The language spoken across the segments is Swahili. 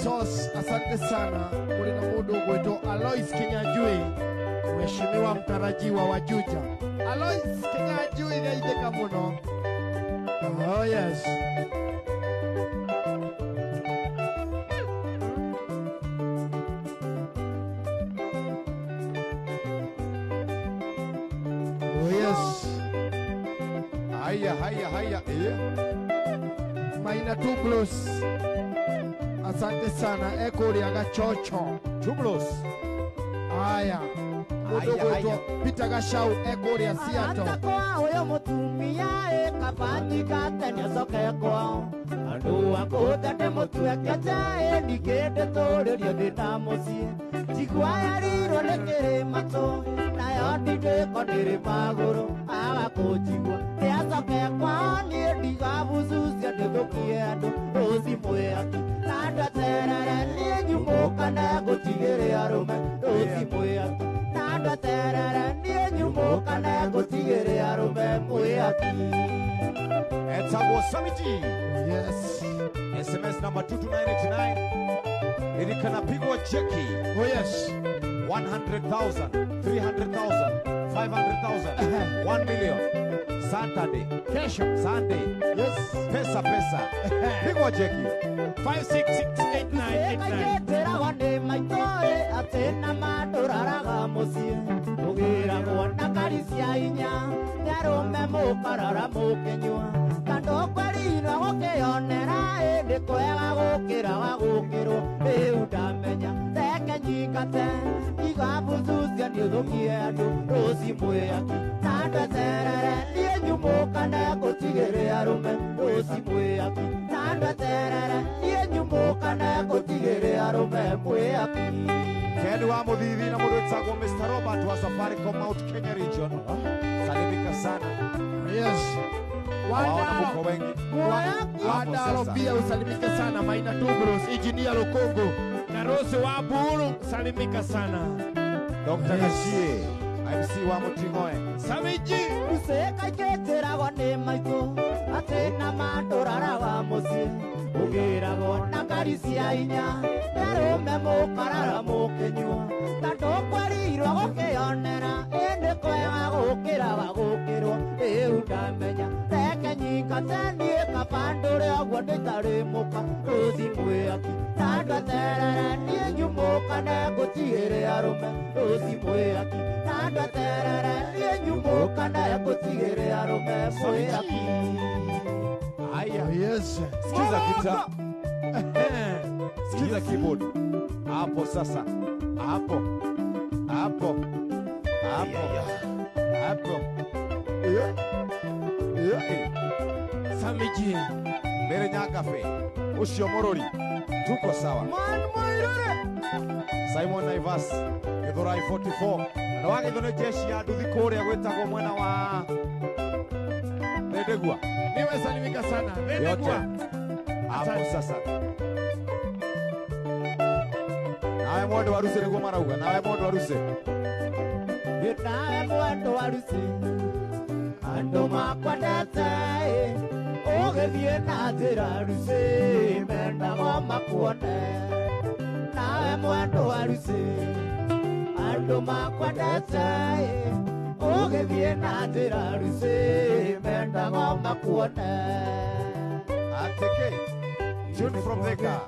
Sos, asante sana. Kulina mudu kwetu Alois Kinyajui, mheshimiwa mtarajiwa wa Juja. Alois Kinyajui gaideka muno. Oh yes. Oh yes. Haya. Maina Tublos. Asante sana. Ekuri aga chocho. Tublos. Haya. Mudogo Peter Gashau Ekuri asiato. Kwa oyo mutumia ekafanyika tene soke kwao. Andu wakuta temutuekete ndikende tũrĩrio ndĩna mũciĩ. Njiguaya riro nĩkĩrĩ matũ nayo ndindĩko ndĩrĩ magũrũ agakũnjigua nĩacoke kwao niĩ ndigabucucia ndĩthũkie andũ rũci mwĩaki na ndaterere niĩ nyumũkane ngũtigĩre arũme rũci mwĩaki na ndaterere niĩ nyumũkane ngũtigĩre arũme mwĩaki. Etagwo Samiji. Yes. SMS number 22989. Ilikanapigwa cheki. Oh yes. 100,000, 300,000, 500,000, 1 million. Saturday, Kesho. Sunday. Yes. Pesa. Pigwa cheki. 5668989. Ekayetera wande maitoe atena madoraraga mucie ugira gwona karisia inya nyarume mukarara mukenywa kando kwarino gukionera indi kwega gukira wagukirwo riu ndamenya reke nyingate igabucucia ndiuthukie andu ruci mwĩaki na ndacerere niĩ nyumũkane ngũtigĩre arũme ruci mwĩaki na ndacerere niĩ nyumũkane ngũtigĩre arũme mwĩaki. Kendi wa Muthithi na mũndũ wĩtagwo Mr. Robert wa Safaricom Mount Kenya Region. Salimika sana. Yes. Waona mko wengi. Wadalo pia usalimike sana. Maina Tubros, Engineer Lukongo na Rose wa Buru, salimika sana. Dr. Gashie, MC wa Mutingoe. Samiji. Usekaiketeragwo nĩ maitũ atĩna mandũraraga mũciĩ ũgĩragwo na ngari cia inya nĩarũme mũkarara mũkĩnyua na ndũkwarirwo gũkĩonera ĩndĩ kwega gũkĩra wagũkĩrwo rĩu ndamenya reke nyingate niĩ kabandũre ũguo ndĩtarĩ mũka rũci mwĩaki na ndaterere niĩ nyumũkane ngũtigĩre arũme rũci mwĩaki na ndaterere niĩ nyumũkane ngũtigĩre arũme mwĩaki. Haya. Yes. Sikiza gitaa. Sikiza keyboard. Hapo sasa. Hapo. Samiji. Mbere Nyagafe. Ucio Morori. Tuko sawa. Simon Naivas. Githurai 44. Na wagithone jeshi ya nduthi kũrĩa gwĩtagwo mwena wa Ndegwa. Niwe salimika sana. Ndegwa. Hapo sasa. Nawe mwendo wa Ruse nĩguo marauga. Nawe mwendo wa Ruse. Nawe mwendo wa Ruse. Andũ makwa ndete ũgĩthiĩ na njĩra Ruse mendago makuone. Nawe mwendo wa Ruse. Andũ makwa ndete ũgĩthiĩ na njĩra Ruse mendago makuone. Ateke. Tune from Thika.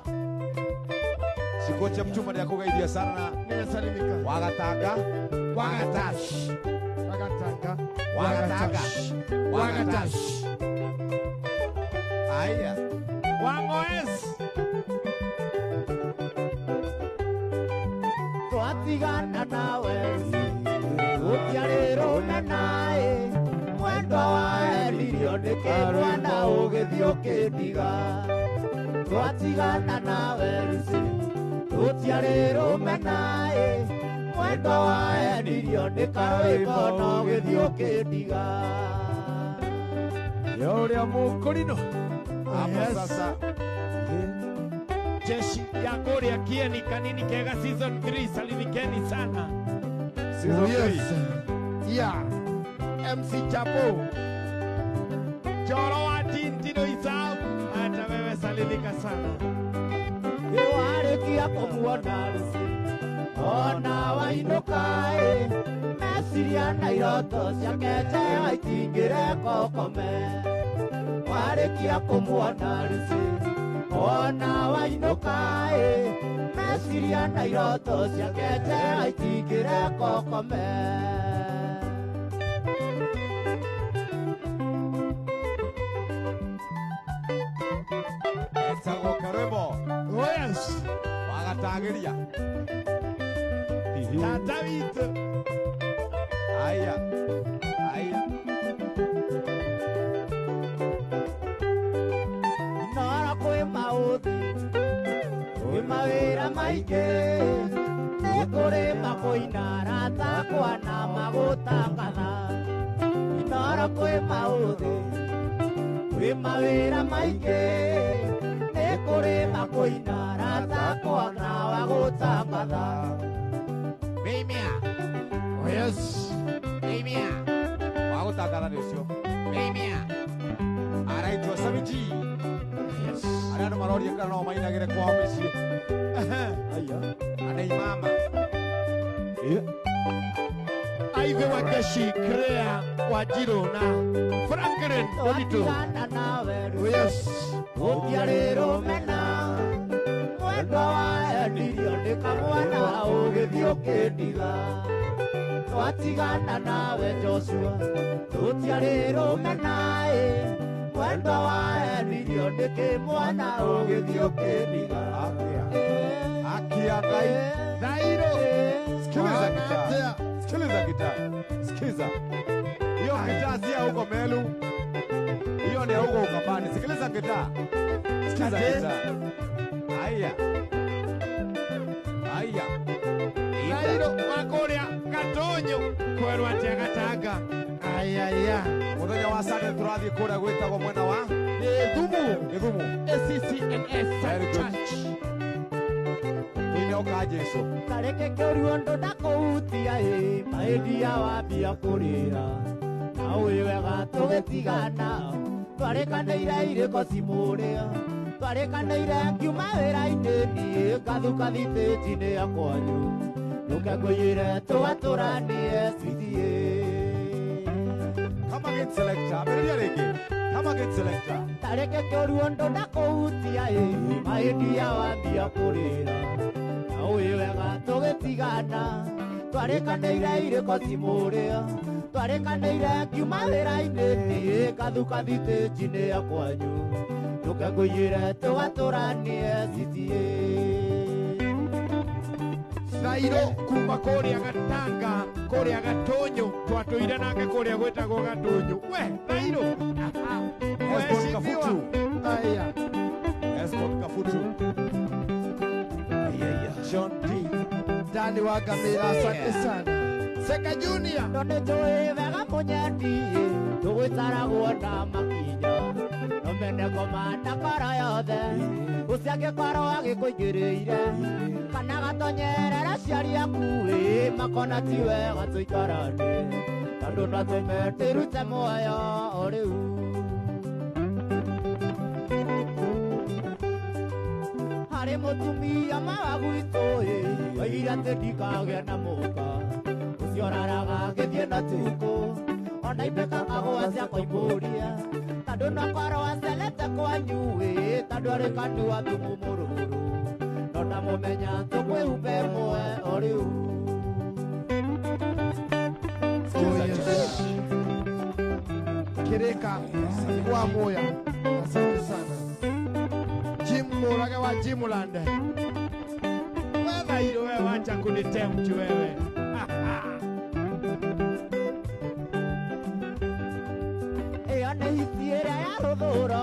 Sikocha mchuma ya kugeithia sana. Niwe salimika. Wagatanga. Wagatash. Aya. Wangoes. Twatigana nawe gũtiarĩrũme naĩ mwendo waeririo ndĩkĩrwa na ũgĩthiĩ ũkĩndiga. Twatigana nawe gũtiarĩrũme naĩ mwendo waeririo ndĩkarũĩko na ũgĩthiĩ ũkĩndiga. Yoria Mukurino. Hapo sasa. Jeshi ya Korea Kieni Kanini Kega season 3 salimikeni sana. Season 3. Yeah. MC Chapo. Choro wa Tintino Isau. Hata wewe salimika sana. Wale Warekia kumuona ruci ona wainũka meciria na iroto ciake njega itingĩre kokome warĩkia kũmuona ruci ona wainũka meciria na iroto ciake njega itingĩre kokome Etagwo Karwĩmbo Oh yes. wagatagĩria. Tata witũ. Aya. Nora kwĩ maũthĩ kwĩ mawĩra maingĩ nĩ kũrĩ makũina arata akwa na magũtangatha Nora kwĩ maũthĩ kwĩ mawĩra maingĩ nĩ kũrĩ makũina arata akwa na magũtangatha Mimia. Oh yes. Mimia. Wagũtangatha nĩ ũcio. Mimia. Araitwo Samiji. Yes. Arĩa andũ maroria kana no mainagĩre kwao mĩciĩ. Anei mama. Aive Wakeshi, Crea, Wajiro na Franklin Odito. Twatigana nawe Oh yes. gũtiarĩ rũmena mwendwa waendirio nĩ kamwana ũgĩthiĩ ũkĩndiga twatigana nawe Joshua gũtiarĩ rũmena mwendwa waendirio nĩ kĩmwana ũgĩthiĩ ũkĩndiga Akia Ngai. Zairo. Sikiliza gitaa. Wanatea. Sikiliza gitaa. Sikiza. Hiyo gitaa si ya huko Melu. Hiyo ni ya huko Ukambani. Sikiliza gitaa. Sikiza Ate. gitaa. Aya. Zairo Makoria Gatonyo. Kwerwa atia Gatanga. Ayaya. Muthenya wa Sunday tũrathiĩ kũrĩa gwĩtagwo mwena wa Thumu. Gĩthumo. ACCNS Very good. Church. Thĩinĩ wa Jesũ. tareke kĩũrio ndũ ndakũhutia mahĩndia wambia kũrĩra na ũĩ wega tũgĩtigana twarĩkanĩire irĩko cimũrĩa twarĩkanĩire ngiuma wĩra-inĩ niĩ ngathuka thitĩnji-inĩ ya kwanyu ndũke ngũiyĩre tũgatũranie citie Come again selector. Ambĩrĩria rĩngĩ. Come again selector. tareke kĩũrio ndũ ndakũhutia mahĩndia wambia kũrĩra na ũĩ wega tũgĩtigana twarĩkanĩire irĩko cimũrĩa twarĩkanĩire ngiuma wĩra-inĩ niĩ ngathuka thitĩnji-inĩ ya kwanyu ndũke ngũiyĩre tũgatũranie citie Zairo kuma Koria Gatanga, Koria Gatonyo, twatũire nake Koria gwĩtagwo Gatonyo. We, Zairo. Esbon Kafutu. Aya. Esbon Kafutu. John D. Dani wa Gamira, asante sana. Seka Junior. no nĩnjũĩ wega mũnyendi tũgwĩtaragwo na makinya no mene komanda kara yothe ũcio angĩkorwo agĩkũingĩrĩire kana gatonyerera ciari aku makona ti wega tũikarane tondũ no tũime tũrute muoyo o rĩu harĩ mũtumia mawa gwitũ oigire atĩ ndikagĩa na mũka ũcio raraga ngĩthiĩ na tukũ ona imbĩka kagũa cia kũimbũria tondũ no korwo acelete kwanyu tondũ arĩ kandu wa thumu mũrũrũ no ndamũmenya tũkwĩhumbe mwe o rĩu Oh yes. Kireka wa moya. Asante sana. Jim Murage wa Jimland. We Zairo, we wacha kunitempt wewe. ĩyo nĩ hiti ĩrĩa ya rũthũũro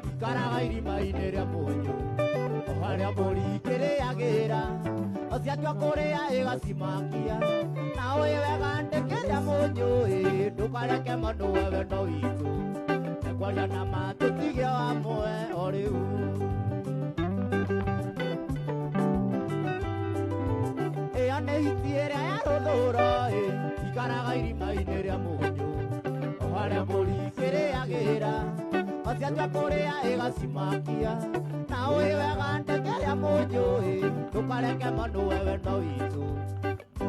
ikaraga irima-inĩ rĩa mũnyũ o harĩa mbũri ikĩrĩagĩra o ciatua kũrĩa ĩgacimakia na ũĩ wega ndĩkĩrĩa mũnyũ ndũkareke mũndũ we wendo witũ ekwaria na ma tũtige wamwe o rĩu ĩyo nĩ hiti ĩrĩa ya rũthũũro ikaraga irima-inĩ rĩa mũnyũ o harĩa mbũri ikĩrĩagĩra o ociatua kũrĩa ĩgacimakia na wĩwega ndekeria mũnjũĩ ndũkareke manũwe wendo witũ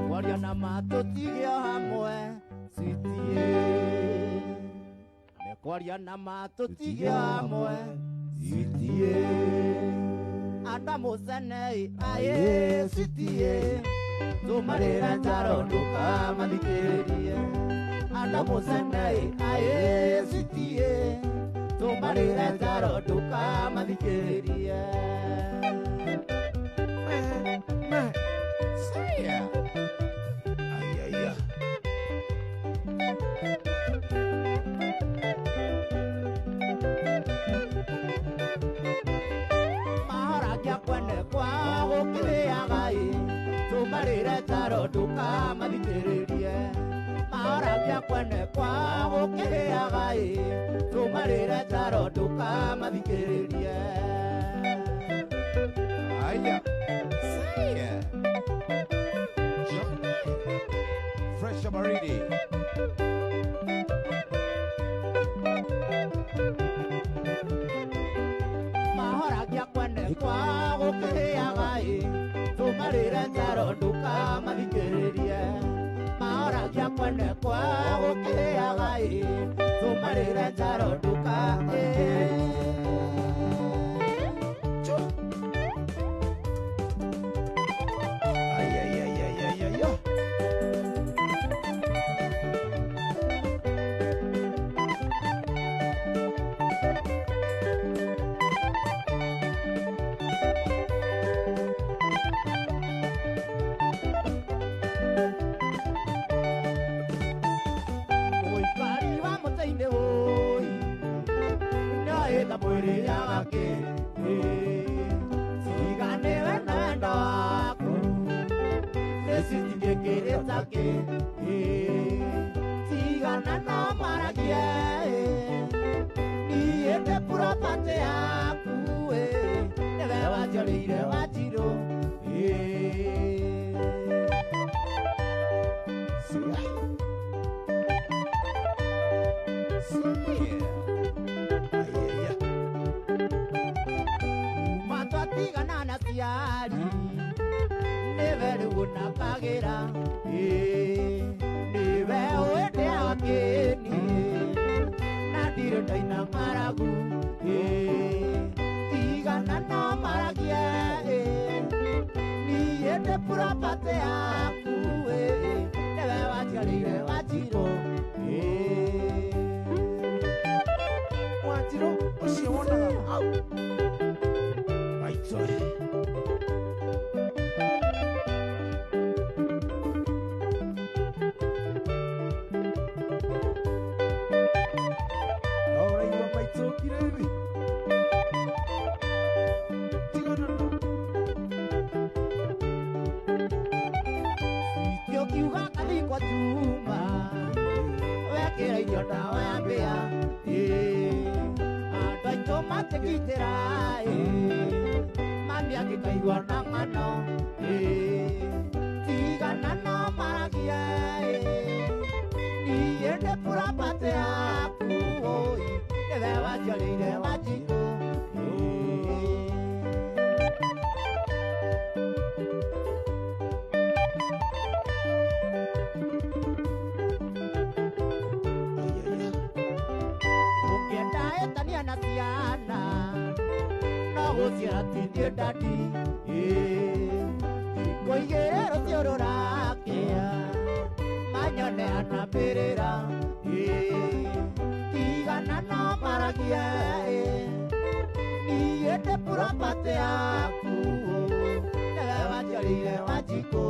kwaria na matũtige hamwe citie nekwaria na matũtige hamwe citie anda mũcenei ayĩ citie tũmarĩre njaro ndũkamathikĩrĩrie anda mũcenei ayĩ citie tũmarĩre njaro ndũkamathikĩrĩrie mahoragia kwene kwa gũkĩrĩaga tũmarĩre njaro ndũkamathikĩrĩrie mahoragia kwene kwa gũkĩrĩaga tũmarĩre njaro ndũkamathikĩrĩrie Aya. Fresh baridi. mahoragia kwene kwa gũkĩrĩaga tũmarĩre njaro ndũkamathikĩrĩrie mahoragia kwene kwa gũkĩrĩaga tũmarĩre njaro tigana no maragia niende purapate yaku nĩwe wanjorĩire wanjirũ matwatigana na ciari nĩwe rĩu nakagĩra niwe wende akeni na ndirĩ ndaina ng'aragu tigana no maragia niĩ ndĩ purapate yaku nĩwe wanjiarĩire wanjirũ wanjirũ ũcio wonaga hau maitũ mami akikaigua na ng'ano tigana no maragia niĩ ndĩ purapate yaku nĩwe wanjiarĩire wanjirũ ũngĩenda ĩtania na ciana gũciara tindie ndandi ngũigĩre rũciũ rũrakĩa manyone anambĩrĩra tigana no maragia niĩ ndĩ purapate yaku nĩwe wanjiarĩire wanjikũ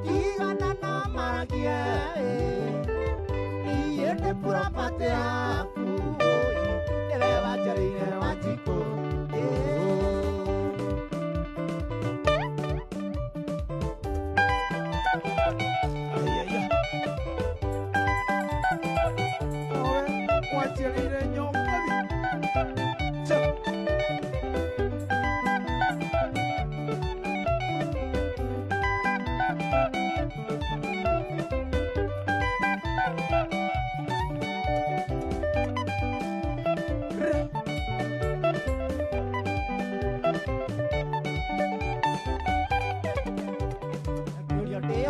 tigana no maragia niĩ ndĩ purapate yaku nĩwe wanjiarĩire wanjikũ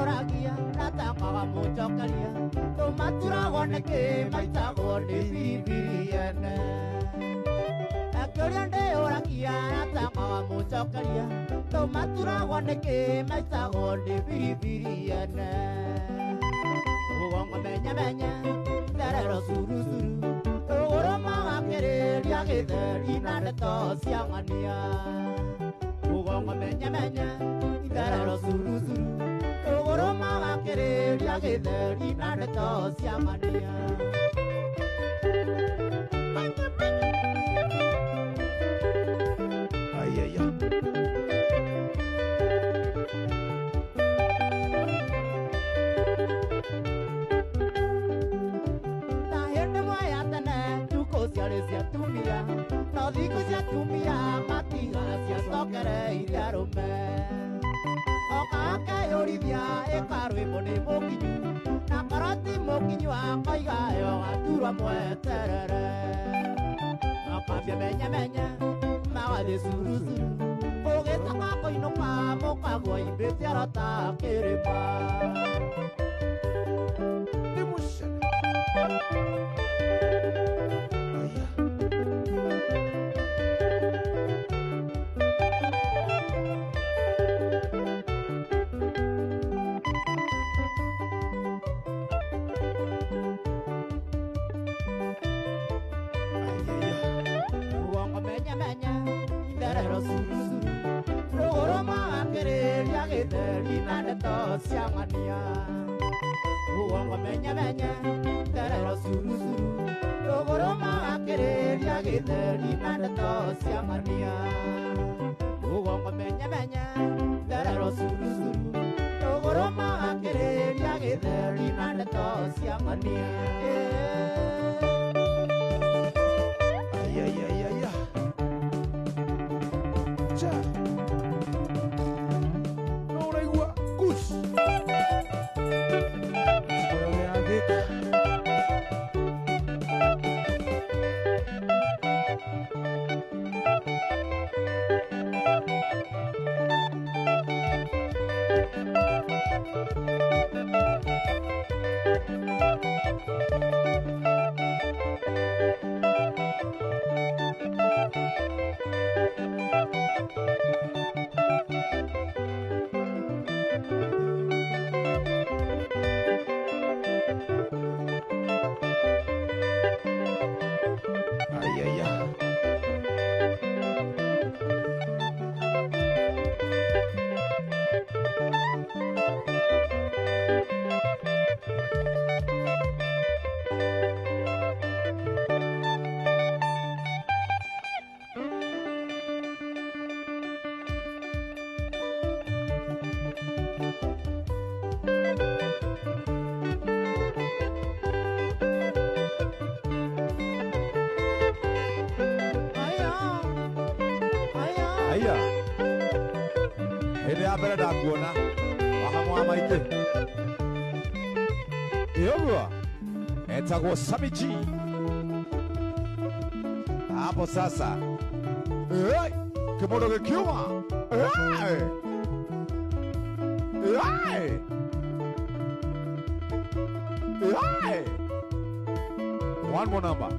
ndeoragia natakaga mũnjokeria tũmaturagwo nĩkĩ maitagwo nĩ biribiri ene akĩũria ndeoragia natakaga mũnjokeria tũmaturagwo nĩkĩ maitagwo nĩ biribiri ene mũgongo menyemenya therero curuzuru rũgũrũ magakĩrĩria gĩtheri na ndeto cia ng'ania mũgongo menyemenya itherero curuzuru rũgũrũ magakĩrĩria gĩtheri na ndeto cia ng'ania no thikũ cia tumia matiga ciacokereire arũme oka akeyũrithia ĩkarwĩmbo nĩ mũkinyu na karoti mũkinyu akoiga yo gaturwo mweterere akambia menyemenye magathiĩ curuzuru ũgĩtoka kũinũka mũkagwo imbĩte arota kĩrĩma cia ng'ania mũgongo menyemenya therero curuzuru rũgũrũ magakĩrĩria gĩtheri na ndeto cia ng'ania mũgongo menyemenya therero curuzuru rũgũrũ magakĩrĩria gĩtheri na ndeto cia ng'ania hĩndĩ ya mbere ndakuona wahamwa maingĩ ĩũguo etagwo Sammy G hapo sasa kĩmondo gĩkiuma one more number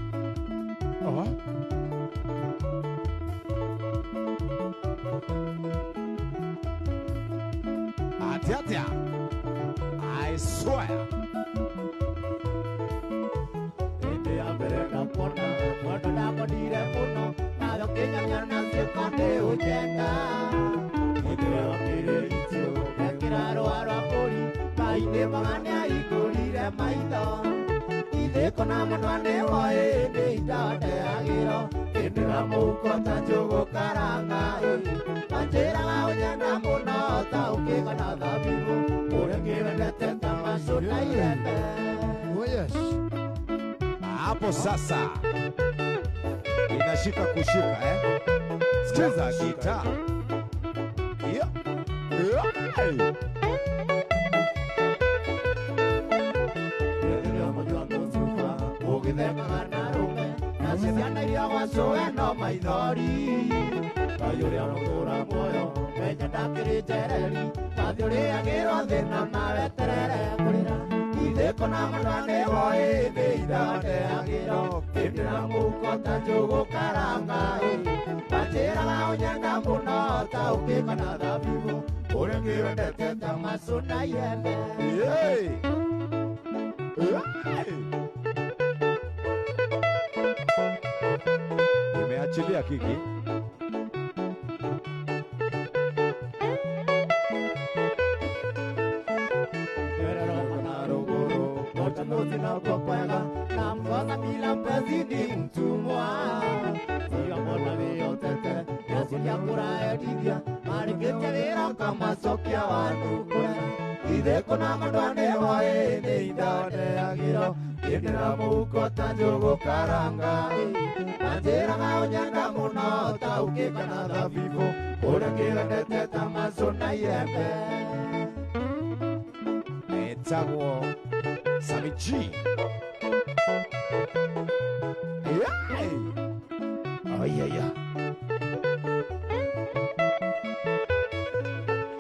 Atia, I swear. Ende abereka pona, mwana na kodire puno, na dokenya nyana sekande ujenda. Ende akire itio, ekiraro arapori, kaine mangane aikurire maido. Ide kona mwane wae, ende itade agiro, ende ramuko tajogo karanga. Anjera ujenda muna, tauke kana dhabibu, urenge vendete tamashuta irende. Oh yes. Hapo sasa inashika kushika Sikiza gita. Maithori, ayore anogora moyo, menya kĩrĩ njereri mathiũrĩagĩrwo thĩ na maweterere kũrĩra itheko na mũndũ hoi thĩ ithandeagĩrwo kĩndĩra mũhuko ta njũgũ karanga manjĩraga ũnyenda mũno ta ũkĩka na thabibũ ũrĩa ngĩwendete ta macũ na iembe Nimeachilia Kiki. Moja na kwa kwega na mkosa bila mpenzi ni mtumwa Siya mbona viyotete Yesu ya kuraedithia Marikete vira kama sokia wanu kure Itheko na mandwane hoi ni idane agiro Indira muko tanjogo karanga Manjiraga unyanga muno ta ukika na thabibu Ure ngirendete ta maso na iembe Etagwo Sammy G. Oh yeah.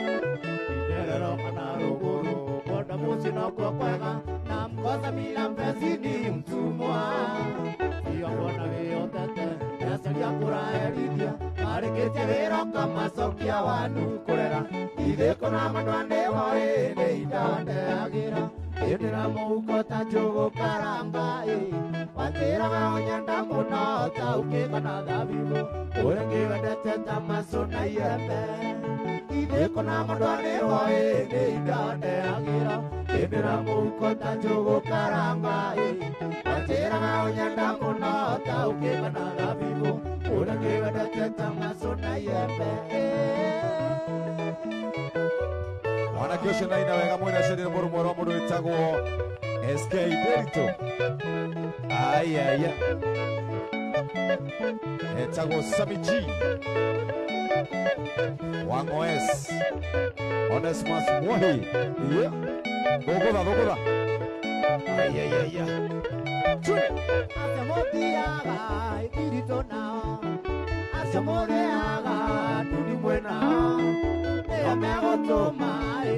Iderero kanaruguru Boda musi na kwa kwega Na mkosa bila mpenzi ni mtumwa Iyo mbona viyotete Yesu ya kuraedithia Marikete vira kama sokia wanu kurera Itheko na mandwane hoi ni idandeagira Indira mũhuko ta njũgũ karanga Wanjĩraga ũnyenda mũno ta ũkĩka na thabibũ Ũrĩa ngĩwendete ta macũ na iembe Itheko na mandwane hoi nĩ indandeagĩra Indira mũhuko ta njũgũ karanga Wanjĩraga ũnyenda mũno ta ũkĩka na thabibũ Ũrĩa ngĩwendete ta macũ na iembe Mwanake ũcio na ina wega mwene acio nĩ mũrũmwe wa mũndũ wĩtagwo SK Derito. Ayaya. Etagwo Sammy G. Wango S. Onesmus Mwahi. Yeah. Gũgũtha. Ayaya. Acio mũthiaga Derito nao Acio mũrĩaga nduni mwenao Nĩo megũtũma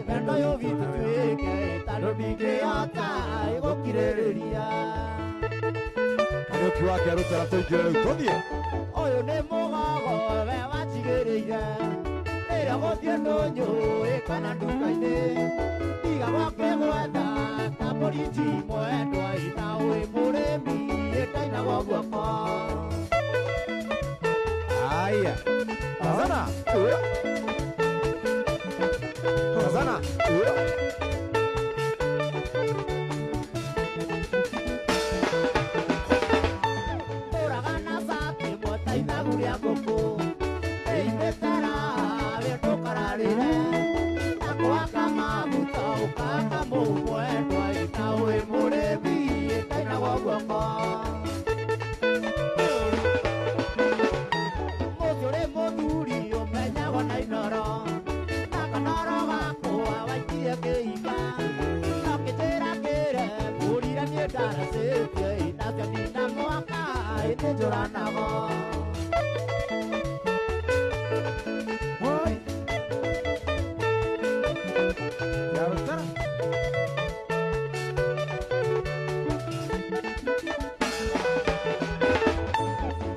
wendo ũyũ witũ twĩke tondũ ndingĩhota gũkirĩrĩria Kariũki wake arutara tũingĩre rĩu tũthiĩ. Ũyũ nĩ mũgogo we wanjigĩrĩire rĩrĩa gũthiĩ ndũnyũĩ kana nduka-inĩ tiga gwake gwetha ta mũrinji mwendwa na wĩ mũrĩmi ĩtainagwo guoko Aya. Kazana. Ũragana sati mwataithagu rĩa ngũkũ ĩinĩtara wendo kararĩre Nakwaka maguta ũkaka mũmwendwa na wĩ mũrĩmi ĩtainagwo guoko Mũthũrĩ mũthuri ũmenyagwo na inoro Na kanoro gakwa waikie kĩimba Nokĩnjĩra kĩre mbũrire niĩ ndaracĩtie Nacio ndina mwaka ĩnĩ njũranago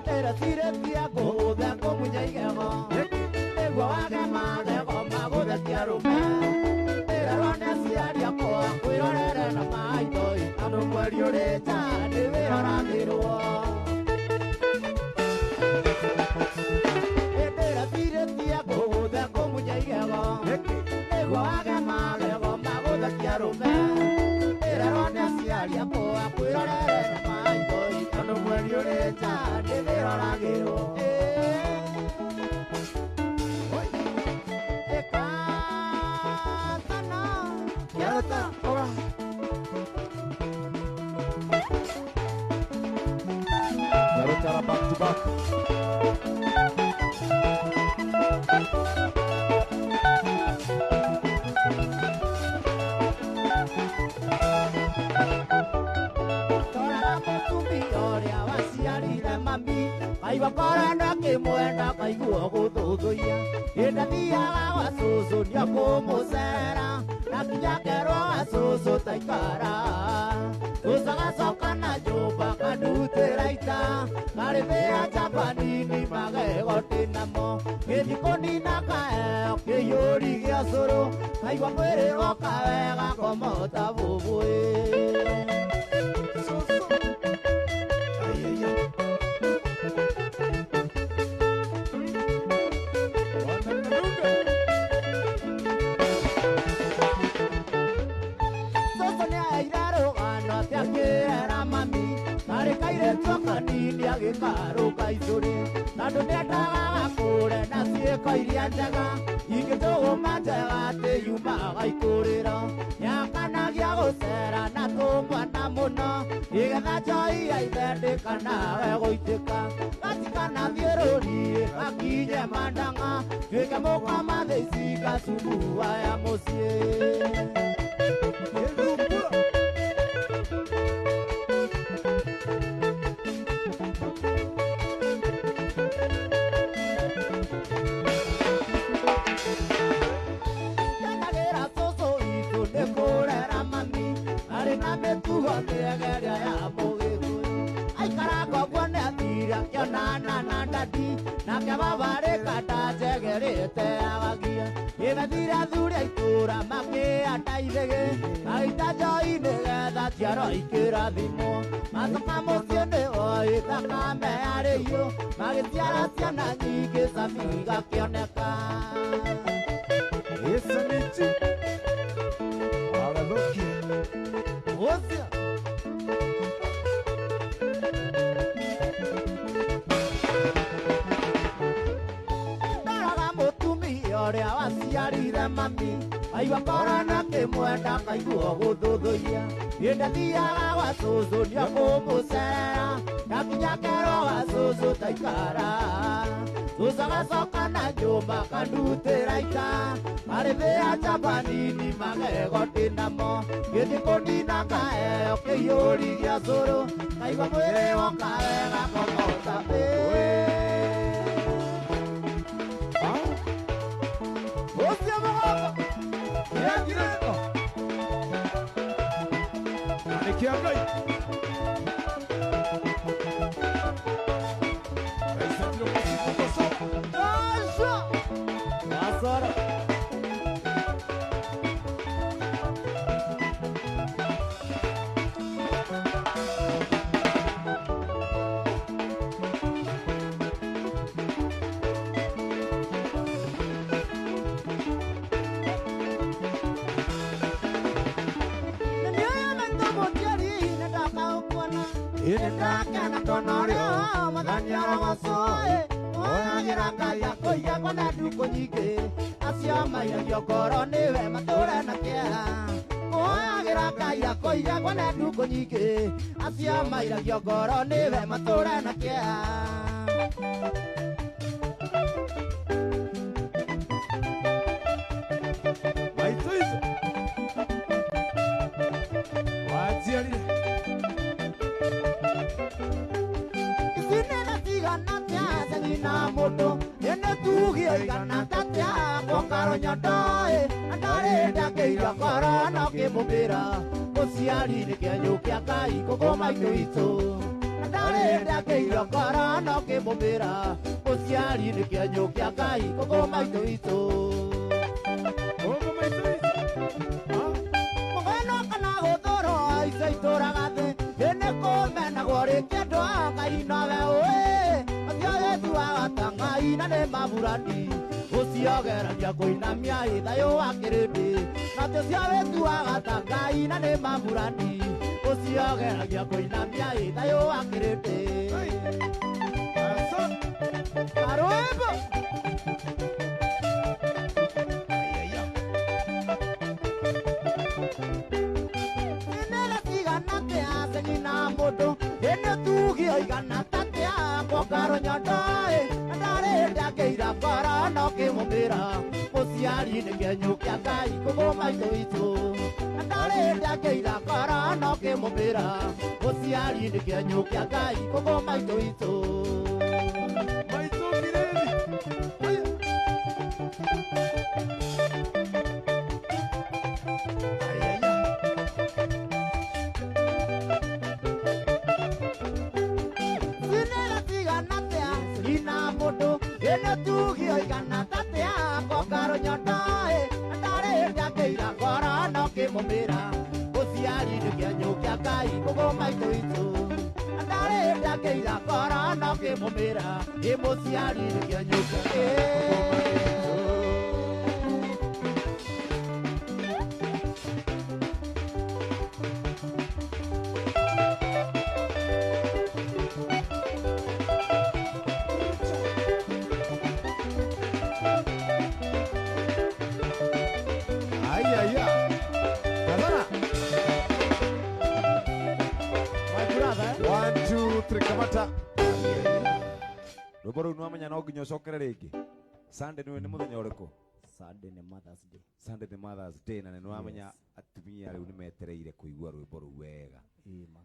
Ndĩrecirĩtie ngũgũthe ngũmunya igego Nĩguo wage magego magũthetia arũme Ndĩrerwo nĩ aciari akwa kwĩrorere na maitho Tondũ mweri ũrĩ nja nĩ wĩroragĩrwo Ndĩrecirĩtie ngũgũthe ngũmunya igego Nĩguo wage magego magũthetia arũme Ndĩrerwo nĩ aciari akwa kwĩrorere na maitho Tondũ mweri ũrĩ nja nĩ wĩroragĩrwo Darutara back to back. Kaigua korenda kĩmwenda kaiguo gũthũthũia Hĩndĩ thiaga gwa cũcũ nĩekũmũcera na kinya kerwo ga cũcũ taikara cũcũ agacoka na nyũmba kandutĩra ita karĩthĩa japanini magegoti namo gĩthi kũnina kaheo kĩiyũri gĩa cũrũ kaigua mwĩrĩ woka wega komota bũbũĩ kanini agĩkarũka icũrĩ tondũ nĩendaga gakũre na ciĩko iria njega ingĩtũgũma njega atĩ yumaga ikũrĩro nĩakanagia gũcera na tũmwana mũno nĩgetha njoi yaithendĩka nawe gũitĩka gatikana thiũrũrie gakinye mandang'a tuĩke mũkama thĩici ngacumua ya mũciĩ mĩegeria ya mũgĩkũyũ aikaranga ũguo nĩ athira kĩonana na ndati nake babarĩka ndanjegerĩte agagia ĩmethira thuri a itũra makĩanda ithĩgĩ agĩita njoi nĩgetha ciaro ikĩrathimwo macoka mũciĩ nĩ oi thakame yarĩiyo magĩciara ciana nyingĩ cabi gakĩoneka Hallelujah. Ndaraga mũtumia ũrĩa waciarire mami aigua korona kĩmwenda kaiguo gũthũthũia hĩndĩ thiaga gwa cũcũ nĩekũmũcera gakinya kerwo ga cũcũ taikara cũcũ agacoka na nyũmba kandutĩra ita marĩthĩa japanini magegoti namo gĩthi kũnina kaheo kĩiyũri gĩa cũrũ kaigua mwĩrĩ woka wega komota ũcio mũgongo nĩangirĩko Anĩkia Ngai Wasara Inendakana tonorio mathanyara masoe oyagira Ngai akoiga kona nduko nyingĩ acio mairagio ngoro nĩwe matũre na kĩeha oyagira Ngai akoiga kona nduko nyingĩ acio mairagio ngoro nĩwe matũre na kĩeha Maitũizo wajiarire na mũndũ ene tugie igana tatia kwongaro nyodoe andare ndakĩira ngoro no kĩmũmbĩra ũciari nĩ kĩenyũ kĩa Ngai kũkũ maitũ itũ andare ndakĩira ngoro no kĩmũmbĩra ũciari nĩ kĩenyũ kĩa Ngai kũkũ maitũ itũ mũgeno kana gũthũrwo ica itũraga thĩ ĩnĩ kũmenagwo rĩkĩndwo Ngai nowe ũĩ Ngai na nĩ maburani ũciogeragia kũinamia thayũ wa kĩrĩndĩ na tũcio wĩtuaga Ngai na nĩ maburani ũciogeragia kũinamia thayũ wa kĩrĩndĩ Arũĩbo Nĩnere tigana kĩa ceng'i na mũndũ ĩnĩ tugio igana tatia kwongaro nyodoe ndakĩira ngoro no kĩmũmbĩra ũciari nĩ kĩenyũ kĩa Ngai kũkũ maitũ itũ ndarĩ ndakĩira ngoro no kĩmũmbĩra ũciari nĩ kĩenyũ kĩa Ngai kũkũ maitũ itũ maitũ kirĩndi ene tugio igana tatea kokaro nyotae ndare ndakeira ngoro no kimumira uciari ni kianyu kia Ngai kugo maitũ witũ ndare ndakeira ngoro no kimumira imuciari ni kianyu kia Ruboro nuamenya no nginya ucokere ringi. Sunday ni muthenya uriku? Sunday ni Mother's Day. Sunday ni Mother's Day na nuamenya atumia riu ni metereire kuigua rwimbo ru wega. Ima.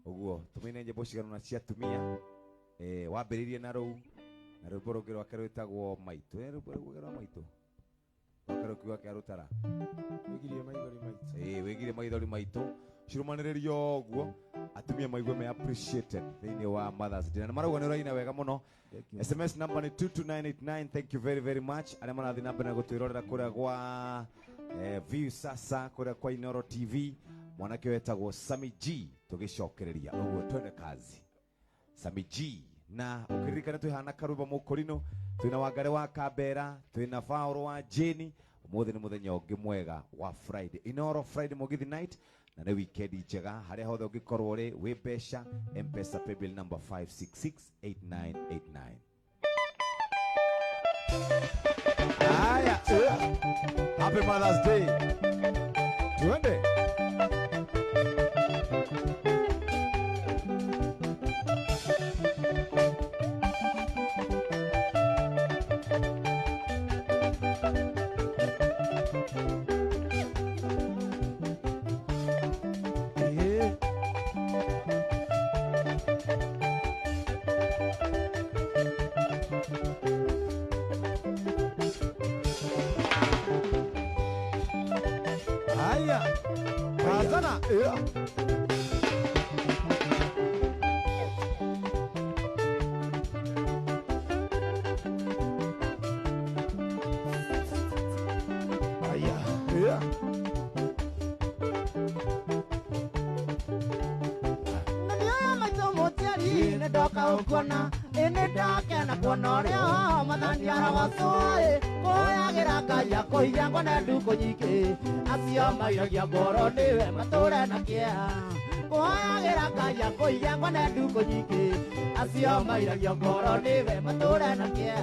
Uguo tumine nyimbo cigana cia atumia wambiririe na ruu na rwimbo rungi rwake rwitagwo Maitu. Rwimbo rwa Maitu. Wakaro kiwa kia rutara. Wigirie maithori maitu. Wigirie maithori maitu. Cirumaniririo uguo atumia maigwe me appreciated thini wa Mother's Day na marauga ni raina wega muno. SMS number ni 22989. Thank you very very much. Aria marathi namba na gutwirorera kuria gwa view sasa kuria kwa Inoro TV. Mwanake wetagwo Sami G tugicokereria uguo twende kazi. Sami G na ukiririkana twihana karuba mukorino twina Wangare wa Kambera twina Fauro wa Jeni. Umuthi ni muthenya ungi mwega wa Friday, Inoro Friday Mugithi night na ni weekend njega haria hothe ungikorwo ri wi besha M-Pesa paybill number 5668989. Aya, happy Mother's Day. Tuende. Mairagia ngoro niwe mature na kia kuhoyagira Ngai akuiya ngone nduko nyingi acio mairagia ngoro niwe mature na kia.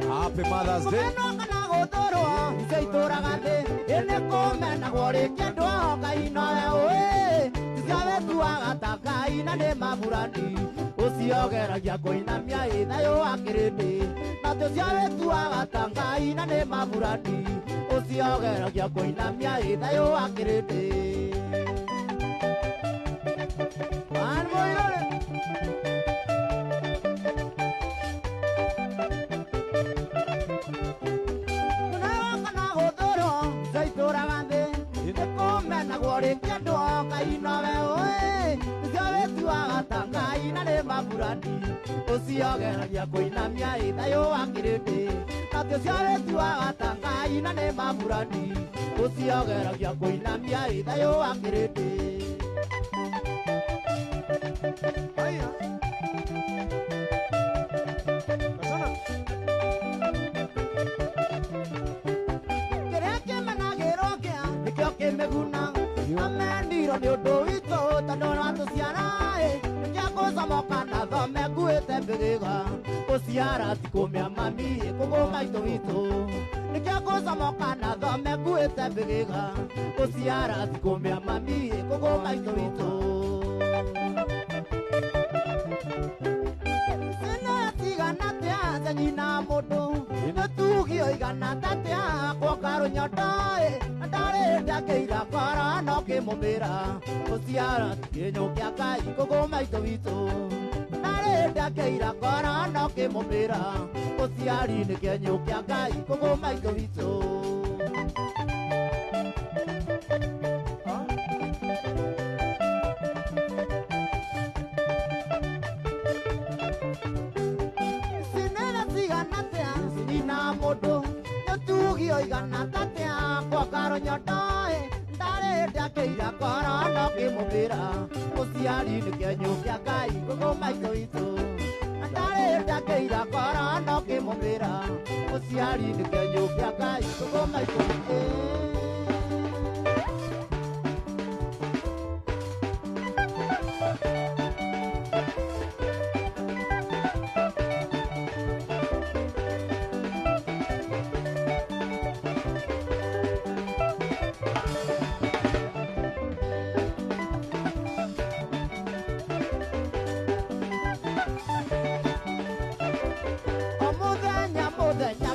Happy Mother's Day. Kana guthurwo icituraga thi ine kumenagwo rikiendwo Ngai nowe ui ticawe tuaga ta Ngai na ni maburani uciogeragia kuinamia ithayo akirindi na tucawe tuaga ta Ngai na ni maburani uciogeragia kuinamia ithayo akirindi. Uciogeragia kuinamia ithayo akirindi na tucawe tuaga ta Ngai na ni maburani uciogeragia kuinamia ithayo akirindi. Kiria kimenagirwo kia nikio kimiguna amendirwo ni undu witu tondu natuciara nikiagucomoka na thome nguite mbigiga guciara tikumia mami kugu maitu witu nikiagucomoka na thome nguite mbigiga guciara tikumia mami kugu maitu witu. Sinatigana tia nyina mundu nitugio igana tatia kwakaro nyotae ndare ndakeira kwara no kimumira guciara kinyu kia Ngai kugu maitu witu ndare ndakeira kwara no kimumira guciari ni kinyu kia Ngai kugu maitu witu. oigana tatea kwa karo nyotoe ndare ndakeira korono kimumira muciari ni kenyu kia Ngai gugu maitũ witũ ndare ndakeira korono kimumira muciari ni kenyu kia Ngai gugu maitũ witũ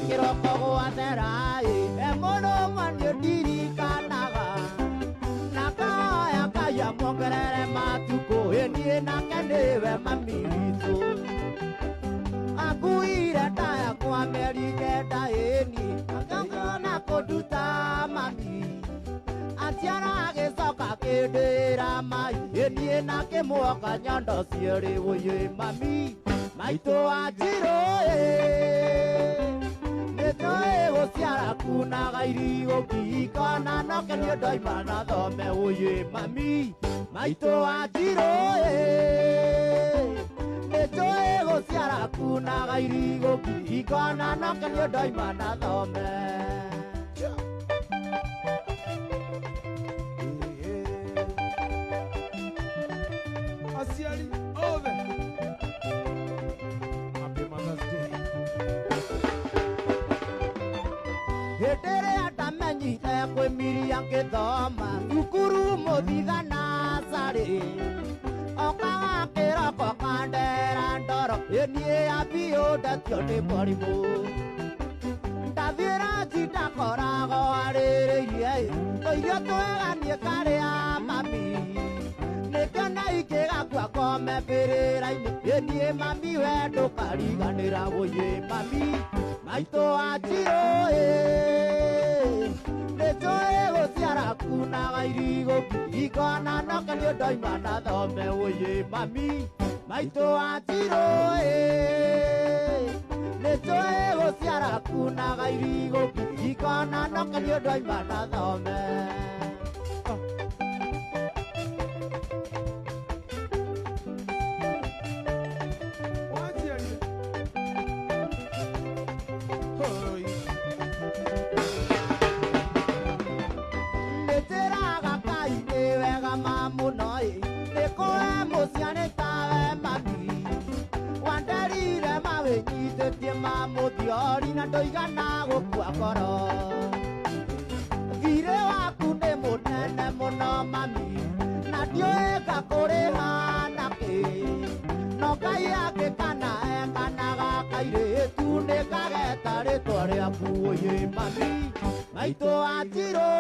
kiroko gwatherai emono mwanio ndirikanaga nakaya kaya mongerere matuko enie nake niwe mami witũ akuire ndaya kwa mĩeri kenda ĩni akangona kũnduta mami aciara agĩcoka kĩndĩra mai enie nake mwoka nyondo cierĩ wũyĩ mami maitũ wa Njirũ nĩtũĩ gũciara kunaga irigo kĩhikona noke nĩ ndoima na thome ũyĩ mami maitũ wa Njirũ nĩtũĩ gũciara kunaga irigo kĩhikona noke nĩ ndoima na thome aciari othe Happy Mother's Day. hĩndĩ ĩrĩa ndamenyire kwĩmiria ngĩthoma thukuru mũthigana carĩ okaga kĩroko kandera ndoro ĩniĩ ambio ndatio nĩ mwarimũ ndathiĩra nji ndakoragwo arĩrĩirie tũirio tweganie karĩa mami nĩkĩona ingĩgakua ngome mbĩrĩra-inĩ ĩniĩ mami we ndũkariganĩra wũyĩ mami maitũ wa Njirũ nĩtũĩ gũciara kunaga irigo kĩhikona noke nĩ ndoima na thome wũyĩ mami maitũ wa Njirũ nĩtũĩ gũciara kunaga irigo kĩhikona noke nĩ ndoima na thome Waciari. Hoi. nĩtĩraga Ngai nĩ wega ma mũno nĩkũhe mũciarĩ tawe mami wanderire mawĩnyitĩtie ma mũthiori na ndũigana gũkua ngoro thirĩ waku nĩ mũnene mũno mami na ndiũĩ ngakũrĩha nakĩ no Ngai angĩkana ekanaga kairĩtu nĩkageta rĩtwa rĩaku ũyĩ mami maitũ wa Njirũ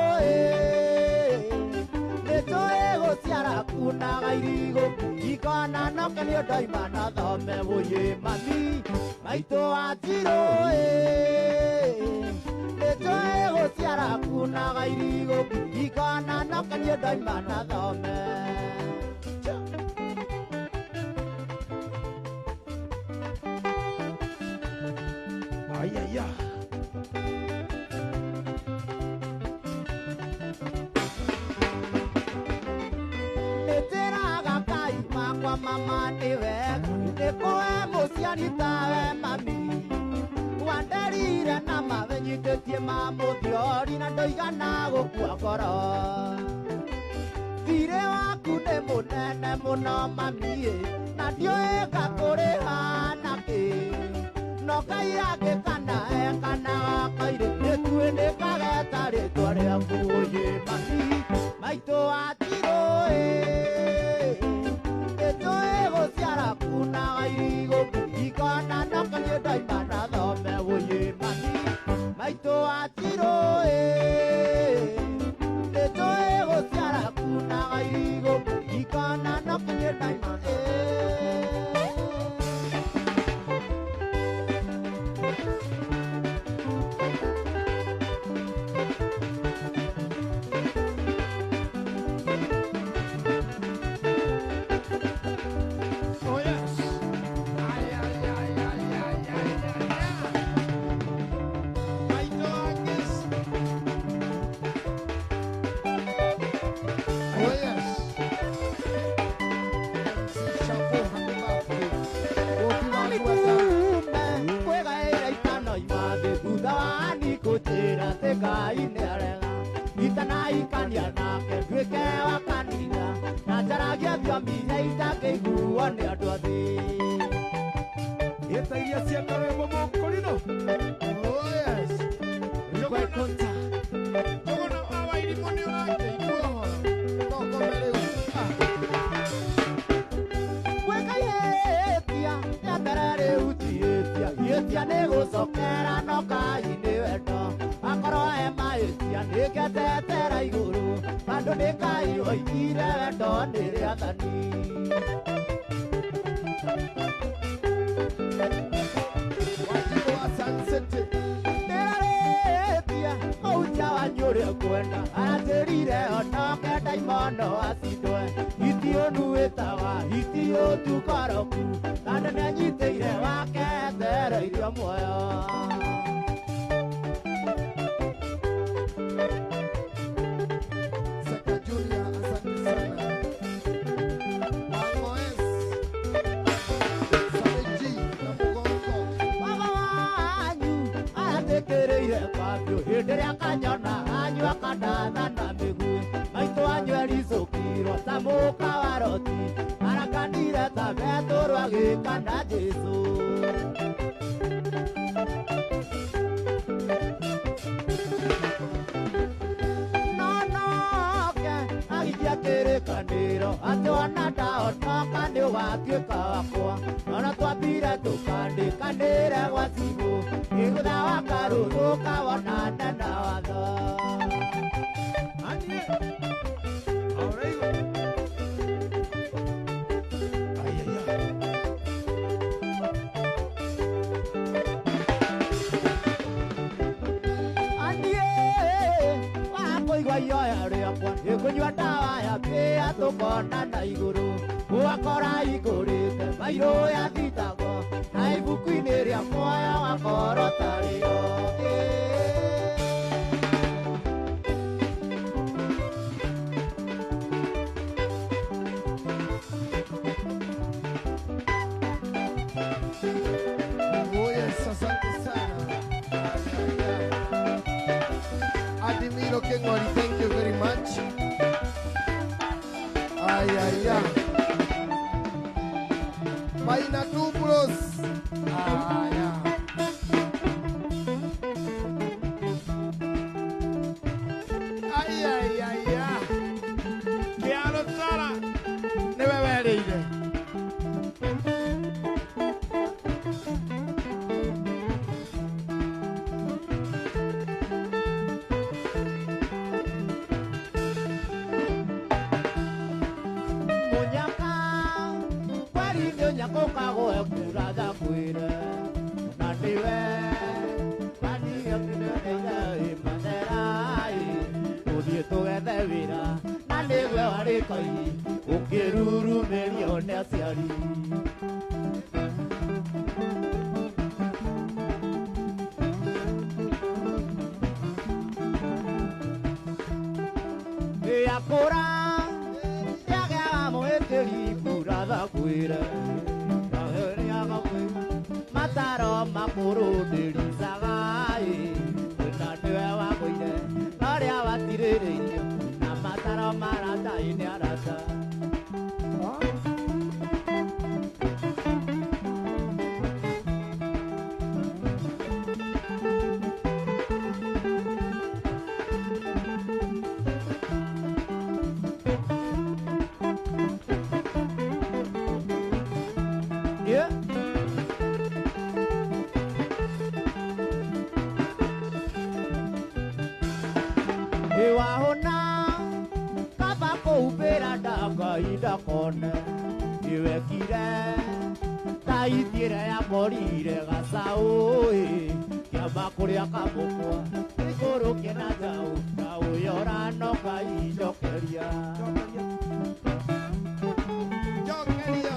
nĩtũĩ gũciara kunaga irigo kĩhikona noke nĩ ndoima na thome wũyĩ mami maitũ wa Njirũ nĩtũĩ gũciara kunaga irigo kĩhikona noke nĩ ndoima na thome Ay, ay, ay. nĩtĩraga Ngai makwa mama nĩ wega nĩkũhe mũciari tawe mami wanderire na mawenyitĩtie ma mũthiori na ndũigana gũkua ngoro thirĩ waku nĩ mũnene mũno mami na ndiũĩ ngakũrĩha nakĩ no Ngai angĩkana ekanaga kairĩtu nĩkageta rĩtwa rĩaku ũyĩ mami maitũ wa Njirũ nĩtũĩ gũciara kunaga irigo kĩhikona noke nĩ ndoima na thome ũyĩ mami maitũ wa Njirũ nĩtũĩ gũciara kunaga irigo kĩhikona noke nĩ ndoima Oh, yes. Ay, ay, ay, ay, ay, ay, ay, ay. My dog is ikania nake nduĩke wa kanitha na njaragia thiomi iria itangĩiguo nĩ andũ athĩ. Eta iria cia karwĩmbo mũkũrinũ. Oh yes. Rĩkwa ikonta. Jogona wa irimũ nĩ ũrakĩigua ũhoro. Tokome rĩu. Gwĩka ihĩtia rĩa mbere rĩu ti ihĩtia. Ihĩtia nĩ gũcokera no Ngai nĩ wendo. Akorwo he mahĩtia nĩngetetera igũrũ. Tondũ nĩ Ngai woigire wendo nĩ rĩathani. Wajibu wa Sun City. Nĩrarĩtia mũhunjia wanyu ũrĩa kwenda aratĩrire onoke ndaimono acindwe. Itiũnuĩtaga itiũtukoroku tondũ nĩanyitĩire wake etereirio muoyo. Saka Junior, asante sana. Mangoes. Sameji na Mugongo. Baba wanyu aratĩkĩrĩire kwambio hĩndĩ ĩrĩa kanyona anyua kandatha na mĩguĩ. Maitũ wanyu ericũkirwo ta mũka wa Roti arakanire ta betũrwo agĩkana Jesũ. Nonoke agikia kĩrĩkanĩro atĩ ona ndaonoka nĩ ũgatuĩka wakwa. Ona twambire tũkandĩkanĩre gwa cibũ igũtha wa karũrũka wonane na watho. Anie. Ahora igo. Ay, ay, ay. Anie wakũigua ihoya rĩakwa nĩngũnyua ndawa ya mbĩa tũkonana igũrũ. Gwakora igũrĩte mairũ ya thitagwo na ibuku-inĩ rĩa muoyo wakorwo tarĩo. Oh yes, asante sana. Adimiro Kengori, thank you very much. Ay, ay, ay. Maina Dubros. Ay, ay. Ay, ay, ay, ay. Kiano Sara. Nebebereire. Munyaka kwari nĩ ũnyaka ũkagũe kuraga kwĩre na nĩwe kwanio kĩnene imatherai ũthiĩ tũgethe wĩra na nĩwe warĩ koi ũkĩrurumĩrio nĩ aciari. Yakũra yagĩaga mwĩtĩri kuratha kwĩre nahĩrĩaga kwĩre mataro makũrũndĩricaga na nĩwe wagũire norĩa watirĩrĩirio na mataro maratai nĩ arata. Yeah. Iwahona kaba kũhumbĩra ndangai ndakone iwekire ta ithiĩre yakorire gacaũ kĩamba kũrĩa kamũkwa igũrũ kĩna njaũ na ũyora noka injokeria. Jokeria.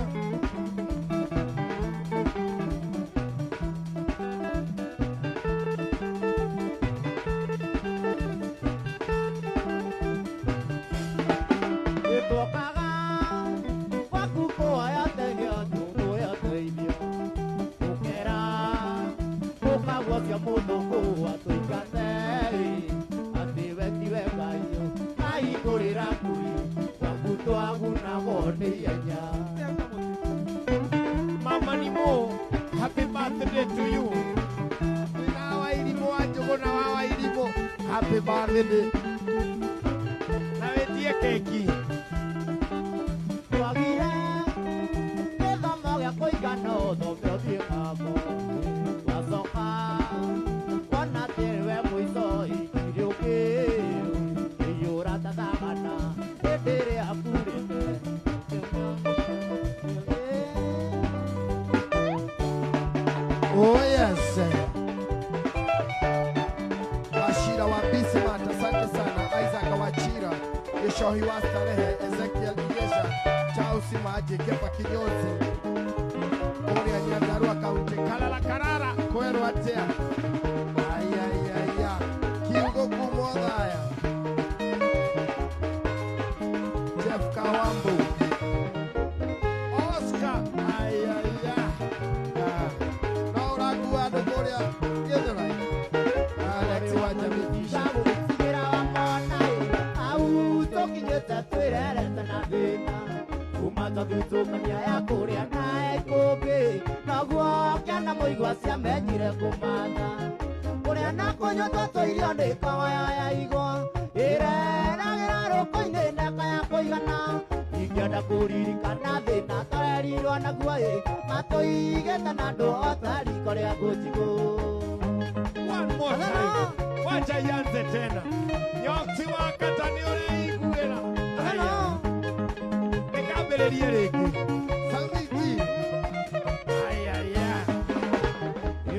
Ĩtwokaga gwaku kũhoya tegia tũkũya teithio ũkera ũkaguocia mũndũ kũwa tũingate kwĩra ngui twaku twagunagwo nĩ ihenya. Mama Nimo, happy birthday to you. Na wa Irimũ wa Njũgũna wa Irimũ, happy birthday. Na wetie keki. Twagire gĩthomo gĩa kũigana ũthome ũthiĩ ng'ambo. Twacoka kuona tĩrĩwe mũico ikiriũkĩ ĩiyũra tathagana hĩndĩ ĩrĩa kurĩte. Oh yes. Wachira wa Bismarck, asante sana. Isaac Wachira, Geshohi wa Starehe, Ezekiel Igesha, Chausi Maji, Kepa Kinyozi, Korea Nyandarua Kaunti, Kalala Karara, Koero Atea. Ayayaya, Kiugo Kumodaya, Jeff Kawambu, Oscar, ayaya. Laura Guado Korea, Githurai, Alex Wajamitisha. Gũgĩtigĩra wa mwana au tũkinyĩte twĩrerete na thĩna kuma twathutũkania ya kũrĩa na ikũmbĩ naguo kĩana mũigua ciamenyire kũmatha kũrĩa na kũnyua tũirio nĩ kawayo ya igwa ĩreragĩra rũkũ-inĩ neka ya kũigana ingĩenda kũririkana thĩna tũrerirwo naguo matũigĩte na andũ ota riko rĩa ngũnjigũ. One more time. Wacha ianze tena. Nyoksi wakata ni ureiguĩra. Aya. Ĩkambĩrĩrie rĩngĩ. Salmiti, Ayaya.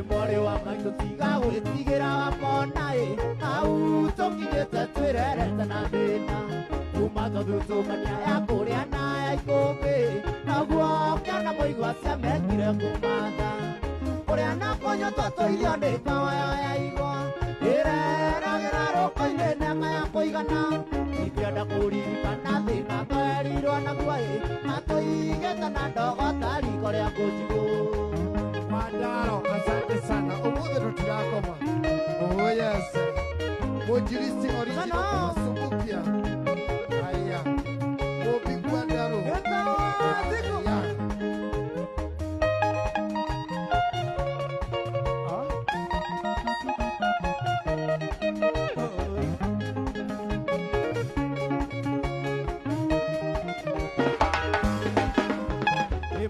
Mwarĩ wa maitũ tiga gwĩtigĩra wa mona au tũkinyĩte twĩrerete na thĩna kuma tũthutũkania ya kũrĩa na ya ikũmbĩ naguo kĩana mũigua ciamenyire kũmatha kũrĩa na kũnyua tũirio nĩ kawayo ya igwa ĩreragĩra rũkũ-inĩ neka ya kũigana ingĩenda kũririkana thĩna twerirwo naguo matũigĩte na ndogo ta riko rĩa ngũnjigũ. Mandaro, asante sana. Umuthi tutirakoma. Oh yes. Mujirisi original Masumbukia. Aya. Mobi Gwandaro. Ya.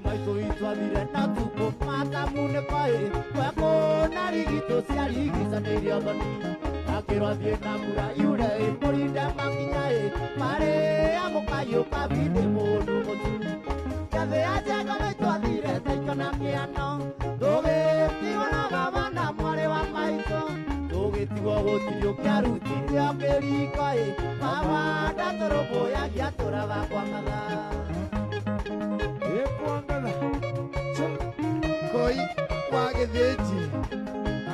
Maitũ itwathire na tuko matamunĩka kwekũna rigitũ ciarigicanĩirio thoni akĩrwo thiĩ na mbura yure mũrinde makinya marĩ amũkayũ kabindĩ mũndũ mũtu ngathĩ ya njenga maitwathire taiko na kĩano tũgĩtigwo na baba na mwarĩ wa maitũ tũgĩtigwo gũtirio kĩarutirio kĩriko baba ndatũrũmbũyagia tũraga kwa mathaa. Koi wa Gĩthĩnji.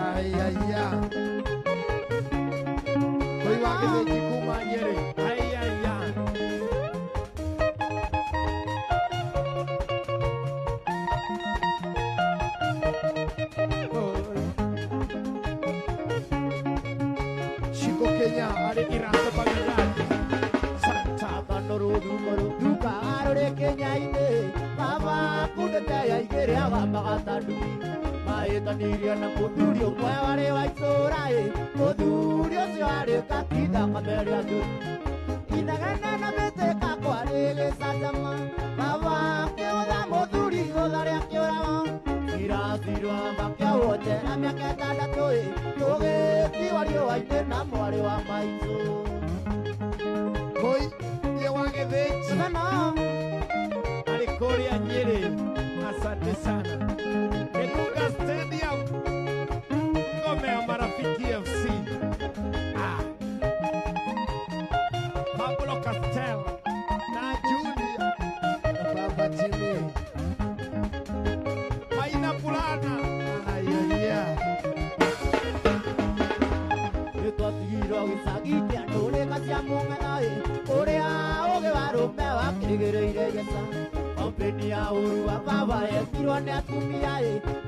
Ayaya. Koi wa Gĩthĩnji kuma Nyeri. Ayaya. Shiko Kenya. Ari irato pagayati. Santa. Duka arore Kenya-inĩ baba kundĩte ya igĩrĩ agambagatanduki maĩtanirie na mũthuri ũmwe warĩ wa itũũra mũthuri ũcio arĩ katinda kameria njũru inegene na mĩtĩka kwarĩ gĩcanjama baba akĩũtha mũthuri igũtha rĩa kĩũrago irathirwo makĩawothe na mĩaka ĩtandatũ tũgĩtigwo riũa-inĩ na mwarĩ wa maitũ. Koi ye wa Gĩthĩnji. Ari Korea Nyeri. Asante sana. Kenuga Stadium. Ngome ya Marafiki FC. Ah. Pablo Castel. Na Junior. Baba Jimmy. Maina Pulana. Ayaya. Nĩtwatigirwo gĩcagi kĩa ndũrĩka cia mũng'etha ũrĩa ũgĩ wa rũme wakĩrĩgĩrĩire gĩca ompeni ya ũru wa baba ekirwo nĩ atumia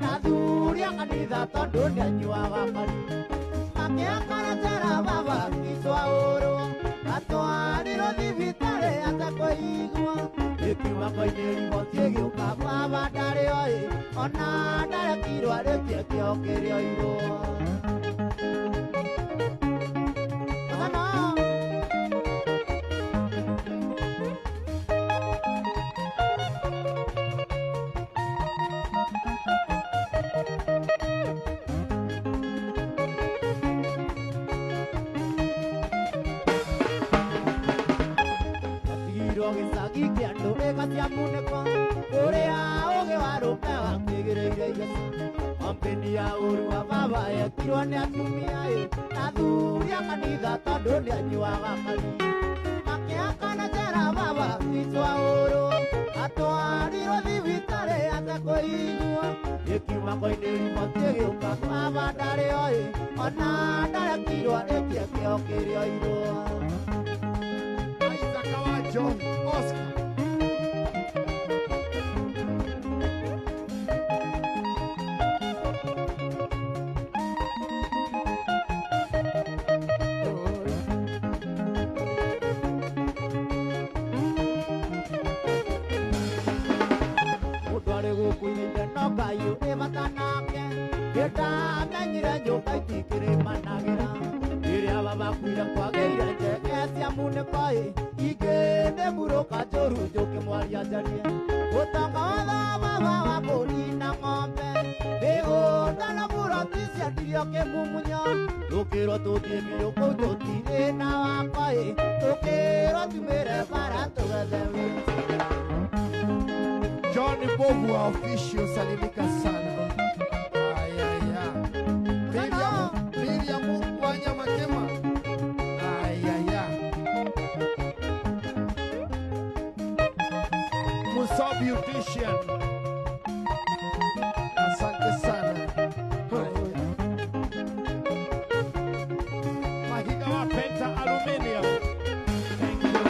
na thuri a kanitha tondũ nĩanyuaga mari makĩakaratera baba kitwa ũrũ atwarirwo thibi Mako-inĩ riboti ĩgĩũka baba ndarĩ oĩ, ona ndarekirwo arĩkie kĩo kĩrĩa oirwo. Gĩcagi kĩa ndũrĩka cia munĩko ũrĩa ũgĩ wa rũme wakĩgĩrĩire Yesu. Kampeni ya ũru wa baba yekirwo nĩ atumia na athuri a kanitha tondũ nĩ anyuaga mari. Makĩhakana njera baba witũ wa ũru atwarirwo thibitarĩ atekũiguo. Gĩkiuma-ko-inĩ riboti ĩgĩũka baba ndarĩ oĩ, ona ndarekirwo arĩkie kĩo kĩrĩa oirwo. John Oscar. Mũndũ arĩ gũkũ ihinda no Ngai ũrĩ bata nake, ndamenyire nyũmba itikĩrĩmanagĩra. Rĩrĩa baba kuire kwagĩire njeke cia munĩko ingĩndĩmurũka njũru njũkĩmwaria njarie. Ũtonga wothe baba wa mbũri na ng'ombe, mĩgũnda na buroti ciendirio kĩmumunyo. Tũkĩrwo tũthiĩ biũ kũu tũtirĩ na wakwa tũkĩrwo tumĩre bara tũgethe wĩra. John Bobu wa official salimika sana. Ayaya. Miriam Wanyama Kema. Ayaya. Musa Beautician. Asante sana. Mahiga wa Penta Aluminium. Thank you.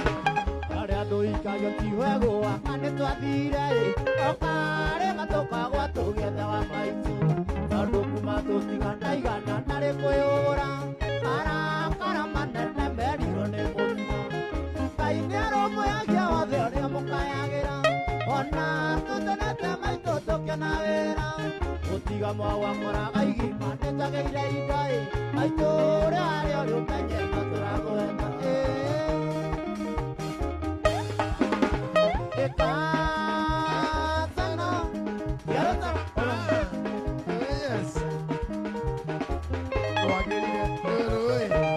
Arĩa andũ ikario ti wegũa nĩ twathire okarĩ gatũkagwa tũgethe wa maitũ. Tondũ kuma tũtigana igana narĩ kwĩyũra marakara manene merirwo nĩ mũtino. Ngai nĩ arũmbũyagia wothe ũrĩa mũkayagĩra, ona tũtenete maitũ tũkĩona wĩra. Gũtiga mwawakoraga igima nĩtagĩire indo maitũ ũrĩa arĩ ũrĩ ũmenye no tũragwenda. Yes. Wagirire.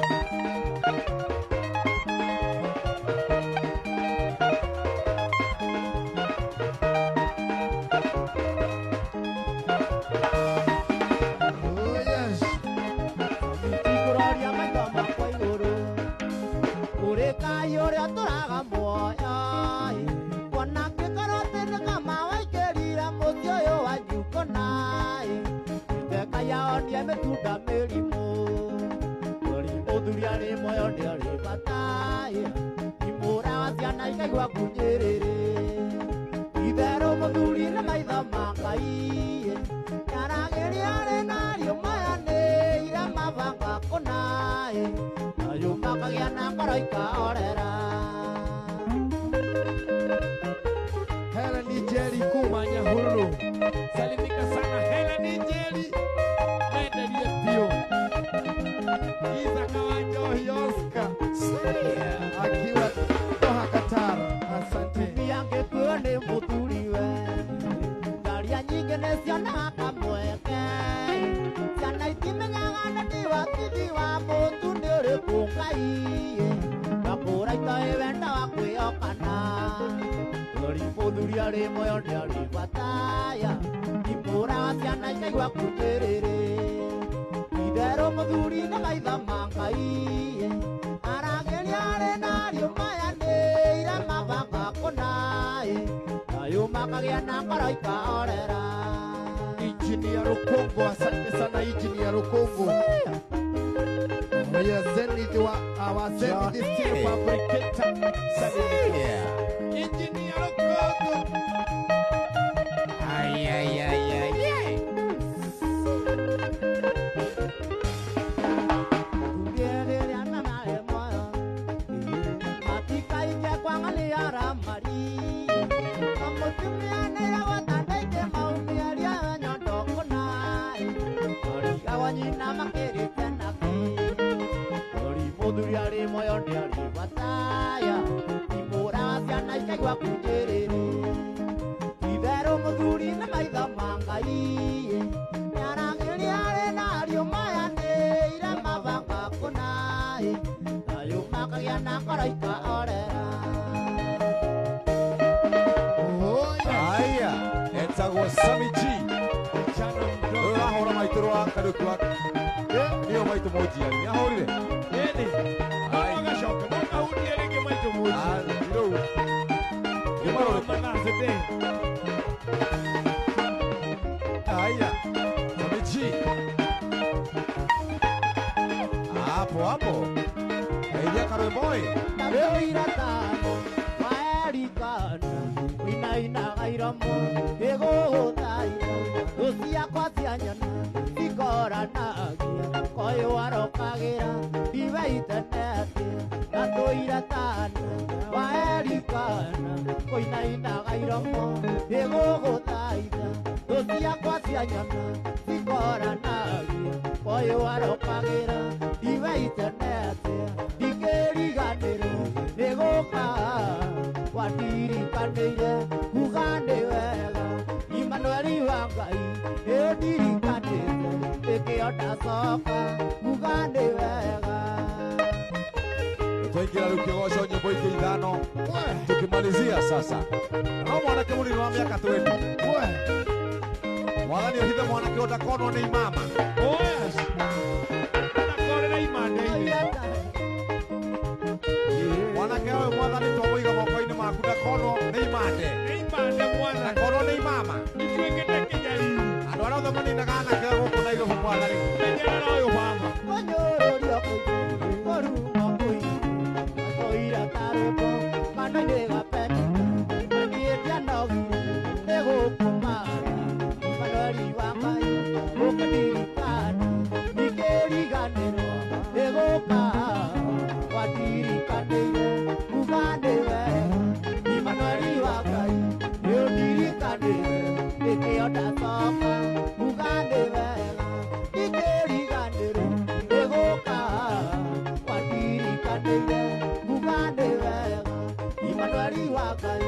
Oh yes. Tikũroria maitho makwa igũrũ, kũrĩ Ngai ũrĩa tũraga muoyo. Kuona ngĩkorwo tene kama waingĩrire mũtĩ ũyũ wa njukũna, iteka yaonie mĩtunda mĩrimũ. Kũrĩ mũthuri arĩ muoyo nĩ arĩ bata, imũra wa ciana ikaigua kunyĩrĩrĩ. Itherũ mũthuri nĩ maitho ma Ngai, nĩaragĩria arĩ nario maya nĩ ira mabanga kũna, nayo makagĩa na ngoro ikaorera. Helen Jerry Kumanya Hulu. Salimika sana Helen Njeri. Naendelie bio. Iza Kawanjohi Oscar. Akiwa Doha Qatar. Asante. Angĩkuo nĩ mũthuriwe, ngaria nyingĩ nĩcionaga kamweke. Ciana itimenyaga nĩ ndiwatithi wa mũtu nĩ ũrĩkũ Ngai, ngakũra itoĩ wenda wa kwĩyokana. Kũrĩ mũthuri arĩ muoyo nĩ arĩ bata, imũra wa ciana ikaigua kunyĩrĩrĩ. Itherũ mũthuri nĩ maitho ma Ngai, aragĩria arĩ nario maya nĩ ira mabanga kũna, nayo makagĩa na ngoro ikaorera. Engineer Rukongo, asante sana Engineer Rukongo. Oya Zenith wa Zenith Steel Fabricator. Engineer Okogo. Ay, ay, ay, ay, ay. Tungĩrĩria na nawe muoyo, matikaige kwangalia ramari. ĩyo ndĩarĩ bataya imũraga ciana ikaigua kunjĩrĩrĩ itherũ mũthuri nĩ maitho ma Ngai nĩarangĩria arĩ na ariũ mayanĩire mabanga kũnaĩ thayũ makagĩa na ngoro ikaorera. Aya, etagwo Sammy G. Urahora maitũ rwa karuku wake. Niyo maitũ mojiani. Nĩahorire? Ĩni. Agacoka. Nokahunjie rĩngĩ maitũ mojiani. Rĩu. Nĩmarore. Manasete. Aya, Sammy G. Hapo hapo. Ella Karweboy. Ndagĩrĩira tano waerikana inainaga iromo ĩgũgũthaitha thũ ciakwa cia nyana ikoranagia koĩ warokagĩra ndiveitenete na tũira tano waerikana kũinainaga iromo ĩgũgũthaitha thũ ciakwa cia nyana ikoranagia koĩ warokagĩra ndiveitenete ndikĩriganĩrwo nĩgũka wandirikanĩire kuga nĩ wega Imanueli wa Ngai nĩũndirikanĩte ĩkĩo ndacoka kuga nĩ wega. Twaingira rĩu kĩgoco nyĩmbo ingĩ ithano tukimalizia sasa. No mwanake mũnini wa mĩaka 20 mwathani ohithe mwanake ũtakonwo nĩ imama. Oh yes. Ndakorera imande-inĩ. Mwanake ũyũ mwathani twamũiga moko-inĩ maku ndakonwo nĩ imande. Nĩ imande mwathani. Ndakonwo nĩ imama. Nĩtuĩkĩte kĩnyari. Andũ arĩa othe maninaga anake gũkũ Nairobi mwathani. Menyerera ũyũ baba. Kũnyũrũrio kũingĩ kũruma kũingĩ matũira tarũko kanua-inĩ gapeni maniĩtia nogire nĩgũkũmara Imanueli wa Ngai ũkĩndirikana ndikĩriganĩrwo nĩgũka wandirikanĩire kuga nĩ wega Imanueli wa Ngai nĩũndirikanĩire ĩkĩo ndacoka kuga nĩ wega ndikĩriganĩrwo nĩgũka wandirikanĩire kuga nĩ wega Imanueli wa Ngai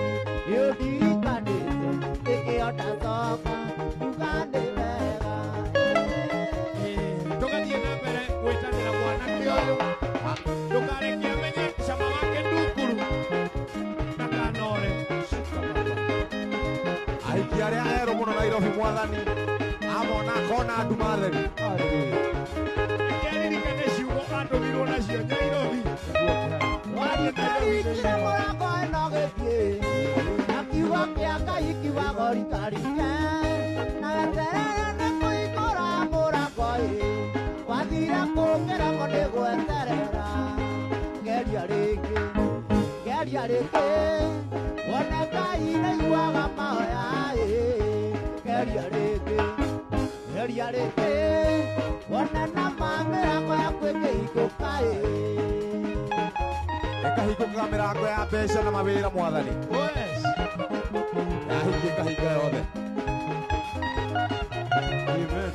nĩũndirikanĩte ĩkĩo ndacoka kuga nĩ wega. Tũgathiĩ na mbere gwĩtanĩra mwanake ũyũ. Ndũkareke amenye cama wake ndunguru. Ndakanore. Ahiki arĩa erũ mũno Nairobi mwathani amona akona nduma theri. Nĩkeririkane ciugo andũmirwo nacio Nairobi. Warikĩrikire mũrango ĩno gĩthiĩ na kiugo kĩa Ngai kiugago rikarike na weterere nĩ kũhingũra mũrango wathira kũngĩramo nĩ gweterera geria rĩngĩ wone Ngai nĩaiguaga mahoya geria rĩngĩ wone nama mĩrango yaku ĩkĩhingũka Ĩkahingũkaga mĩrango ya mbeca na mawĩra mwathani. Oh yes. Yahingĩka hinga yothe. Amen.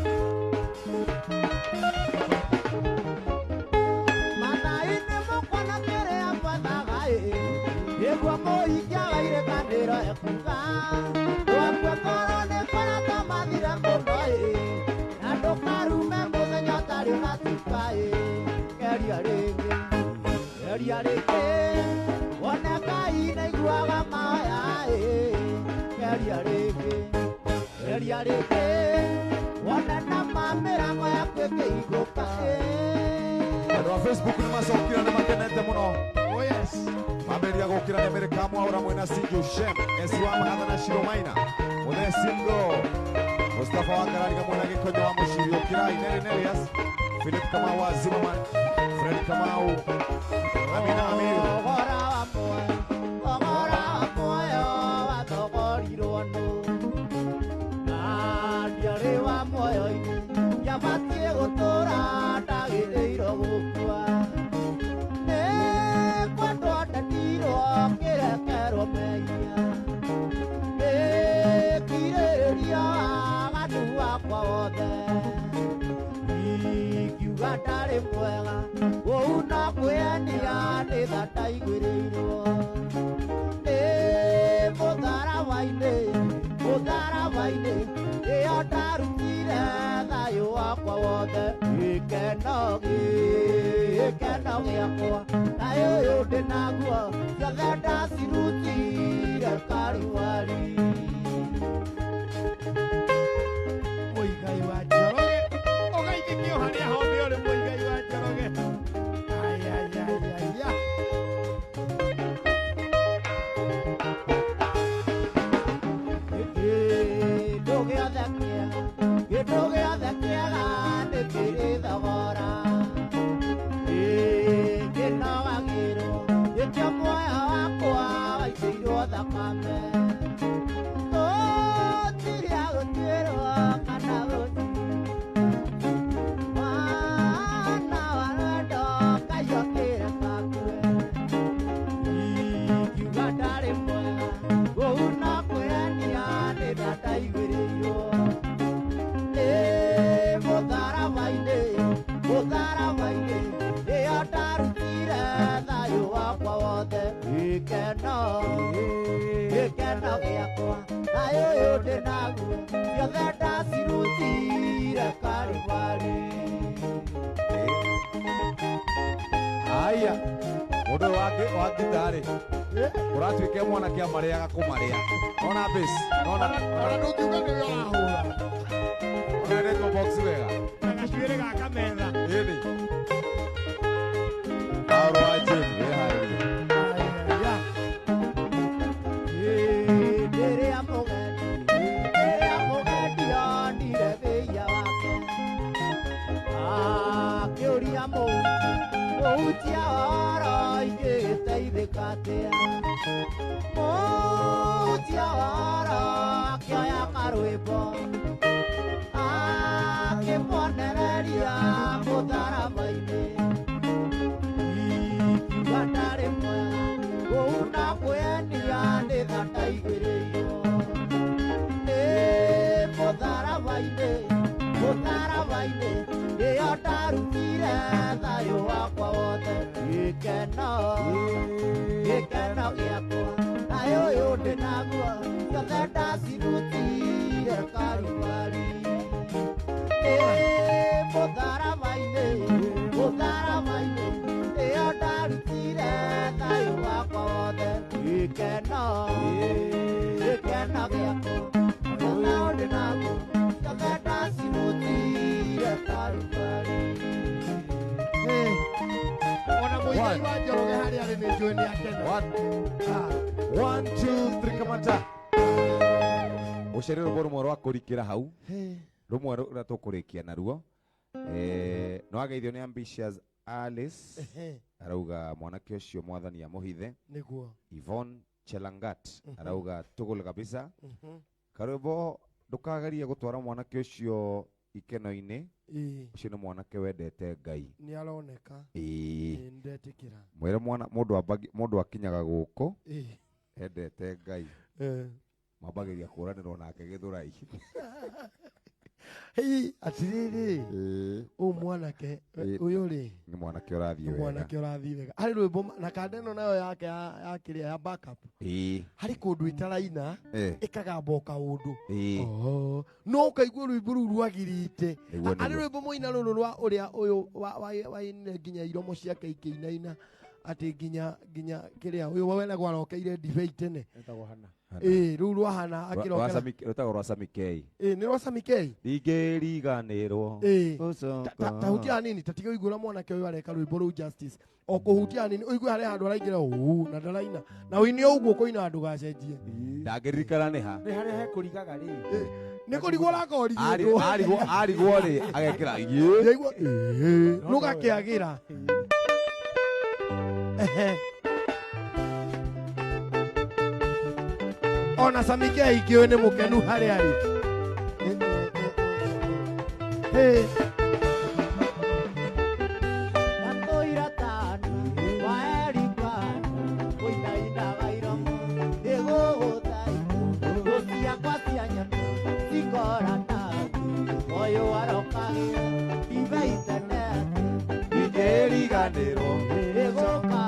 Mathai-inĩ mũkwana kĩrĩa mwethaga nĩguo mũhingia wa irĩkanĩro ekuga wakue ngoro nĩ koratwo mathire mũno na ndũkarume mũthenya ũtarĩ ũgatuka geria rĩngĩ wone Ngai nĩaiguaga mahoya geria rĩngĩ wone nama mĩrango yaku ĩkĩhingũka. Andũ a Facebook nĩ macokire na makenete mũno. Oh yes. Mambĩrĩria gũkĩra Nĩmĩrĩka Mwaũra mwĩna Sinjo Shem, Esi wa Mahatha na Shiro Maina, Mũthee Singo, Mustafa wa Karariga mwĩna Gĩkonyo wa Mũciri ũkĩra Ineri Nerias, Philip Kamau wa Zimmerman, Fred Kamau, Amina Amiru. Ogora wa muoyo wathogorirwo nũ na ndiarĩ wa muoyo-inĩ yabatiĩ gũtũra ndagĩrĩirwo gũkua nĩ kwendwo ndetirwo kĩrekerwo mehia nĩkirĩrĩria waganu wakwa wothe ingiuga ndarĩ mwega ũu no kwĩye ndataigwĩrĩirwo mũtharabai-inĩ ĩyo ndarutire thayũ wakwa wothe gĩkeno gĩakwa thayũ ũyũ ndĩ naguo ciothe ndacirutire Karivari. Mũigai wa Njoroge ũgeithĩkio harĩa hothe ũrĩ mũigai wa Njoroge. Ayayayaya. Gĩndũ gĩothe kĩega nĩ kĩrĩ thogora kĩnogagĩrwo gĩkĩo muoyo wakwa waitĩirwo thakame gũtirĩ gũtuĩrwo kana mwana wa wendo Ngai okĩre kakue ingiuga ndarĩ mwega kũu no kwĩyenia nĩ ndataigwĩrĩirwo mũtharabai-inĩ ĩyo ndarutire thayũ wakwa wothe gĩkeno gĩakwa thayũ ũyũ ndĩ naguo ciothe ndacirutire Karivari. Aya, mũndũ wa gitarĩ ũratuĩke mwanake amarĩaga kũmarĩa. Nona bass, nona ndũngiuga nĩwe ũrahũra. ona rĩtwo box wega. Na gacuĩrĩ gaka metha. Ĩni. Aũrũ wa Jane, wĩharĩrie. Ayaya. Rĩrĩa mũgendi onire thĩia wake akĩũria mũhutia woro ingĩgĩteithĩka atĩa mũhutia woro akĩoya karwĩmbo akĩmonereria mũtharabai-inĩ ingiuga ndarĩ mwega kũu na kwĩyenia nĩ ndataigwĩrĩirwo mũtharabai-inĩ ĩyo ndarutire thayũ wakwa wothe gĩkeno gĩakwa thayũ ũyũ ndĩ naguo ciothe ndacirutire Karivari. Mũtharabai-inĩ ĩyo ndarutire thayũ wakwa wothe gĩkeno gĩakwa thayũ ndĩ naguo ciothe ndacirutire Karivari. Ona mũigai wa Njoroge harĩa arĩ nĩ njũĩ nĩ akena. 1 2 3 kamata. Ũcerĩ rũmwe rũmwe rwa kũrikĩra hau rũmwe rũrĩa tũkũrĩkia naruo no ageithio nĩ Ambitious Alice arauga mwanake ũcio mwathani amũhithe. Nĩguo. Yvonne Chelangat arauga tũgũle kabisa. Karwĩmbo ndũkagerie gũtwara mwanake ũcio ikeno-inĩ. Ũcio nĩ mwanake wendete Ngai. Nĩ aroneka. Ndetĩkĩra. Mwĩre mũndũ akinyaga gũkũ endete Ngai. Mambagĩria kũranĩrwo nake Gĩthũrai. Atirĩrĩ ũyũ mwanake ũyũ rĩ nĩ mwanake ũrathiĩ wega. Harĩ rwĩmbo na kanda ĩno nayo yake yakĩrĩa ya backup. Harĩ kũndũ ĩtaraina ĩkagamba o kaũndũ no ũkaigua rwĩmbo rũu rwagirĩte. Harĩ rwĩmbo mũina rũrũ rwa ũrĩa ũyũ wainire nginya iromo ciake ikĩinaina atĩ nginya kĩrĩa ũyũ wenagwo arokeire ndibei tene. Rĩu rwahana akĩrokera rũtagwo rwa Samikei. Nĩ rwa Samikei. Ndingĩriganĩrwo tahutia hanini tatiga ũigua ũrĩa mwanake ũyũ areka rwĩmbo rũu Justice o kũhutia hanini ũigua harĩ handũ araingĩra na ndaraina na wĩine ũguo kũina ndũgacenjie. Ndangĩririkana nĩ ha Nĩ harĩa hekũrigaga rĩ nĩ kũrigwo arakorigwo arigwo rĩ agekĩra rũgakĩagĩra. Ona Samikei ingĩũĩ nĩ mũkenu harĩa arĩ. Natũira tani waerikani ũinainaga iromo ĩgũgũthaitũ gũciakwa cia nyoni cikoranaga ũyũ arokagĩra ndibei tene ndingĩriganĩrwo ĩgũka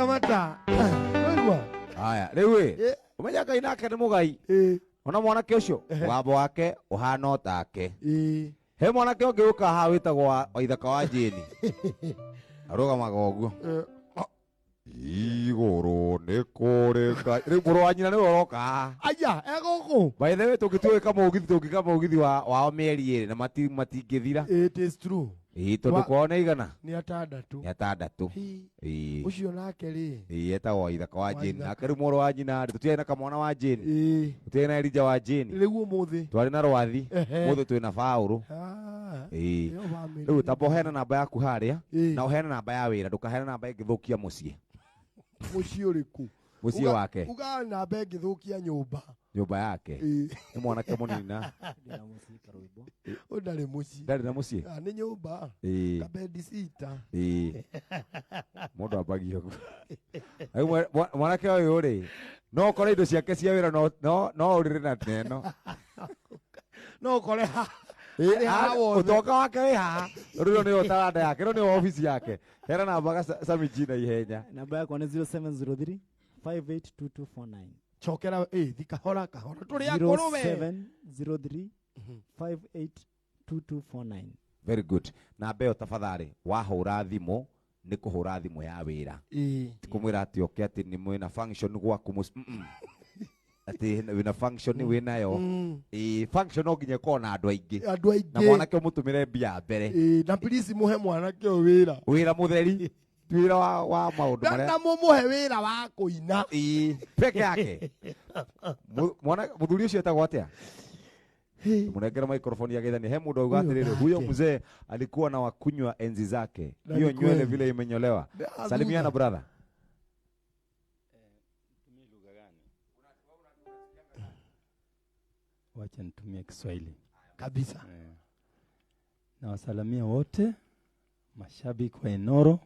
kamata. Wewe. Haya, rĩu ĩ, Eh. ũmenya Ngai nake nĩ mũgai. Ona mwanake ũcio, mũgambo wake ũhana o take. He mwanake ũngĩ ũka haha wĩtagwo wa ithaka wa Jane. Arũgamaga ũguo. Igũrũ nĩ kũrĩ Ngai. Rĩu mũrũ wa nyina nĩwe ũroka haha. Aya, egũkũ. By the way, tũngĩtuĩka mũgithi wao mĩeri ĩrĩ na matingĩthira. It is true. Tondũ kwao nĩ igana. Nĩ atandatũ. Nĩ atandatũ. Ũcio nake rĩ. Etagwo wa ithaka wa Jane. Nake rĩu mũrũ wa nyina tũtiarĩ na kamwana wa Jane. Tũtiarĩ na Elijah wa Jane. Rĩu ũmũthĩ. Twarĩ na Rwathi. Mũthĩ twĩ na Paũlũ. Rĩu tamba ũheana namba yaku harĩa na ũheana namba ya wĩra, ndũkaheana namba ĩngĩthũkia mũciĩ. Mũciĩ ũrĩkũ? Mũciĩ wake. Uga namba ĩngĩthũkia nyũmba. Nyũmba yake. Nĩ mwanake mũnini na. Ndarĩ mũciĩ. Ndarĩ na mũciĩ. Nĩ nyũmba. Kabendi sita. Mũndũ ambagia ũguo. Rĩu mwanake ũyũ rĩ, no ũkore indo ciake cia wĩra no ũrĩrĩ na teno. No ũkore Ũtonga wake wĩ haha. Rĩu nĩyo taranda yake, rĩu nĩyo ofici yake. Hera namba Samiji na ihenya. Namba yakwa nĩ 0703 582249. Chokera thi kahora. Tũrĩ akũrũ we. 0703 582249. Very good. Namba ĩyo tafadhali wahũra thimũ nĩ kũhũra thimũ ya wĩra. Ti kũmwĩra atĩ oke atĩ nĩ mwĩna function gwaku atĩ wĩna function wĩnayo. Function no nginya ĩkorwo na andũ aingĩ. Na mwanake ũmũtũmĩre mbia mbere. Na please mũhe mwanake ũyũ wĩra. Wĩra mũtheri. Wĩra wa maũndũ marĩa. Na mũmũhe wĩra wa kũina. Peke yake. Mũthuri ũcio etagwo atĩa? Munengera microphone ya gethani. He mũndũ auga atĩrĩrĩ, huyo mzee alikuwa na wakunywa enzi zake. Hiyo nywele vile imenyolewa. Salimiana brother. Wacha nitumie Kiswahili kabisa. Na wasalamia wote mashabiki wa Enoro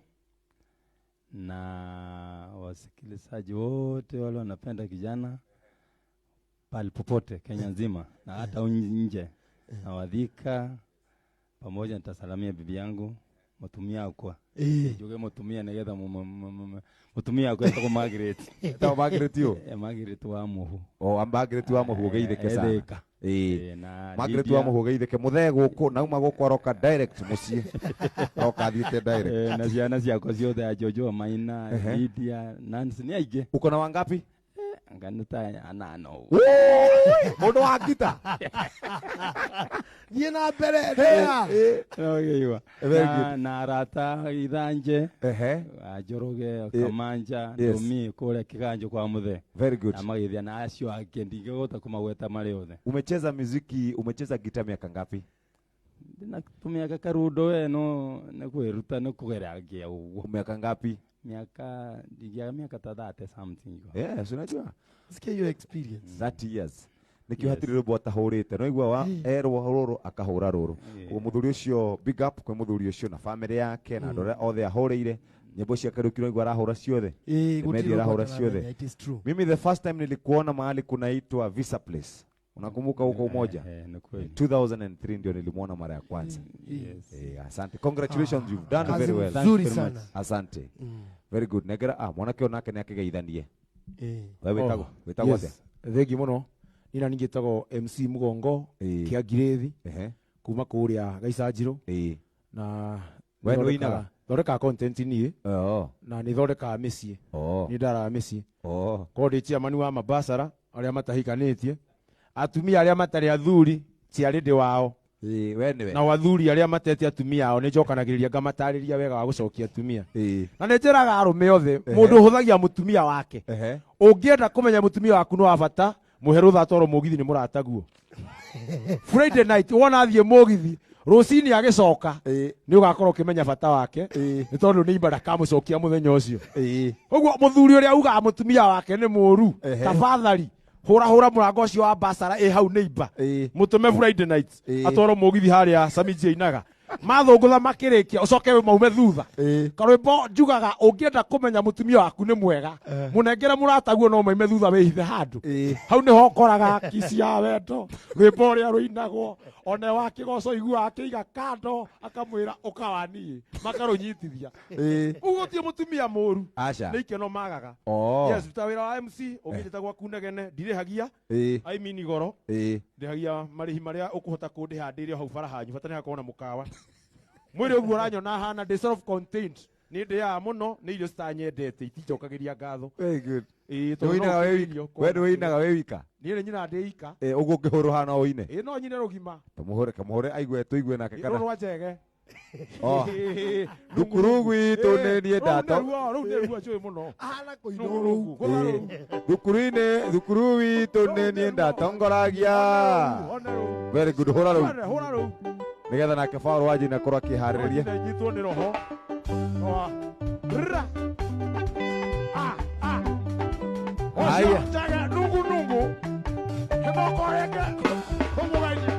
na wasikilizaji wote wale wanapenda kijana pale popote Kenya nzima na hata nje. Na Wadhika pamoja nitasalamia bibi yangu mutumia kwa. Joge mutumia negetha mutumia kwa tako Margaret. Tako Margaret yo. Margaret wa muhu. Margaret wa muhu geitheke sana. Na Margaret wa muhu geitheke muthe guku na uma guku aroka direct mucie. Aroka thiete direct. Na ciana ciakwa ciothe ya Jojo Maina, Lydia, Nancy ni aige. Uko na wangapi? Nganuta anano. Mundu wa ngita. Thiĩ na mbere ndera. Okay, na rata ithanje. Ajoroge Kamanja, Domi kule Kiganjo kwa muthe. Very good. Amagithia na acio ake ndigota kumagweta mari othe. Umecheza muziki, umecheza gita miaka ngapi? Ndinatumia karudo we no nekweruta no kugeragia uguo. Miaka ngapi? Miaka 30 something. Yes, unajua. Sikia your experience. 30 years. Nikio hatirire bota hurite no igwa wa erwo ruru akahura ruru. Ugo muthuri ucio big up kwa muthuri ucio na family yake na ndore othe ahurire. Nyimbo cia karukiro igwa arahura ciothe. Media arahura ciothe. It is true. Mimi the first time nilikuona mahali kunaitwa Visa Place. Unakumbuka huko Umoja? 2003 ndio nilimuona mara ya kwanza. Asante. Congratulations, you've done very well. Nzuri sana. Asante. Very good. Negera mwanake onake ni akigeithanie. Wewe wetagwo atĩa? Thengi muno. Nina ningitagwo MC Mugongo kia Girethi. Kuma kuria Gaicanjiro. Na wewe winaga thondeka content ni na ni thondeka mĩciĩ. Ni ndara mĩciĩ. Kodi chairman wa mabasara aria matahikanĩtie. Atumia aria matari athuri ciarĩ ndĩ wao. Na wathuri aria matete atumia ao nĩ njokanagĩrĩria ngamatarĩria wega wa gũcokia atumia. Na nĩ njĩraga arũme othe mũndũ ũhũthagia mutumia wake. Ũngĩenda kũmenya mutumia waku no wa bata muhe rũtha toro mũgithi nĩ mũrataguo. Friday night wona athiĩ mũgithi rũcinĩ agĩcoka nĩ ũgakorwo ũkĩmenya bata wake nĩ tondũ nĩ ibada kamũcokia mũthenya ũcio. Ũguo mũthuri ũrĩa ugaga mutumia wake nĩ mũru tafadhali hura mũrango ũcio wa basara hau neighbor mutume Friday night atoro mũgithi harĩa Samiji inaga mathũngũtha makĩrĩkia ũcoke we maume thutha ĩ karwĩmbo njugaga ũngĩenda kũmenya mũtumia waku nĩ mwega mũnengere mũrataguo no maume thutha wĩhithe handũ ĩ hau nĩho ũkoraga kisi ya wendo rwĩmbo ũrĩa rũinagwo one wa kĩgoco iguaga akĩiga kando akamwĩra ũkawaniĩ makarũnyitithia ĩ ũguo gũtirĩ mũtumia mũru aca nĩ ikeno magaga o yes ruta wĩra wa MC ũngĩnjĩta gwaku negene ndirĩhagia ĩ I mean goro ĩ ndĩhagia marĩhi marĩa ũkũhota kũndĩha ndĩrĩ hau bara hanyu bata nĩ hakorwo na mũkawa mwĩrĩ ũguo ũranyona hana ndĩ self contained nĩ ndĩaga mũno nĩ irio citanyendete itinjokagĩria ngatho very good tondũ wĩinaga no wĩ ũkĩirio wika we ndũinaga wĩ wika niĩ nĩ nyina ndĩ ika ũguo ũngĩhũrwo hana ũine no nyine rũgima kamũhũre aigue tũigue nake rũrũ kana rwa njege o thukuru gwitũ nĩ niĩ ndato rũu nĩ ruo njũĩ mũno ahana kũinwo rũu thukuru witũ nĩ niĩ ndatongoragia very good hũra rũu hũra rũu nĩgetha nake Paul wanjĩ na korwo akĩharĩrĩria nyitwo nĩ roho Haya. Jaga nungu hemokoreke kumugaje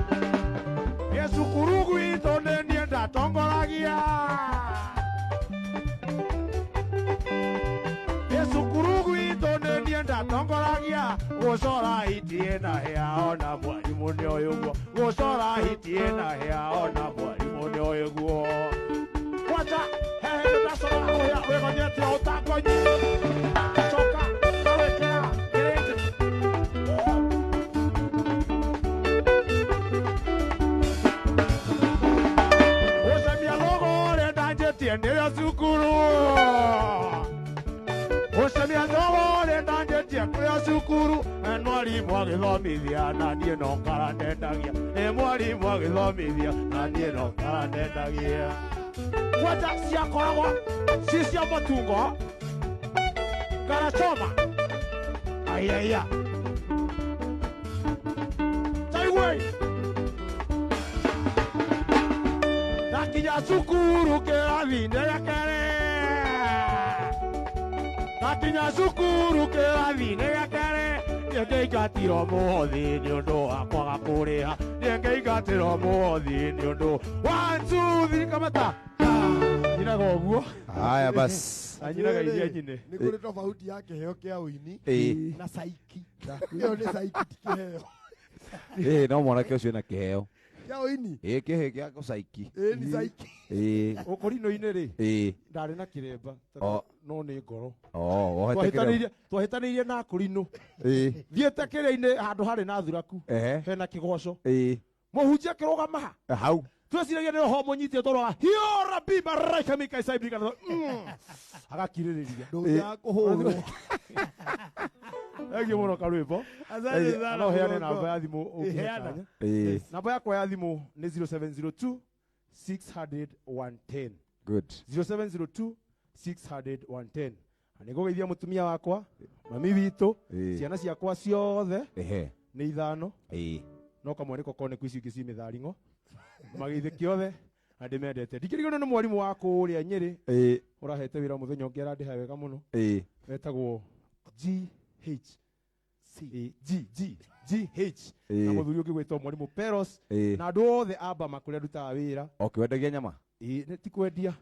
Yesu kurugu ito nenie ndatongoragia Yesu kurugu ito nenie ndatongoragia gũcora hitie na hea ona mwarimu nĩ ũyũguo gũcora hitie na hea ona mwarimu nĩ ũyũguo Wacha hehe ndacora ũrĩa wĩgonyete ũtakonyi coka kawekera gerete Ũcemia thogore ndanjĩtie nĩrĩo cukuru Ũcemia thogore ndanjĩtie nĩrĩo cukuru mwarimũ agĩthomithia na niĩ no ngaranendagia mwarimũ agĩthomithia na niĩ no ngaranendagia Wacha ciakoragwo ci cia mũtungo ngaracoma ayaya taigwei nakinya cukuru kĩrathi-inĩ gĩa kerĩ nakinya cukuru kĩrathi-inĩ gĩa kerĩ nĩngĩingatirwo mũhothi nĩ ũndũ wa kwaga kũrĩha nĩngĩingatirwo mũhothi nĩ ũndũ 1 2 3 kamata nyinaga ũguo haya basi anyinaga iria nyine nĩ kũrĩ tofauti ya kĩheo kĩa ũini ĩ na saiki ĩyo nĩ saiki ti kĩheo ĩ no mwanake ũcio na kĩheo kĩa ũini ĩ kĩheo gĩa gũcaiki nĩ saiki ĩ ũkũrino-inĩ rĩ ĩ ndarĩ na kĩremba no nĩ ngoro wohete twahĩtanĩirie na kũrinũ ĩ thiĩte kĩrĩa-inĩ handũ harĩ na thuraku ehe hena kĩgoco ĩ mũhunjia akĩrũgama hau tweciragia nĩ roho mũnyitĩe tũroga hiyo rabi maraika mika isaibika agakirĩrĩria ndũngiaga kũhũrwo Thengiũ mũno karwĩmbo no heane namba ya thimũ ũngĩheana ĩ namba yakwa ya thimũ nĩ 0702 600 110 good 0702 600 110 na nĩgũgeithia mũtumia wakwa mami witũ ciana ciakwa ciothe ehe nĩ ithano ĩ no kamwe nĩko konekũ ici ingĩ ci mĩtharing'o magĩithĩ othe na ndĩmendete ndikĩrigano nĩ mwarimũ wa kũrĩa Nyĩrĩ ĩ ũrahete wĩra mũthenya ũngĩ arandĩha wega mũno ĩ wetagwo GH GH na mũthuri ũngĩ gwĩtwo mwarimũ Peros na andũ othe amba makũrĩa ndutaga wĩra wendagia nyama nĩ ti kwendia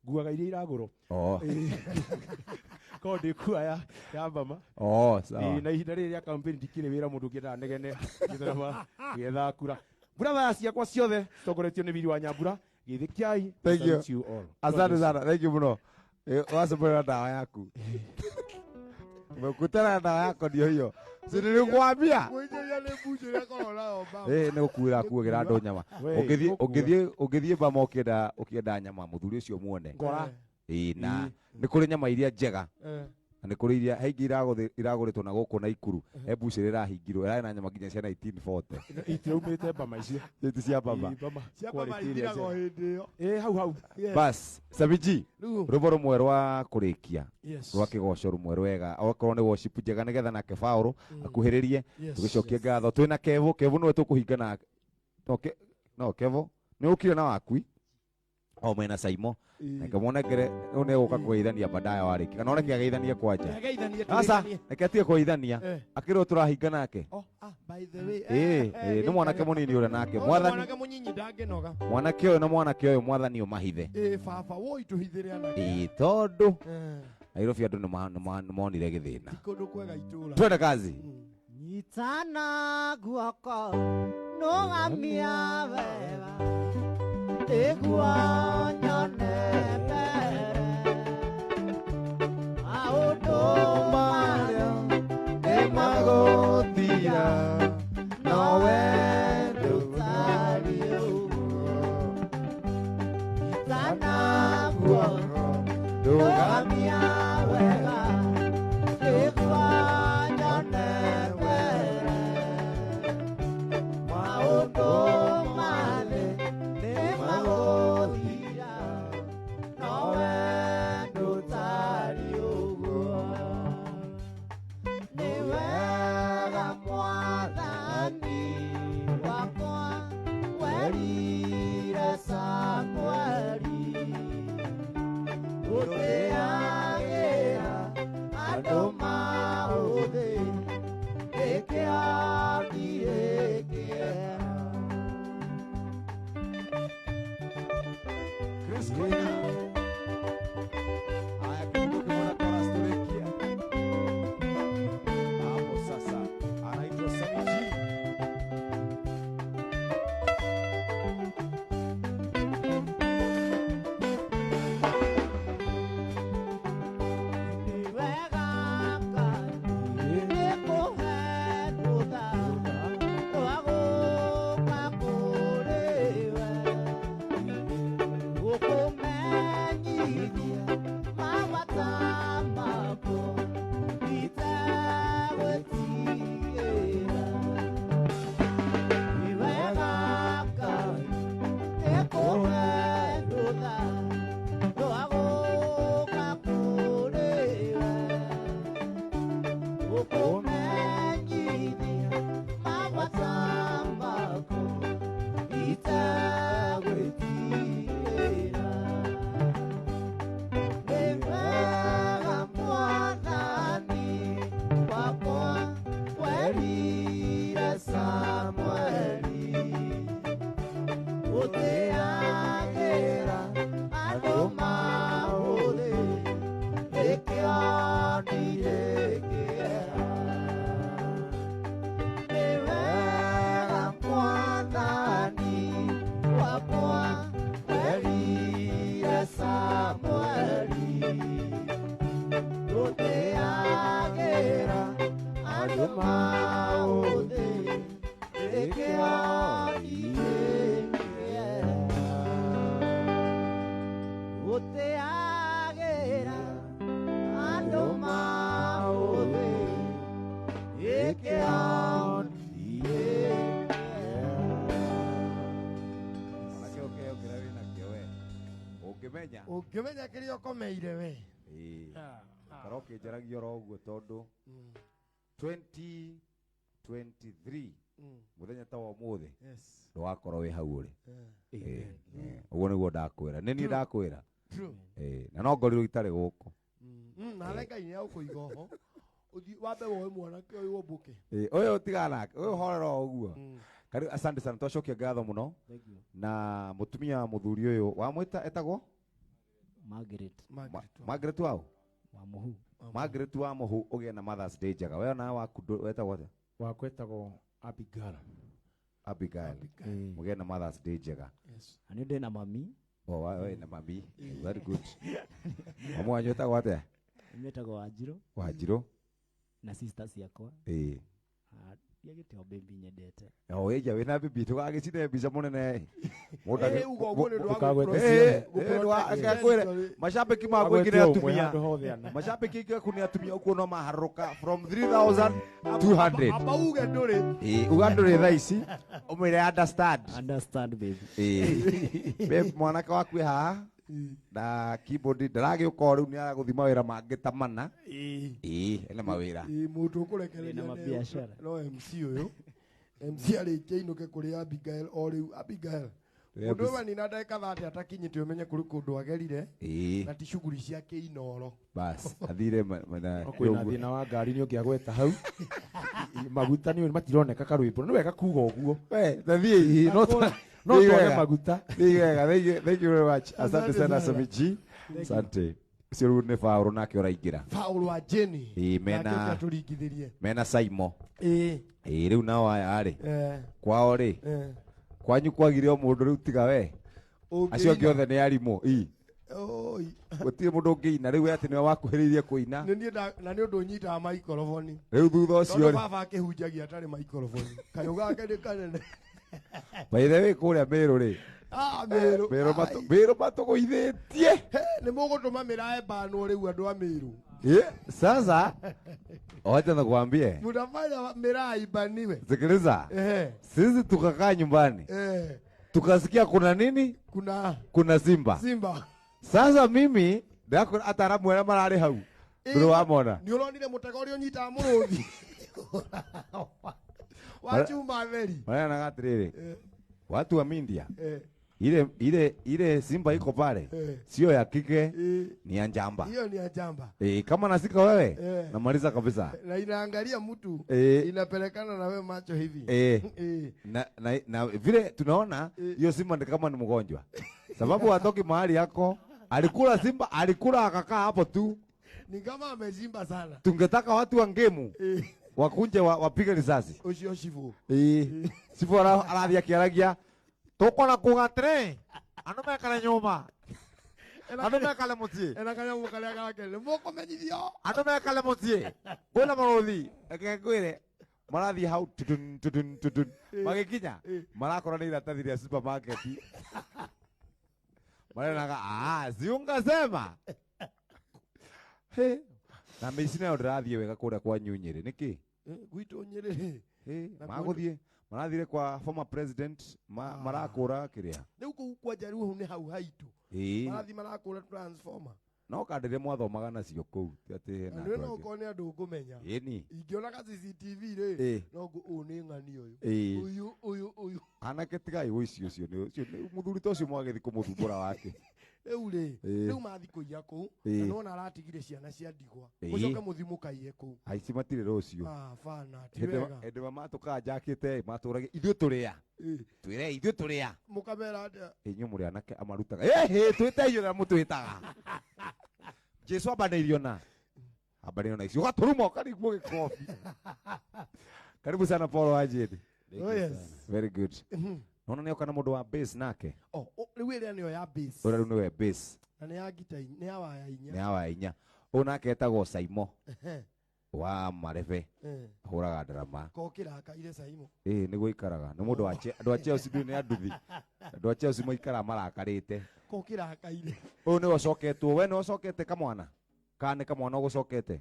nguaga iria iragũrwo korwo ndĩ kua ya mbama sawa na ihinda rĩrĩ rĩa kampeni ndikĩrĩ wĩra mũndũ ũngĩendaga negene gĩetha kura bratha ciakwa ciothe citongoretio nĩ Bili wa Nyambura gĩthĩkiai thank you asante sana thank you mũno wacemera ndawa yaku umekutana dawa yako ndio hiyo si nilikwambia Mwenyewe ni bujo yako lao baba nĩ gũkuĩra kuogera andũ nyama ũngĩthiĩ bama ũkĩenda nyama mũthuri ũcio muone ngora na nĩ kũrĩ nyama iria njega na nĩ kũrĩ iria haingĩ iragũrĩtwo na gũkũ na Ikuru bucĩrĩ irahingirwo ĩrarĩ na nyama nginya cia 1940 itiumĩte bama icio ti cia bama ithirago hĩndĩ ĩyo hau bas Sabiji rwĩmbo rũmwe rwa kũrĩkia rwa kĩgoco rũmwe rwega okorwo nĩ worship njega nĩgetha nake Paul akuhĩrĩrie tũgĩcokie ngatho twĩna Kevo nĩwe tũkũhinga na no Kevo nĩ ũkire na wakui O mena Saimo. Nikamwona kile une uka kuithania baadaye wariki. Kana ona kiageithania kwaja. Sasa nikatie kuithania. Akiro turahinga nake. By the way. Ni mwanake munini ule nake. Mwathani. Mwanake munyinyi ndangenoga. Mwanake uyu na mwanake uyu mwathani umahithe. Baba woi tuhithire anake. Tondu. Nairobi andu nimonire githina. Ikundu kwega itura. Twende kazi. Nyitana guoko nũgamia wega nĩguo nyone mbere maũndũ marĩa nĩmagũthira no wee ndũtari ũguo. Nyitana guoko nũgamia wega nĩguo nyone mbere maũndũ marĩ nĩmagũthira no wee ndũtari ũguo. Nĩ wega Mwathani wakwa werire Samũeli gũtĩagĩra andũ maũthĩ ĩkĩandirĩkĩra. Chris Koina. Haya, kumbuke mwana chorus tulikia. Hapo sasa anaitwa Sami G. Nĩ wega Ngai nĩkũhe rũtha rwa gũũka kũrĩ we gũkũmenyithia mabata maku itegwĩtigĩra. Nĩ wega Ngai nĩkũhe rũtha rwa gũũka kũrĩ we gũkũmenyithia mabata maku itegwĩtigĩra. Nĩ wega Mwathani wakwa werire Samũeli gũtĩagĩra andũ maũthĩ ĩkĩandirĩkĩra. Nĩ wega Mwathani wakwa werire Samũeli gũtĩagĩra andũ maũthĩ ĩkĩandirĩkĩra. Gũtĩagĩra andũ maũthĩ Mwanake ukeo kila wina kiowe. Ukimenya. Ũngĩmenya kĩrĩa ũkomeire we. Karoke njaragia oro ũguo tondu 2023 muthenya ta wa umuthi ndwakorwo wi hau uri. Uguo niguo ndakwira. Nini ndakwira. Na no ngorirwo itari guku. Na Ngai nĩ agũkũiga oho. Uthi wambe woe mwanake ũyũ ũmbũke. Uyu tiganake. Uyu horera ũguo. Karibu, asante sana, twacokia ngatho muno. Na mutumia muthuri uyu wamwita etagwo Margaret wao Margaret wa muhu ugie na Mother's Day njega. Wewe na waku wetagwo atia? wakwetagwo Abigail. Mugie na Mother's Day njega. Ani ndĩ na mami Wewe na mami. Very good. Omwanyu etagwo atia? metagwo Wanjirũ. na sister ciakwa gĩtĩo baby nyendete. Ija wina bibi tugagicine mbica munene. Uga ũguo nĩ ũndũ wa Akakwire mashabiki magwikire atumia. Mashabiki ngĩku nĩ atumia ũkuo no maharũka from 3200. Amba uge ndũrĩ. Uga ndũrĩ thaa ici. Ũmwĩre Understand baby. Babe mwanake waku haha. Na keyboard ndaragĩũka rĩu nĩ aragũthima wĩra mangĩ ta mana. Ene mawĩra. Mũndũ ũkũrekereria na mabiacara. No MC ũyũ. MC arĩkia inũke kũrĩ Abigail o rĩu. Abigail Mundu wa nina ndeka thate atakinyite umenye kuri kundu agerire Eh. na ti shughuli ciake inoro. Bas, athire mana. kwina thina wa ngari ni ungiagweta hau maguta ni matironeka karwimbo ni wega kuga uguo We, tathie. no Ni tuone wega. maguta Ni wega. Thank you very much. Asante Asante sana sana. Samiji. Asante. Ucio rĩu nĩ Paul nake ũraingĩra. Paul wa Jenny. Mena turingithirie. mena Saimo. Eh. Rĩu nao aya rĩ. Kwao rĩ. Eh. Kwanyu kwagire o mũndũ rĩu tiga we. Acio angĩ othe nĩ arimũ. Oi. Gũtirĩ mũndũ ũngĩina rĩu atĩ nĩwe wakuhĩrĩirie kũina. Na nĩ ũndũ nyitaga microphone. Rĩu thutha ũcio Tondũ rĩ. baba akĩhunjagia atarĩ microphone. Kayũ gake nĩ kanene. By the way kũrĩa Mĩrũ rĩ. Mĩrũ. Mĩrũ matũgũithĩtie. Nĩ mũgũtũma mĩrae banwo rĩu andũ a Mĩrũ. Sasa wacha nakwambie. Mtafanya miraa ibaniwe. Sikiliza. Sisi tukakaa nyumbani. Tukasikia kuna nini? Kuna simba. Simba. Sasa mimi ndako ataramu era marari hau. Ndio wamona. Ni uronire mutego uri unyita muruthi. Wachuma theri. Wala nagatiriri. Watu wa India. Ile simba iko pale. Sio ya kike, ni ya njamba. Hiyo ni ya njamba. Kama nasika wewe, namaliza kabisa. Na inaangalia mtu, inapelekana na wewe macho hivi. Na vile tunaona hiyo simba ni kama ni mgonjwa. Sababu hatoki mahali yako, alikula simba, alikula akakaa hapo tu. Ni kama amezimba sana. Tungetaka watu wa ngemu wakunje wapige risasi. Ucio shifu. Shifu arathia kiaragia. Toko na kugatire. Anu mekale nyuma. Anu mekale mutie. Ena kanya mukale akakele. Moko menyithio. Anu mekale mutie. Kwina marothi. Ekegwire. Marathi hau tutun. Magikinya. Marakora ni iratathi ria supermarket. Marenaga ziunga sema. Na mecina yo ndirathie wega kuria kwa Nyunyiri niki? Gwitu Nyeri. Maguthie. Marathire kwa former president marakura kiria. Riu ku kwa Jaruo ni hau haitu. Marathi marakura transformer. No kandire mwathomaga nacio kuu ati hena andu no kone andu ngumenya ni ingiona ka CCTV ri no une ngani uyu anake tigai uici ucio ni muthuri to cio mwagethi kumuthumbura wake riu mathi kuiya ku nona aratigire ciana cia ndigwa mucoke muthimukaie ku aici matire rucio fana tiwega ende matuka jakite maturage ithuĩ turia twire ithuĩ turia mukamera atia inyu muri anake amarutaga twite na mutwitaga Jesu abaneirio na abaneirio na icio gaturuma ukarigwo gikofi. Karibu sana Paul Wajidi. Oh yes, very good. Nona nio kana mundu wa bass nake. Riu ĩrĩa nĩyo ya bass. Ora niwe wa bass. Na nĩ ya gita nĩ ya waya inya. Nĩ ya waya inya. Unake etagwo Saimo. Wa Marebe. Huraga drama. Kokira kaire Saimo. Nĩguo ikaraga. Nĩ mundu wa andu a Chelsea nĩ anduthi. Andu a Chelsea moikara marakarĩte. Kokira kaire. Nĩ wacoketwo we nĩ wacokete kamwana. Kana kamwana ũgũcokete.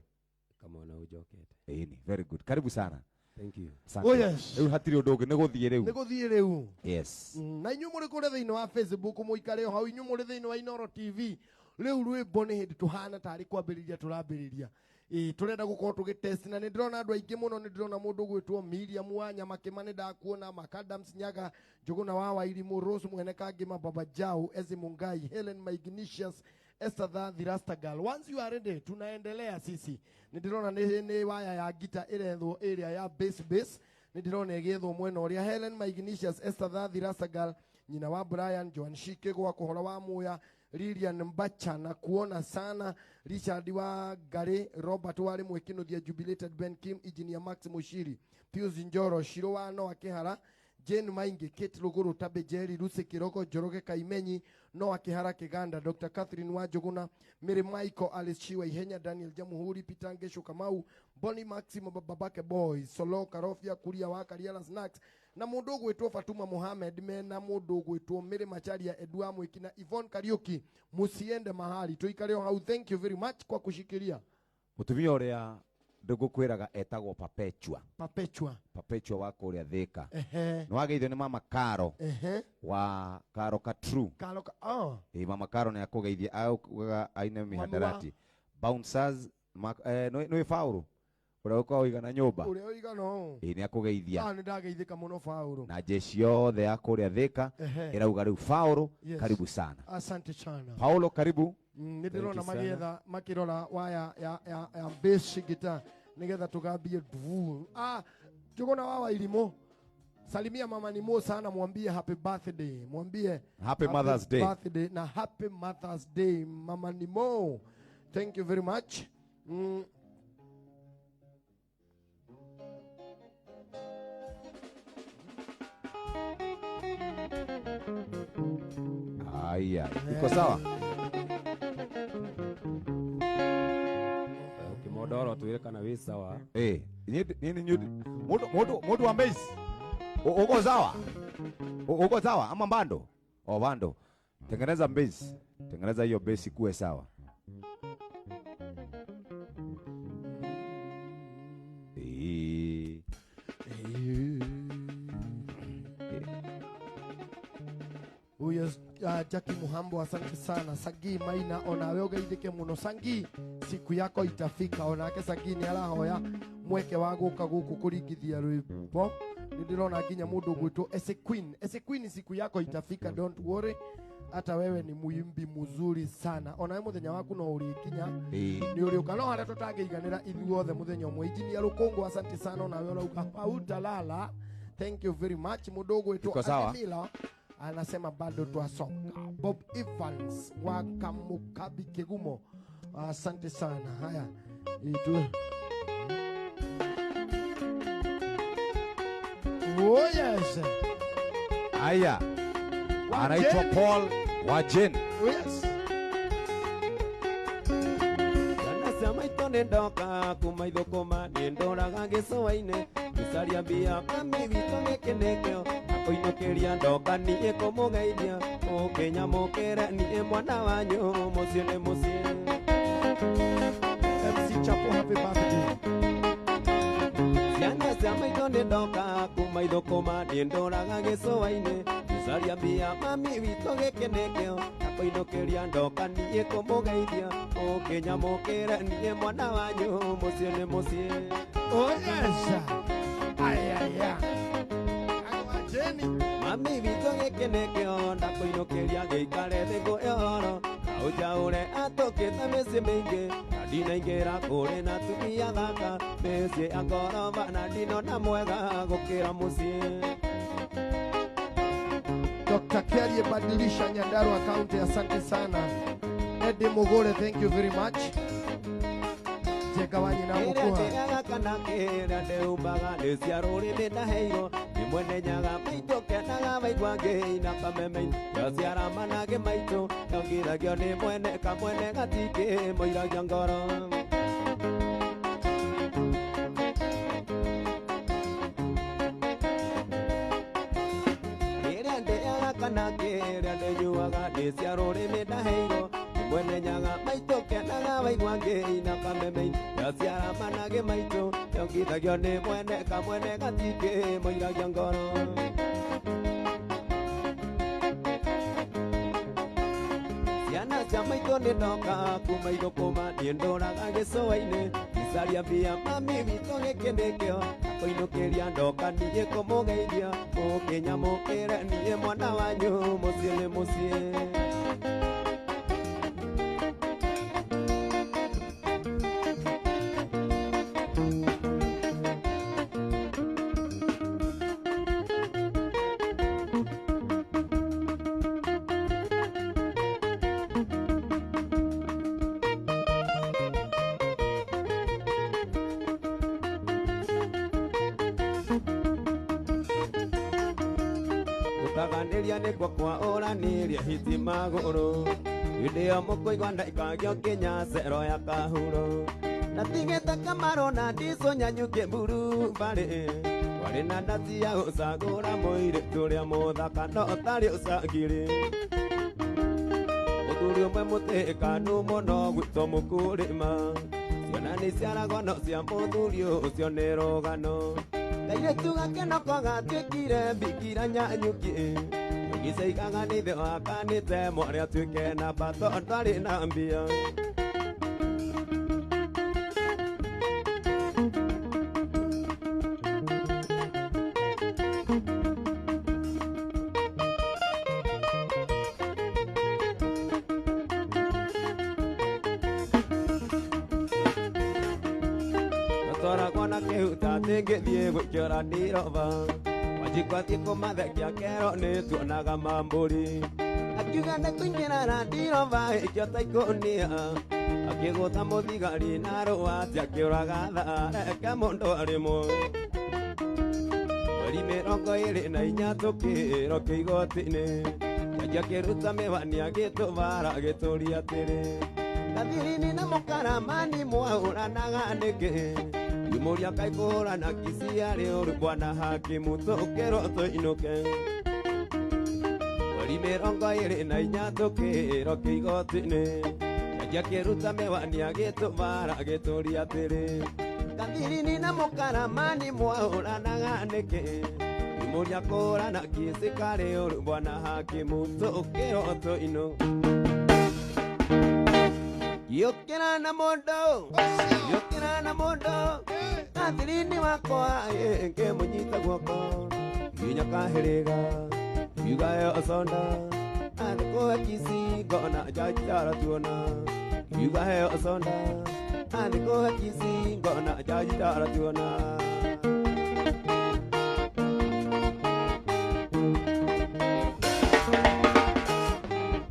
Kamwana ũjokete. Ni very good. Karibu sana. Thank you. Oh yes. Riu hatiri undu ungi niguthie riu. Niguthie riu. Yes. Na inyu muri kure thiini wa Facebook muikare hau inyu muri thiini wa Inoro TV. Riu rwimbo ni hindi tuhana tari kwambiriria turambiriria. Turenda gukorwo tugitest na ni ndirona andu aingi muno ni ndirona mundu gwitwo Miriam Wanyama Kimani ndakuona Macadams Nyaga Njuguna wa Wairimu Rose Mwene Kangima Baba Jau Ezi Mungai Helen Maignitius Esther the Rasta Girl. Once you are ready tunaendelea sisi. Nidirona ni waya ya gita irethwo area ya bass. Nidirona igethwo mwena uria Helen Maignitius Esther the Rasta Girl nyina wa Brian Joan Shike gwa kuhora wa muya Lilian Mbacha na kuona sana Richard wa Gare Robert wale mwekinothia Jubilated Ben Kim Engineer Max Mushiri Pius Njoro Shiro wa no akihara Jane Maingi Kate Luguru Tabe Jerry Ruse Kiroko Joroge Kaimenyi no akihara Kiganda Dr. Catherine Wajuguna Mary Michael Alice Chiwa Ihenya Daniel Jamuhuri Pitange Shukamau Bonnie Maximo Babake Boys Solo Karofia Kuria wa Kariala Snacks na mundu gwitwo Fatuma Mohamed mena mundu gwitwo Mary Macharia Edwa Mwikina Yvonne Kariuki musiende mahali tuikare hau. Thank you very much kwa kushikilia. Mutumia uria ndigukwiraga etagwo Perpetua wa kuria Thika no wageithio ni mama Karo wa Karo Katru mama Karo ni akugeithia auga aine mihadarati bouncers no Fauru Ura uko igana nyumba. Uri oigana o. Ni akugeithia. Ni ndageithika muno Paulo. Na jeshi yothe ya kuria Thika irauga riu Paulo karibu sana. Asante sana. Paulo karibu. Ndirona magetha makirora waya ya bass guitar nigetha tugambie jogona wawa ilimo. Salimia mama Nimo sana, mwambie happy birthday. Mwambie happy Mother's Day. Birthday na happy Mother's Day mama Nimo. Thank you very much. Aya, iko sawa? Kimodoro tuweka wi sawa. Nini mudu wa bass. Uko sawa? Uko sawa ama bando? Bando. Tengeneza bass. Tengeneza hiyo bass ikuwe sawa. Yes, Jackie Muhambo, asante sana. Sagi Maina onawe ugeithike muno. Sangi, siku yako itafika. Onake Sagi ni arahoya mweke wa guka guku kuringithia rwimbo. Ndirona nginya mundu gwitwo Ese Queen, siku yako itafika, don't worry. Hata wewe ni muimbi mzuri sana. Onawe muthenya waku no urikinya. Ni uriuka no haria tutangiiganira ithuothe muthenya umwe. Injinia Rukungu, asante sana. Onawe urauga pautalala. Thank you very much. Mundu gwitwo Amila anasema bado twasonga. Bob Evans wa Kamukabi Kigumo, asante sana. Haya itu yes. Haya anaitwa Paul Wajen. Yes. Anasema itone ndoka kumaithokoma nindoraga gicowaine gicaria mbia mami witũ gĩkenekeo akoinokeria ndoka niĩ kũmũgeithia mũkenya mũkĩre niĩ mwana wanyu mũciĩ nĩ mũciĩ. MC Chapo, happy birthday. Ciana cia maitũ nĩ ndoka kumaithũkũma nindoraga gĩcũa-inĩ gicaria mbia mami witũ gĩkenekeo akoinokeria ndoka niĩ kũmũgeithia mũkenya mũkĩre niĩ mwana wanyu mũciĩ nĩ mũciĩ. Oh yes. Aya. Mami witũ gĩkenekeo ndakoinokeria gĩikare thĩngũ ĩhoro na ũnjaũre atũkĩte mĩciĩ mĩingĩ na ndinaingĩra kũrĩ na tumia gaka mĩciĩ ya ngoroba na ndinona mwega gũkĩra mũciĩ. Dr. Kelly badilisha Nyandarua County, asante sana. Eddie Mugore, thank you very much. Jekawanyi na mukua. Ĩrĩa kana kĩrĩa ndĩumbaga nĩ cia rũrĩmĩ ndaheirwo nĩ mwene nyaga maitũ kenaga maigua ngĩina kameme yaciara manage maitũ yongithagio nĩ mwene kamwene gatingĩ mũiragia ngoro. Ĩrĩa ndĩaga kana kĩrĩa ndĩnyuaga nĩ cia rũrĩmĩ ndaheirwo mwene nyaga maitũ kenaga maigua ngĩina kameme yaciara manage maitũ yongithagio nĩ mwene kamwene gatingĩ mũiragia ngoro. Ciana cia maitũ nĩ ndoka kumaithũkũma niĩ ndũraga gĩcũa-inĩ gicaria mbia mami witũ gĩkĩnĩkĩo akoinũkĩria ndoka niĩ kũmũgeithia mũkenya mũkĩre niĩ mwana wanyu mũciĩ nĩ mũciĩ. Gũtaganĩria nĩkuo kwa ũranĩria hiti magũrũ hĩndĩ ĩyo mũkũigua ndaikagio nginya cero ya kahuro na tigĩte kamaro na ndicũ nyanyukie mburu mbarĩ warĩ na ndati ya gũcagũra mũirĩtu ũrĩa mũthaka no ũtarĩ ũcangiri mũthuri ũmwe mũtĩkanu mũno gwitũ mũkũrĩma ciana nĩ ciaragwo no cia mũthuri ũcio nĩ rũgano kairĩtu gake no ko gatuĩkire mbikira nyanyukie gĩcaikaga nĩ ithe wakanĩte mwarĩ atuĩke na mbato ndarĩ na mbia. ngĩhuta atĩ ngĩthiĩ gũikĩra ndirova wanjikwatie kũmathekia kero nĩ tuonaga mambũri akiuga nĩ kũingĩra na ndirova ĩkĩo ta ikũnia akĩgũta mũthigari na rũwati akĩũraga thareke mũndũ arĩmwe mweri 24 tũkĩrwo kĩigoti-inĩ jaji akĩruta mĩwani agĩtũvara agĩtũria atĩrĩ Kathirini na mũkaramani mwahũranaga nĩkĩ yumũria kaĩ kũhũrana kisia rĩũru bwana hakimu tũkĩrwo tũinũke mweri 24 tũkĩrwo kĩigoti-inĩ jaji akĩruta mĩwani agĩtũvara agĩtũria atĩrĩ Kathirini na mũkaramani mwahũranaga nĩkĩ yumũria kũhũrana kisia rĩũru bwana hakimu tũkĩrwo tũinũke Yokera na mondo, yokera na mondo, Kathirini wakwa nke munyita guoko, yunya kahirega, yugayo asonda, andiko kisi gona jajara tuona, yugayo asonda, andiko kisi gona jajara tuona.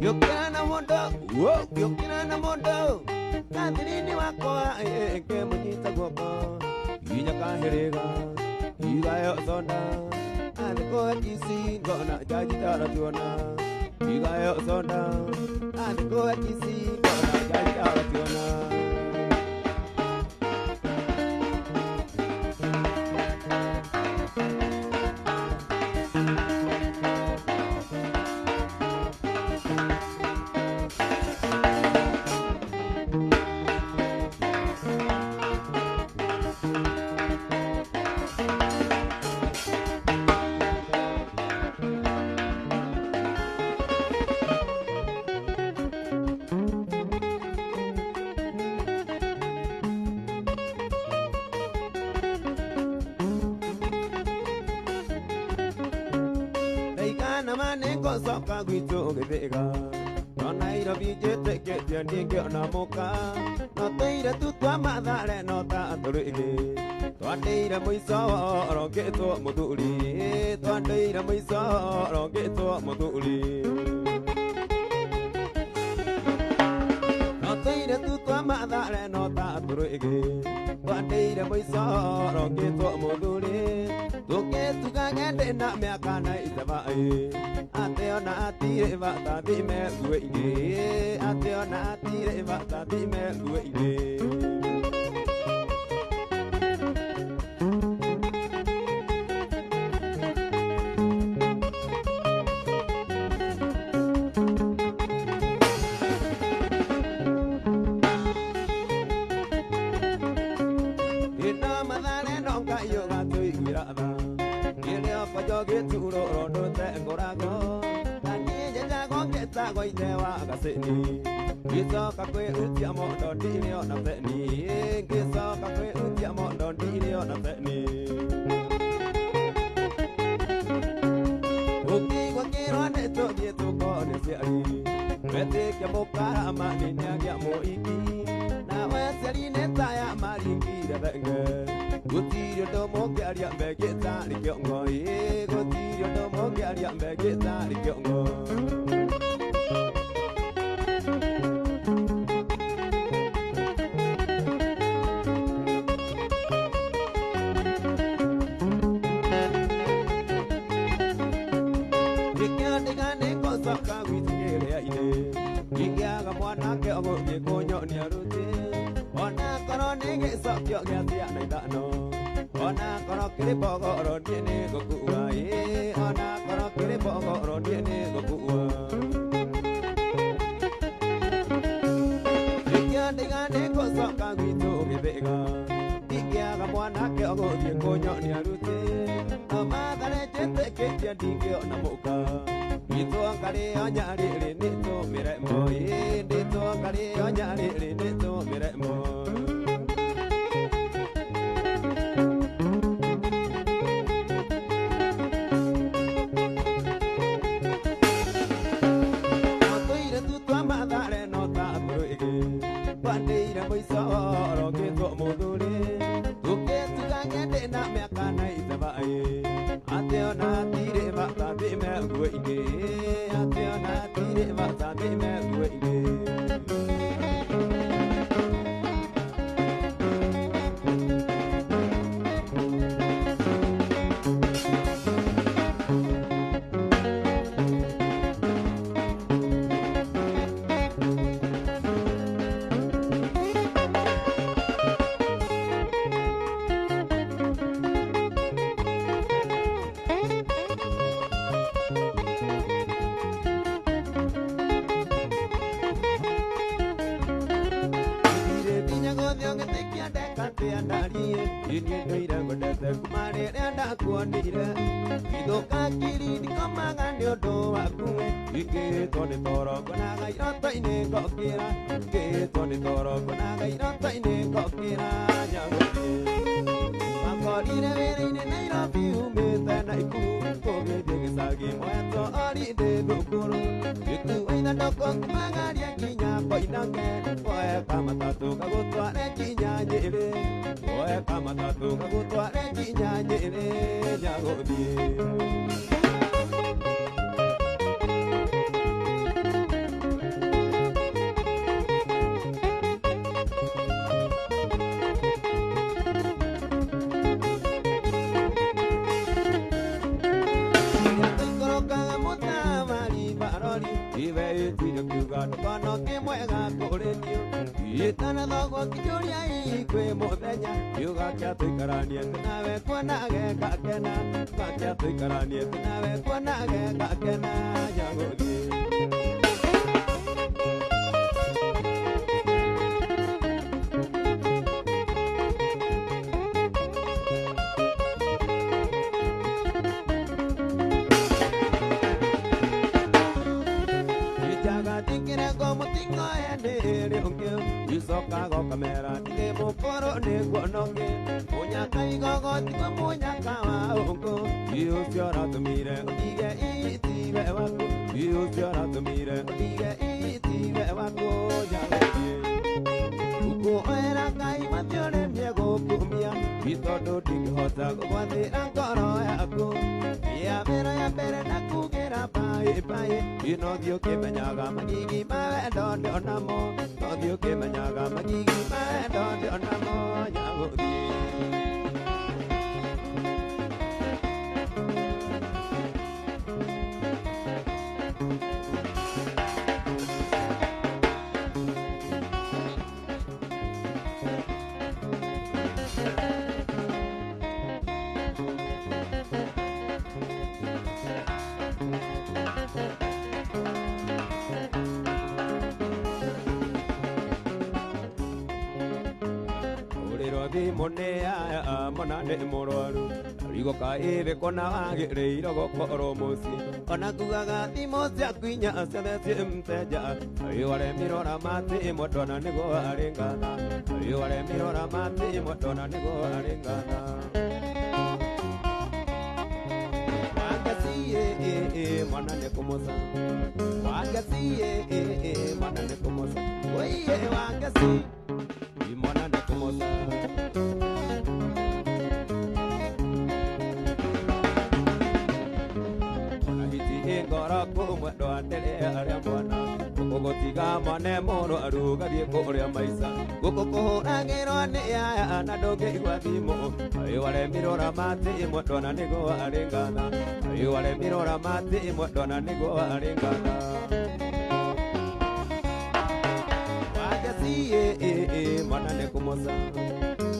Yokera na mondo, yokera na mondo, Kathirini wakwa nke munyita guoko, yunya kahirega, yugayo asonda, andiko kisi gona jajara tuona, yugayo asonda, andiko kisi gona jajara tuona. Soka gwitũ gĩthĩga no Nairobi njĩtĩkĩtie ndingĩona mũka no tũire tu twa mathare no ta tũrĩgĩ twandĩire mũico rongĩtwo mũthuri twandĩire mũico rongĩtwo mũthuri no tũire tu twa mathare no ta tũrĩgĩ twandĩire mũico rongĩtwo mũthuri tũkĩtugage ndĩna mĩaka na ithavaĩ Ateona atire vata dime gueine Ateona atire vata dime gueine Ina madare nonga yoga tu iguirada Ile apayo geturo rondo te ngorago Goite wa gaseni Giso kakwe utia mondo ndini ona feni Giso kakwe utia mondo ndini ona feni Uki kwa kiro neto dieto kone siari Mete kia mokara mani nyagia moiki Na wesiari neta ya maringi rebenge Gutirio domo kiaria mbegeta likiongo Gutirio domo kiaria mbegeta likiongo Mwanake ogũthiĩ kũnyonia rũtĩ ona korwo nĩ gĩcokio gĩa ciana ithano ona korwo kĩrĩ mbogoro niĩ nĩ ngũkua ona korwo kĩrĩ mbogoro niĩ nĩ ngũkua ingĩandiga nĩ ngũcoka gwitũ gĩthĩga ingĩaga mwanake ogũthiĩ kũnyonia rũtĩ no mathare njĩtĩkĩtie ndingĩona mũka Nito ngarĩo nyarĩrĩ nĩtũ mĩremo Nĩtũ ngarĩo nyarĩrĩ nĩtũ mĩremo Tũire tu twa mathare no ta tũrĩgĩ Twandĩire mũico rongĩtwo mũthuri Tũkĩtugage ndena mĩaka na itabai ate ona tire batathi meguo-inĩ ate ona tire batathi meguo-inĩ kona wagĩrĩirwo gũkorwo mũciĩ ona kugaga thimũ ciaku inya ciothe ciĩ mteja ũyũ aremirora matĩ ĩmwe ndona nĩguo arĩ ngatha ũyũ aremirora matĩ ĩmwe ndona nĩguo arĩ ngatha wangeci mwana nĩ kũmũca wangeci mwana nĩ kũmũca ũiye wangeci mwana nĩ kũmũca ngoro kumwe ndwandere arĩa mwana gũgũtiga mone mũrwaru gathiĩ kũrĩa maica gũkũkũhũragĩrwo nĩ yaya na ndũngĩigua thimũ ũyũ aremirora matĩ ĩmwe ndona nĩguo arĩ ngatha ũyũ aremirora matĩ ĩmwe ndona nĩguo arĩ ngatha wangeci mwana nĩ kũmũca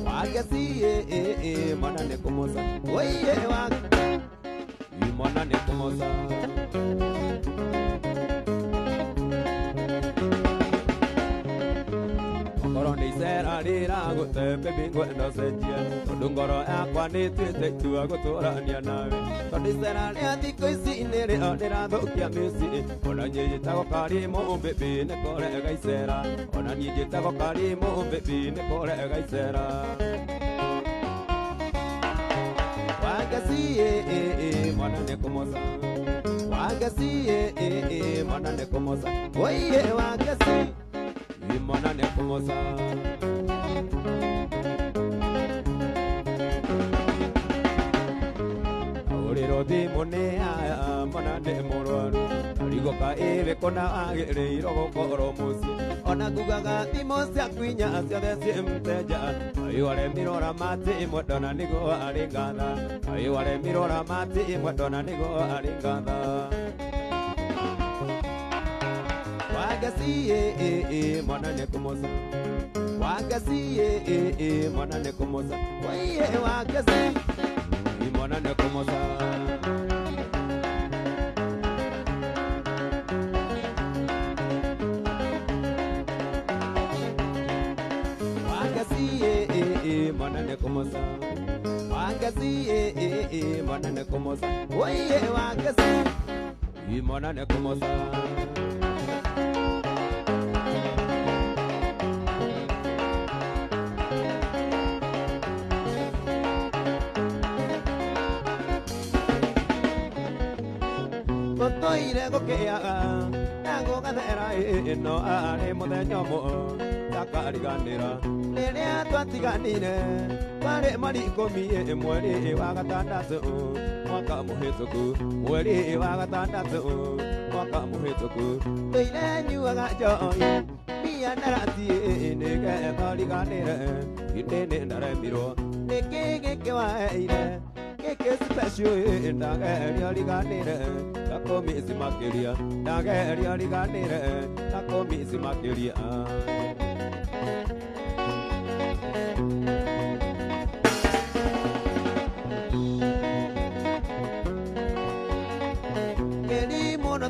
wangeci mwana nĩ kũmũca ũiye mwana nĩ kũmũca ngoro nĩ icera rĩragũte baby ngwenda cenjia tondũ ngoro yakwa nĩ ĩtuĩte itua gũtũrania nawe tondũ icera rĩa thikũ ici nĩ rĩo rĩrathũkia mĩciĩ ona niĩ njĩtagwo Karimũ baby nĩ kũrega icera ona niĩ njĩtagwo Karimũ baby nĩ kũrega icera wangeci mwana nĩ kũmũca wangeci mwana nĩ kũmũca ũiye wangeci mwana nĩ kũmũca Oro thimu nĩ aya mwana nĩ mũrwaru Rigo ka ĩrĩ kũna agĩrĩirwo gũkorwo mũciĩ Ona ngugaga thimũ ciaku inya ciothe ciĩ mteja Ayu aremirora mati ĩmwe ndona nĩguo arĩ ngatha Ayu aremirora mati ĩmwe ndona nĩguo arĩ ngatha Wagasi mwana nĩ kũmoca Wagasi mwana nĩ kũmoca Waiye wagasi mwana nĩ kũmoca Mwana ne komosa Wagasi mwana ne komosa Oye wagasi mwana ne komosa Kotoire gokeaga Nago gathera ino are muthenya mo Takariganira Rĩrĩa twatiganire Twarĩ marikũmi mweri wa gatandatũ Mwaka mũhĩtũku Mweri wa gatandatũ Mwaka mũhĩtũku Tũire nyuaga njohi Mbia ndaratie nĩgetha riganĩre Hĩndĩ nĩ ndaremirwo Nĩkĩ gĩkĩ waheire Gĩkĩ special ndageria riganĩre Ndakomisi makĩria Ndageria riganĩre Ndakomisi makĩria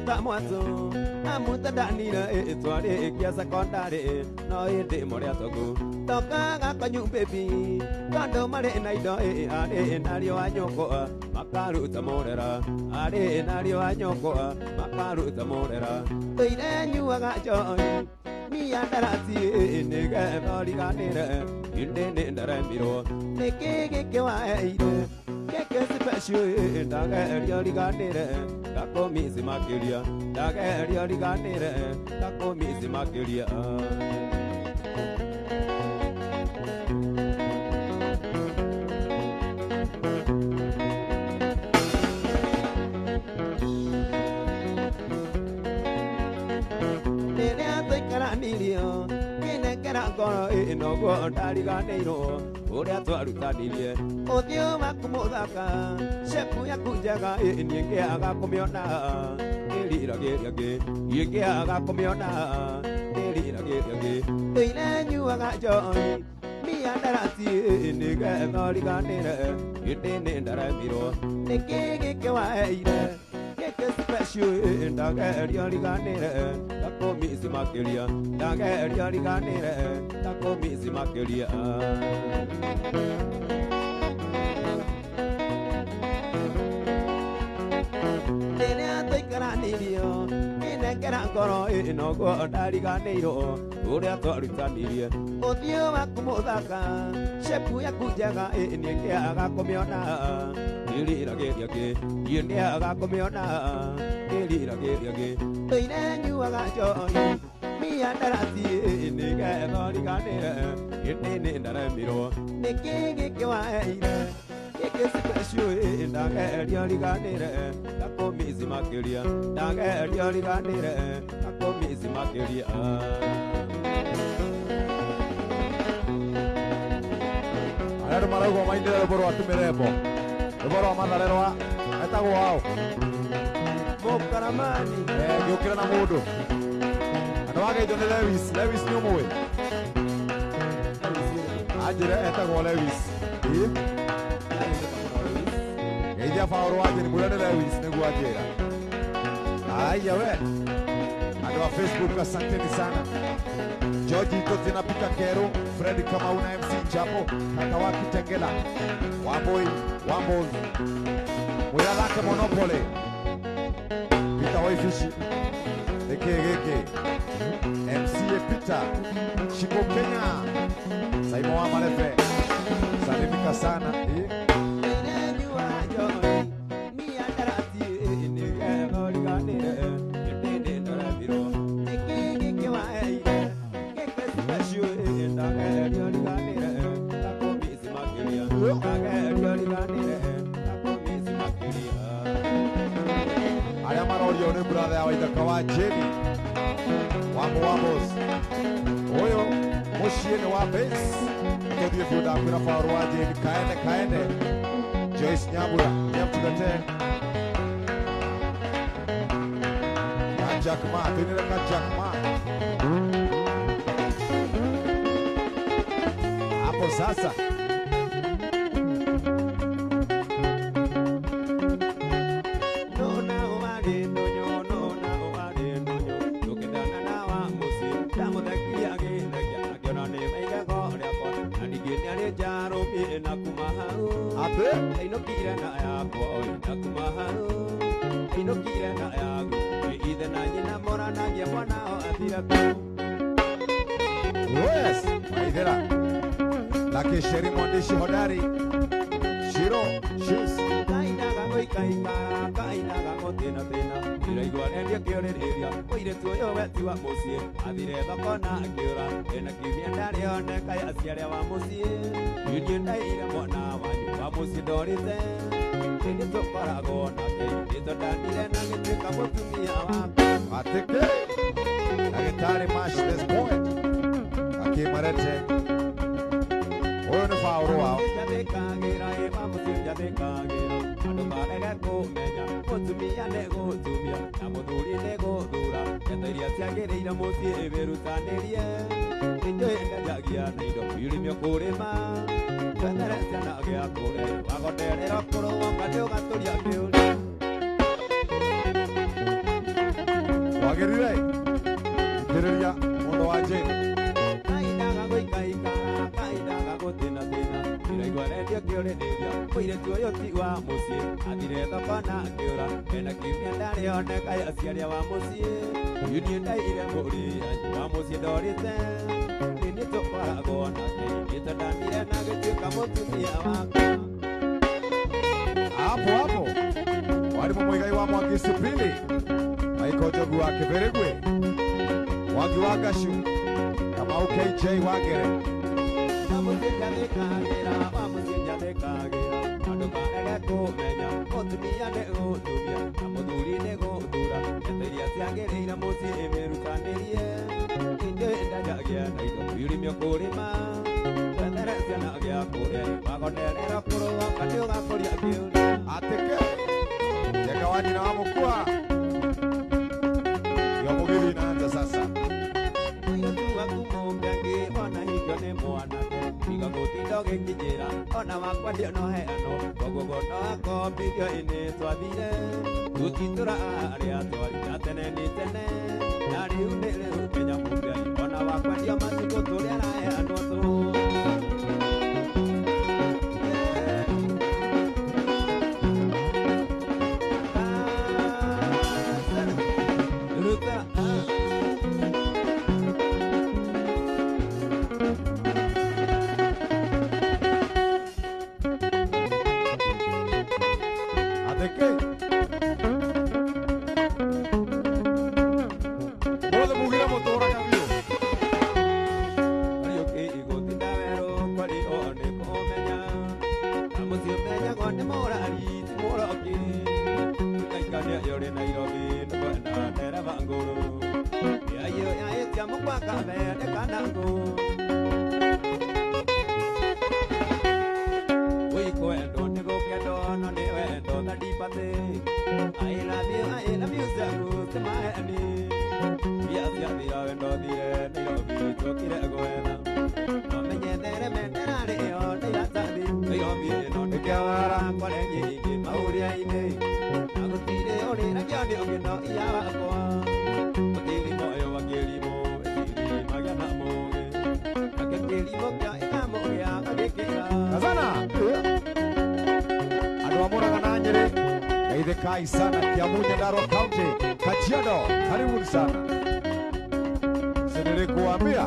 Ta mwanzo amuta danira etware kia secondary no inde moria toku tokaga kanyu baby kando mare na ido are nario anyoko makaruta morera are nario anyoko makaruta morera toire nyuaga joy Mia ndarati nige thoriganire inde ne ndaramiro neke geke waeire Keke special ndageria riganire ndakomisi makĩria ndageria riganire ndakomisi makĩria Rĩrĩa tũikaranirio kĩnengera ngoro ĩno guo ndariganĩirwo Ũrĩa twarutanirie Ũthiũ waku mũthaka Shepu yaku njega niĩ ngĩaga kũmĩona Nĩriragĩria ngĩ Niĩ ngĩaga kũmĩona Nĩriragĩria ngĩ Tũire nyuaga njohi Mbia ndaratie nĩgetha riganĩre Hĩndĩ nĩ ndaremirwo Nĩkĩ gĩkĩ waheire Gĩkĩ special ndageria riganĩre Ndakomisi makĩria Ndageria riganĩre Ndakomisi makĩria Rĩrĩa tũikaranirio kĩnengera ngoro ĩno guo ndariganĩirwo Ũrĩa twarutanirie Ũthiũ waku mũthaka Shepu yaku njega niĩ ngĩaga kũmĩona Nĩriragĩria ngĩ Niĩ ngĩaga kũmĩona Nĩriragĩria ngĩ Tũire nyuaga njohi Mbia ndaratie nĩgetha riganĩre Hĩndĩ nĩ ndaremirwo Nĩkĩ gĩkĩ waheire Gĩkĩ special ndageria riganĩre Ndakomisi makĩria Ndageria riganĩre Ndakomisi makĩria Arĩa andũ maraugwo mainire rwĩmbo rwa Tũmĩrembo rwĩmbo rwa Matharerwa etagwo wao Mũkaramani ngĩũkĩra na mũndũ andũ wageithio nĩ Lewis nĩ ũmũĩ anjĩre etagwo Lewis geithia Paul wanjĩri mwĩre nĩ Lewis nĩguo anjĩra aya we andũ a Facebook asanteni sana George Totina Pika Kero Fred Kamau na MC Chapo kaka wa Kitengela Wambos mwĩra thake Monopoly Peter Waifishi Ekegeke MC Peter Shiko Kenya Saimo wa Malefe salimika sana Uyo ni brother wa ithaka wa Jeni Wambo Wambos. Uyo muciĩ nĩ wa base. Tũthiĩ biũ ndakwĩra Paul wa Jeni kaende. Joyce Nyambura nyamtugate. Jack Ma, tuinire ka Jack Ma. Hapo sasa. Yes, maidera. Lake Sheri mwandishi hodari. Shiro, shoes. Ateke. Agitari mash this point. Akimarete. Oyo ni Paul wao. Wagerire. Ndireria mundo wa Jeni. Hapo walimu mwigai wa Mwakisi Pili Maiko Jogu wa Kiberigwe Wagi wa Gashu kama KJ Wagere Ateke Jakawani na wamukua Yomugili inaanza sasa. Kai sana Kiamunye Narok County Kajiado, karibuni sana. Senele kuambia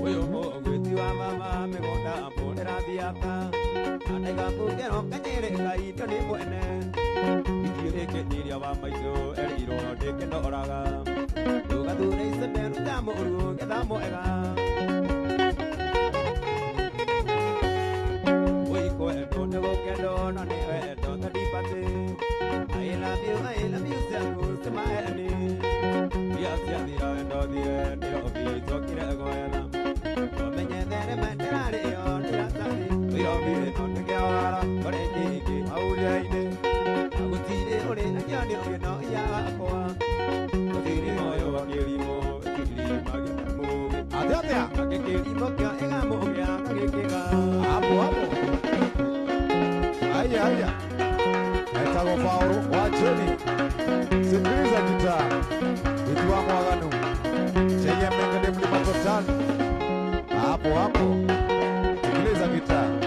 Oyo mwiti wa mama megonda mbonera biaka Anaiga kugero kanyere kaito ni mwene Ikireke niria wa maizo eriro deke noraga Tugathure isemeru damo uru gedamo ega Kendo no ne hapo. Sikiliza gitaa.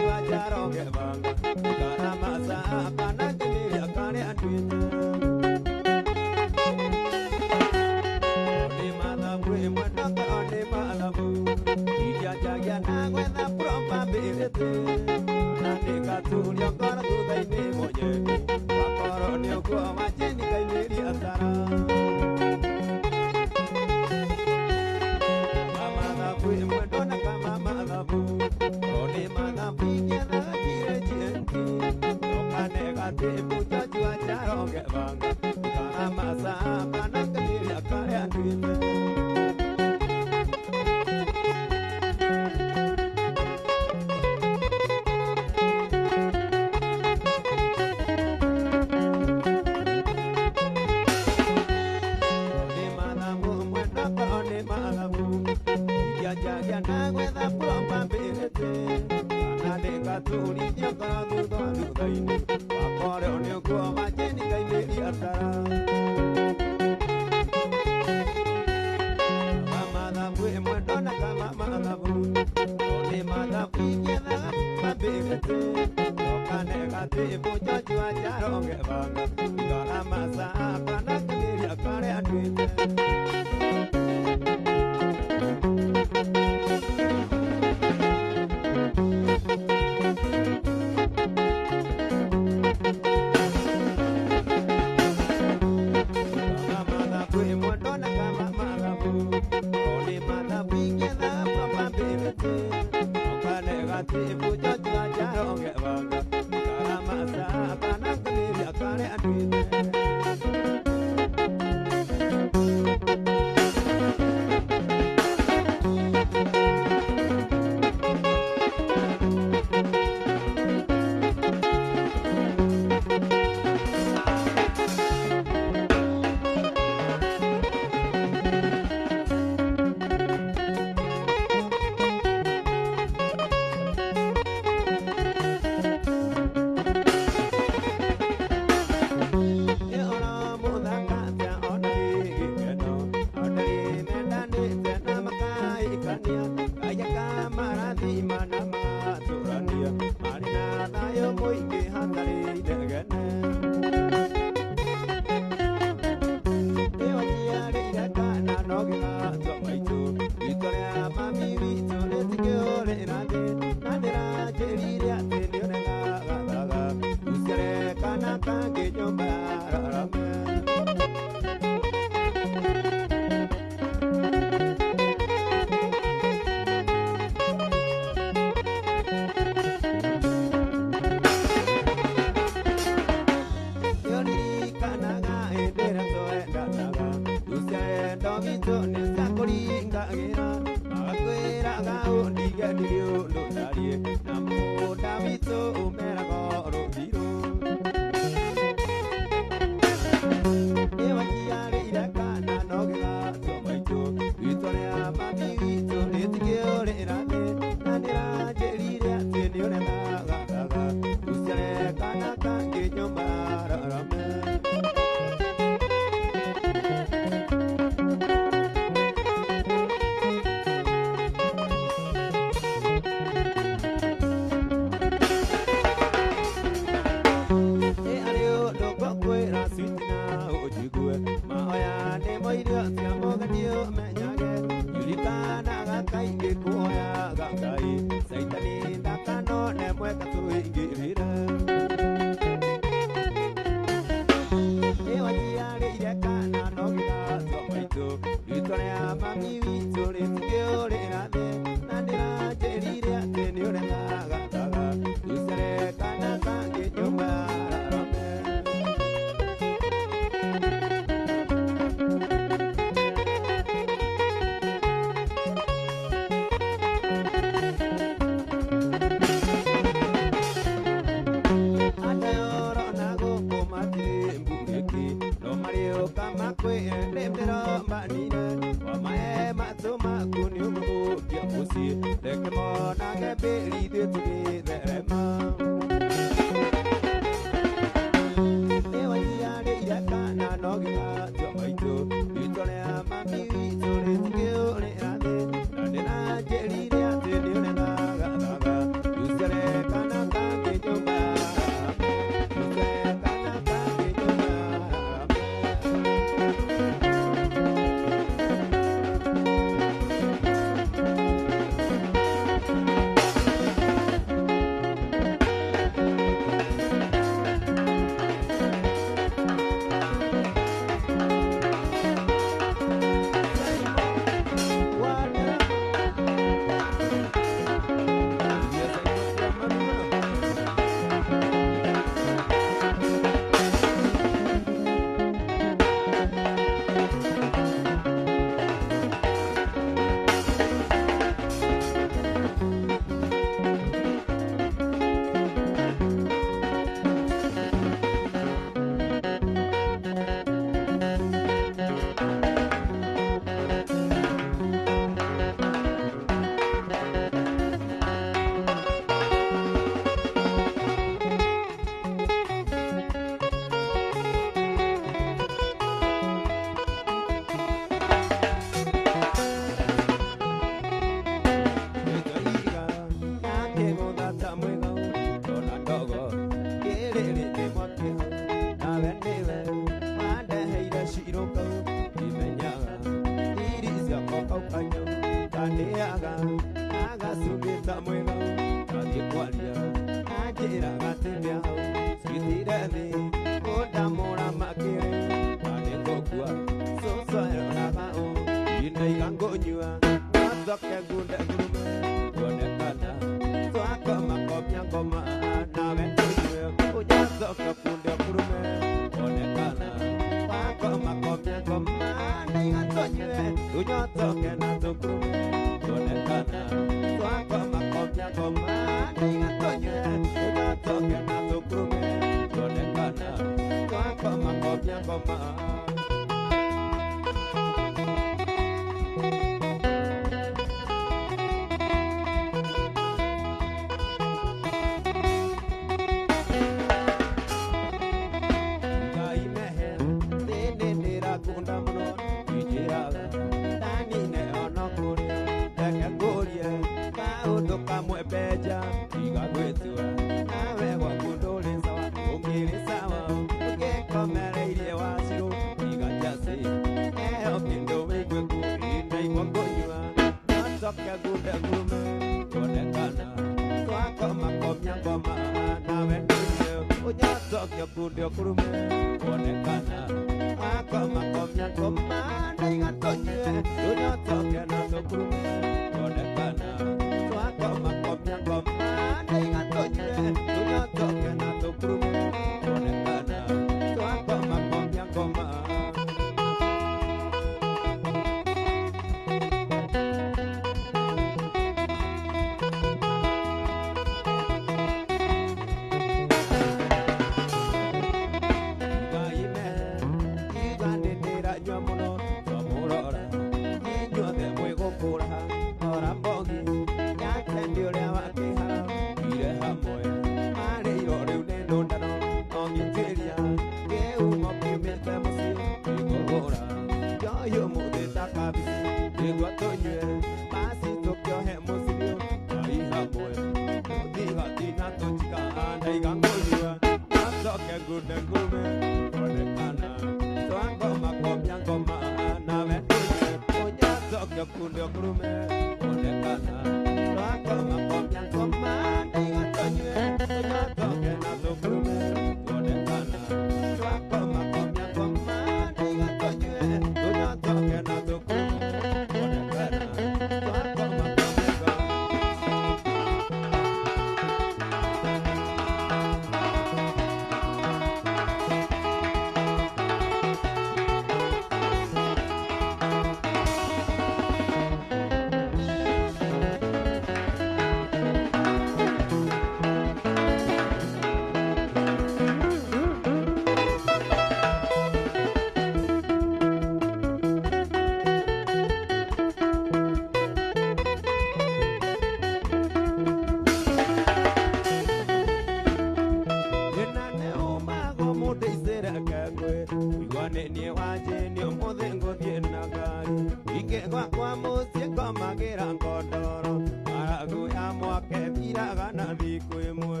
iraga na thikũ ĩmwe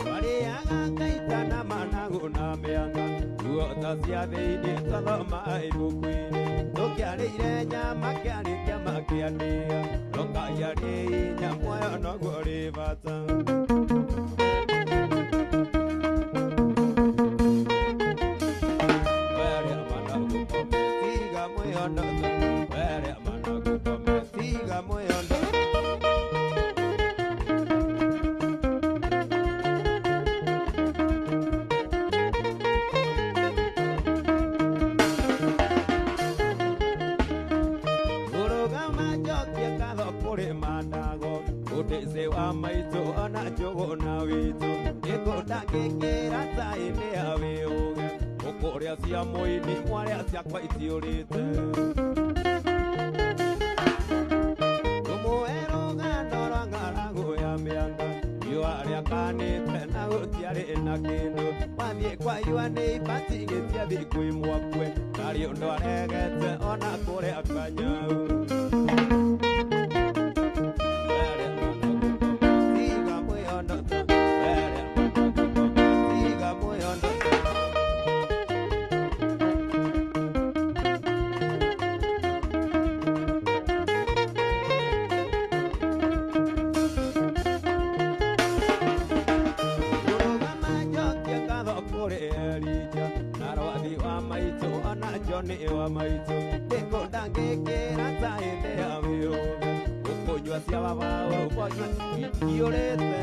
marĩaga ngaita na managũ na mĩanga guota cia thĩinĩ twathoma ibuku-inĩ tũkĩarĩire nyama kĩarĩkia makĩanĩa tũkaiarĩ nyamuoyo noguo rĩ bata maitũ ona njũgũ na witũ gĩkũnda gĩkĩra taĩnĩ ya wĩũge ũkũrĩa cia mũini mwarĩa ciakwa itiũrĩte ũmũhe rũgano rwa ng'aragu ya mĩanga riũa rĩakanĩte na gũtiarĩ na kĩndũ wathiĩ kwa iwa nĩ ibatigĩtie thikũ imwakwe narĩũ ndwaregete ona kũrĩa kanyau nĩ wa maitũ gĩkũnda gĩkĩra taĩnĩ ya wĩũge ũkũnyua cia babaũ rũkonyua itiũrĩte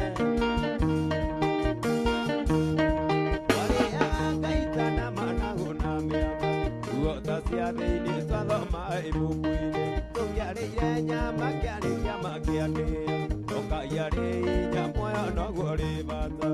warĩaga ngaita na managũ na mĩanga guota cia thĩinĩ twathoma ibuku-inĩ tũkĩarĩire nyama kĩarĩkia makĩanĩa tũkaiarĩ nyamuoyo noguo rĩ bata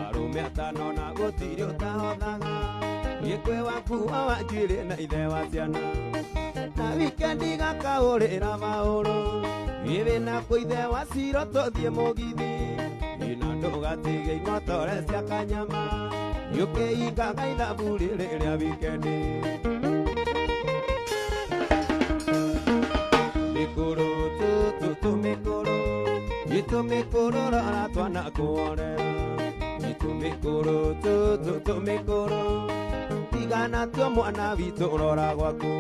arũme atano na gũtirĩ ũtahothaga gĩkwe wakuwa wanjuĩrĩ na ithe wa ciana na wikendi gakaũrĩra maũrũ gĩthĩna kwĩ ithe wa ciro tũthiĩ mũgithi ina ndũgatige ing'otore cia kanyama yũkĩingaga ithabu rĩrĩ rĩa wikendi mĩkũrũ tũmĩkũrũ itũmĩkũrũ rora twana kũorera itũmĩkũrũ tũmĩkũrũ tigana tuo mwana witũ rora gwaku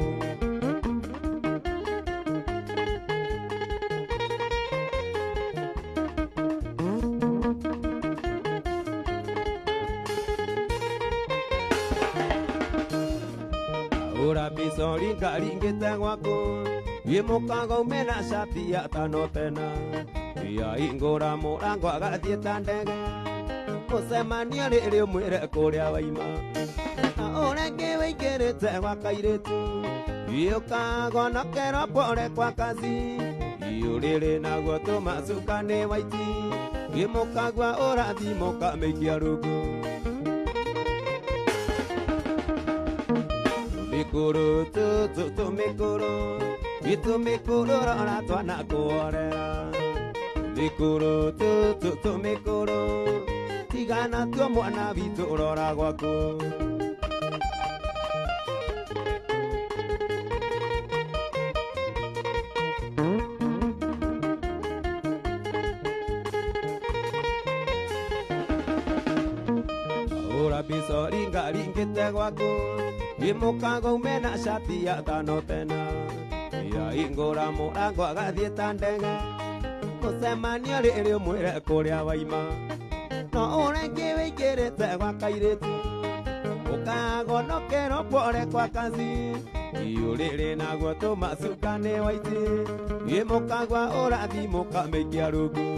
Ora bisa ringka-ringkite gwaku Imukaga umena shati ya tano tena Ia ingora mora ngwa gathieta ndege Mucemania rĩrĩ mwĩre kũrĩa waima Na ũrenge wĩingĩrĩte gwa kairĩtu Iũkagonokero pore kwa kazi Iũrĩrĩ naguo tũmacuka nĩ waiti Gĩmũkagwa ũrathimũka mĩikia rungu Tumikuru tutu tumikuru Itumikuru rora twana kuorera Tumikuru tutu tumikuru Tigana tuo mwana witu rora gwaku Ora biso ringa ringite gwaku Imukaga umena shati ya tano tena Ia ingora mũrango agathiĩta ndege Mũcemanio rĩrĩ mwĩre kũrĩa waima No ũrenge wĩingĩrĩte gwa kairĩtu Ũkagonokero pore kwa kazi Iũrĩrĩ naguo tũmacuka nĩ waiti Gĩmũkagwa ũrathimũka mĩikia rungu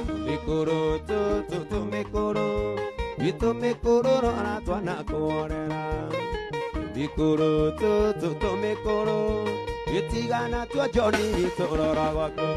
Tumikuru tutu tumikuru Itumikuru rora twana kuorera Tumikuru tutu tumikuru Itigana tuo Johnny witu rora gwaku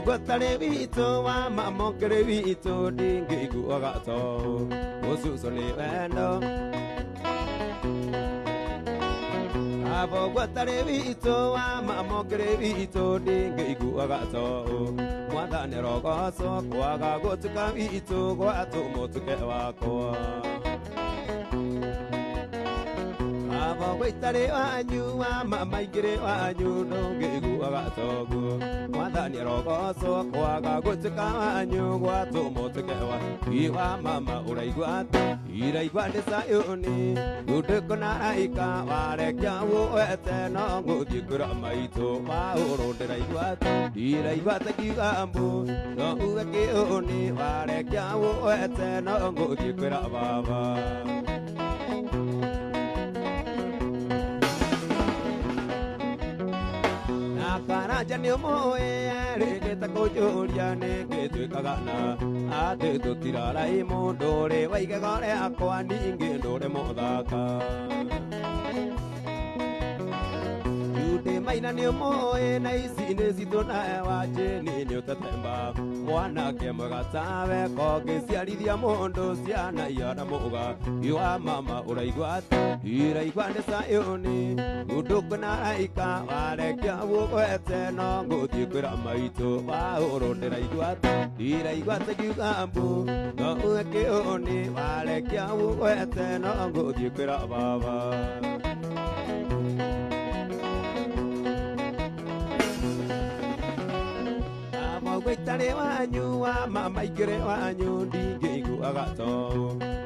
Gotare wito wa mamokere wito dingi guagato Osuso ni wendo Abo gotare wito wa mamokere wito dingi guagato Mwadane rogoso kwaga gotuka wito kwa tumotuke wako Abo gotare wanyu wa mamaigire wanyu dongi guagato Mwadani rogoso kwaga gutuka wanyu gwa tumotuke wa Iwa mama uraigwata iraigwa ndesayoni Gudukuna raika warekya uwete no nguthikura maito wa urundira igwata Iraigwata kigambu no uwe kiuni warekya uwete no nguthikura baba Karaja ni moe rege ta kujuria ne gitwikaga na ate tutirara imundore waige gore akwa ningi ndore muthaka Yude maina ni moe na ici nĩ citũ nawe wanjĩni nĩ ũtetemba mwanake mwega tawe kongĩciarithia mũndũ ciana iana mũga iwa mama ũraigua atĩ iraigua nĩ sayũni ũndũ kwĩna raika warekia ũgwete no ngũthiĩ kwĩra maitũ wa ũrũndĩra igua atĩ iraigua atĩ ngiuga mbu no uwe kĩũni warekia ũgwete no ngũthiĩ kwĩra baba Gwitare wanyu wa mama igire wanyu ndingĩiguaga to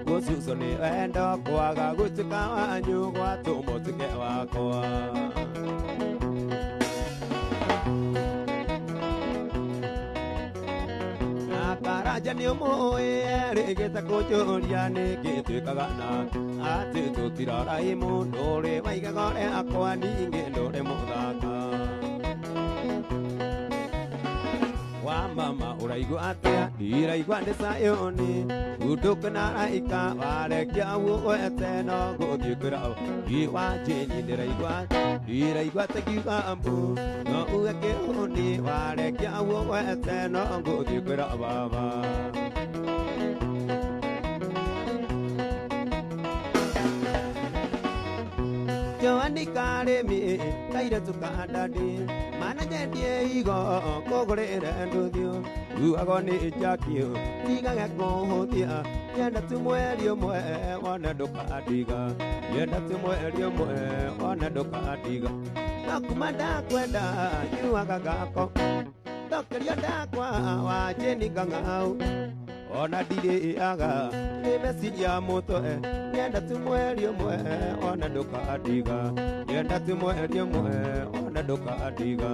gũcucũ nĩ wendo kwaga gũtuka wanyu gwatũmũtuke wakwa kanja nĩ ũmũĩ rĩgĩte kũnjũria nĩkĩ twĩkaga na atĩ tũtiraraĩ mũndũ ũrĩ waigaga rĩakwa ningĩ ndũrĩ mũthaka wa mama ũraigua atĩa ndiraigua ndĩ Sayũni ndũkũ na araika warekia ũgwete no gũthiĩ kwĩra iwa Jeni ndiraigua tekiuga mbu no uge kĩhundi warekia ũgwete no gũthiĩ kwĩra baba Joani karemi kaire tukandadi manajendie igo kogorere nduthio uagoni jakio tigage kuhuthia yenda tumwerio mwe wona ndukadiga yenda tumwerio mwe wona ndukadiga nakumanda kwenda yuaga gako tokeria ndakwa wa Jeni ngang'au ona ndiriaga nimeciria mutwe yenda tumwerio mwe ona ndukadiga yenda tumwerio mwe ona ndukadiga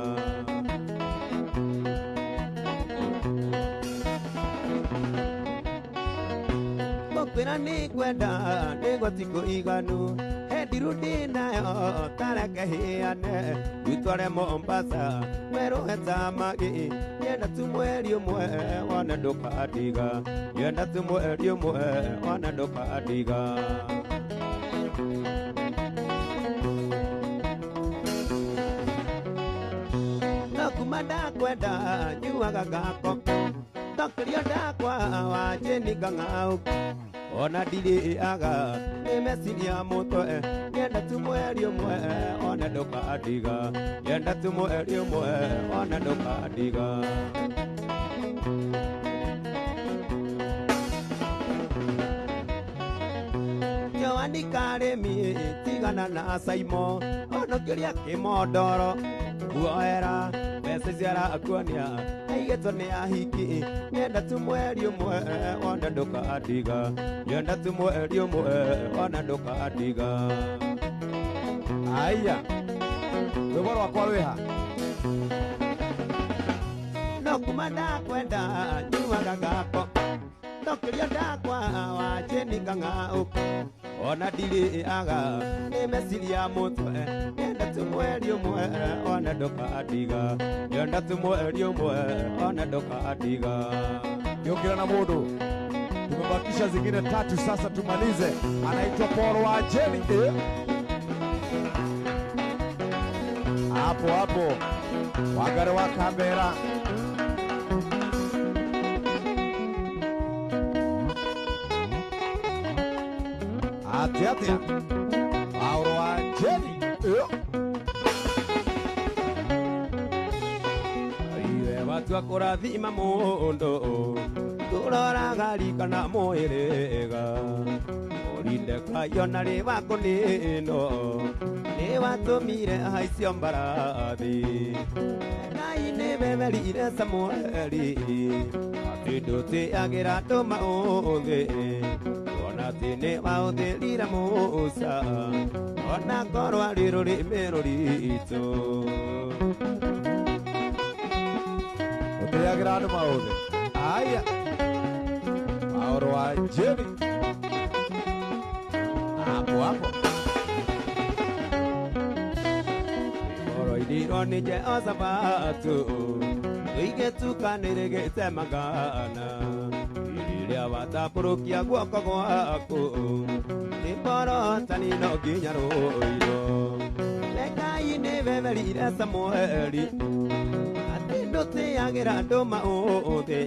Kwĩra nĩ kwenda nĩguo ti kũiganu hendiru ndĩ nayo tareke hĩane gwitware Mombasa werũhe Tamagĩ yenda tumwerio mwe wona ndũkadiga yenda tumwerio mwe wona ndũkadiga nakuma ndakwenda nyuaga gako tokeria ndakwa wa Jeni ngang'au ona ndiriaga nimeciria mutwe yenda tumwerio mwe ona ndukadiga yenda tumwerio mwe ona ndukadiga Joani karemi tigana na Saimo ono kiria kimondoro guoera mbeca ciarakuonia aigetwo nĩ ahiki yenda tumwerio mwe ona ndukadiga yenda tumwerio mwe ona ndukadiga aya rwĩmbo rwakwa rwĩha no kuma ndakwenda nyuaga gako tokeria ndakwa wa Jeni ngang'au ona ndiriaga nimeciria mutwe yenda tumwerio mwe ona ndukadiga yenda tumwerio mwe ona ndukadiga Niongera na mũndũ tumebakisha zingine tatu sasa tumalize anaitwa Paul wa Jeni hapo Wangare wa Kambera atia Paul wa Jeni iwe watu akũrathima mũndũ tũroraga rikana mwĩrĩga ũrinde kwayona rĩ wakũnĩno nĩ watũmire haicio mbarathi Ngai nĩ wemerire Samũeli atĩ ndũtĩagĩra andũ maũthĩ ona atĩ nĩ waũthĩrire Musa ona korwo arĩ rũrĩmĩ rũritũ ũtĩagĩra andũ maũthĩ aya Paul wa Jeni hapo oroinirwo nĩ Jehoshafatu tũigĩtukanĩrĩgĩte magana rĩrĩa watambũrũkia guoko gwaku nĩ borotani no nginya rũiro Ngai nĩ wemerire Samũeli atĩ ndũtĩagĩra andũ maũthĩ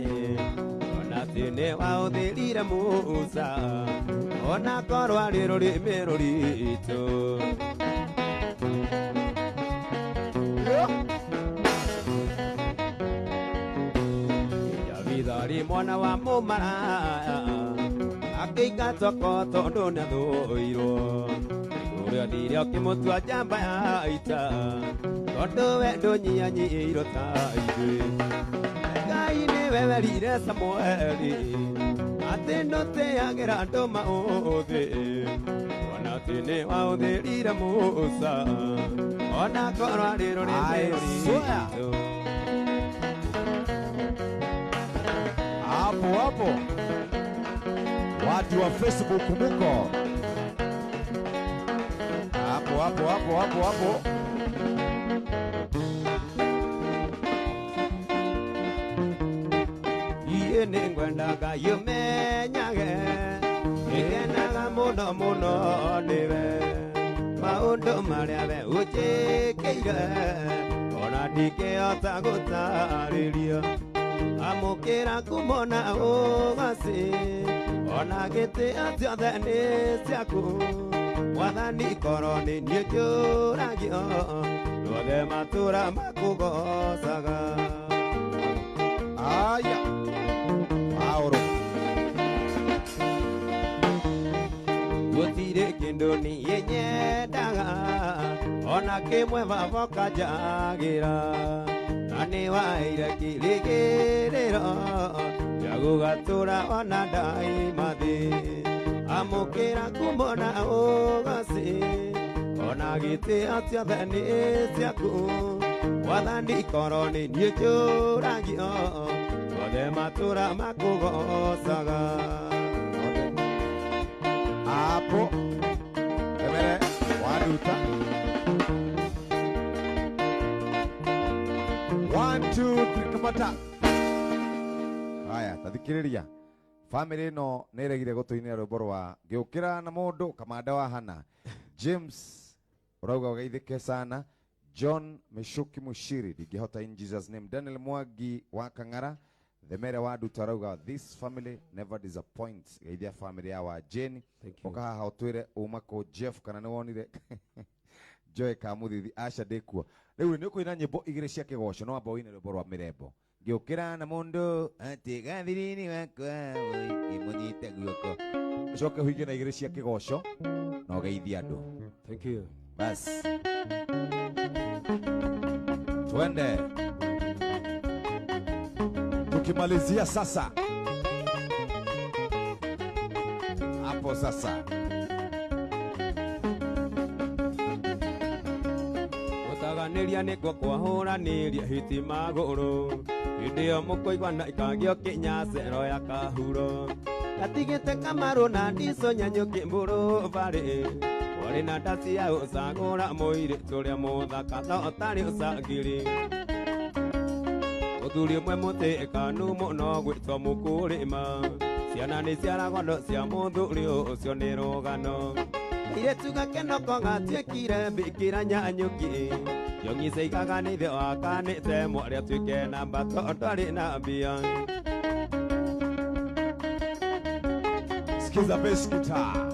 ona atĩ nĩ waũthĩrire Musa ona korwo arĩ rũrĩmĩ rũritũ Javithari mwana wa mũmaraya akĩingatwo ko tondũ nĩathũirwo ũrĩa thire ũkĩmũtua njamba ya ita tondũ we ndũnyihanyiirwo ta ithuĩ Ngai nĩ wemerire Samũeli atĩ ndũtĩagĩra andũ maũthĩ ona atĩ nĩ waũthĩrire Musa ona korwo arĩ rũrĩmĩ rũritũ hapo hapo. Watu wa Facebook muko. Hapo. Iye ningwendaga yumenyage Igenaga muno niwe Maundu maria we ujikiire Ona ndingĩhota gũtarĩria Amũkĩra kumona ũgasi Ona gĩtĩo ciothe nĩ ciaku Mwathani korwo nĩ niĩ njũragio Ruothe matũũra makũgocaga Aya. Aoro. Gũtirĩ kĩndũ niĩ nyendaga Ona kĩmwe baba kanjagĩra Na nĩ waheire kĩrĩgĩrĩro Gĩa gũgatũũra ona ndaima thĩ Amũkĩra kumona ũgasi Ona gĩtĩo ciothe nĩ ciaku Mwathani korwo nĩ niĩ njũragio Othe matũũra makũgocaga Hapo. Emere waduta. 1 2 3 kamata. Haya, tathikiriria. Family no neregire gutuinira rwimbo rwa Ngiukira na mundu kamanda wa hana. James urauga ugeithike sana. John Mishuki Mushiri ndingihota in Jesus name. Daniel Mwagi wa Kang'ara. Themere wa Dutarauga, this family never disappoints. Geithia family ya wa Jane. Ukahaha utwire umako Jeff kana ni wonire. Joy Kamuthithi Asha Dekuo. Riu ni kuina nyimbo igire cia kigoco no amba wine rwimbo rwa mirembo. Ngiukira na mundu ati gathirini wakwa imunyite guoko. Coke huige na igire cia kigoco no geithia andu. Thank you. Bas. Twende. Tukimalizia sasa. Hapo sasa. Gũtaganĩria nĩkuo kwahũranĩria hiti magũrũ Hĩndĩ ĩyo mũkũigua na ikagio kinya cero ya kahuro Gatigĩte kamarũ na ndico nyanyũki mbũrũ barĩ Warĩ na ndaci ya gũcagũra mũirĩtu ũrĩa mũthaka no ũtarĩ ũcangiri Mũthuri ũmwe mũtĩkanu mũno gwĩtwo Mũkũrĩma Ciana nĩ ciaragwo ndo cia mũthuri ũcio nĩ rũgano Kairĩtu gakenoko gatuĩkire mbĩkĩra nyanyũki Yong'i ciaigaga nĩ ithe wakanĩte mwarĩ atuĩke namba tondũ arĩ na mbia Skiza bass guitar.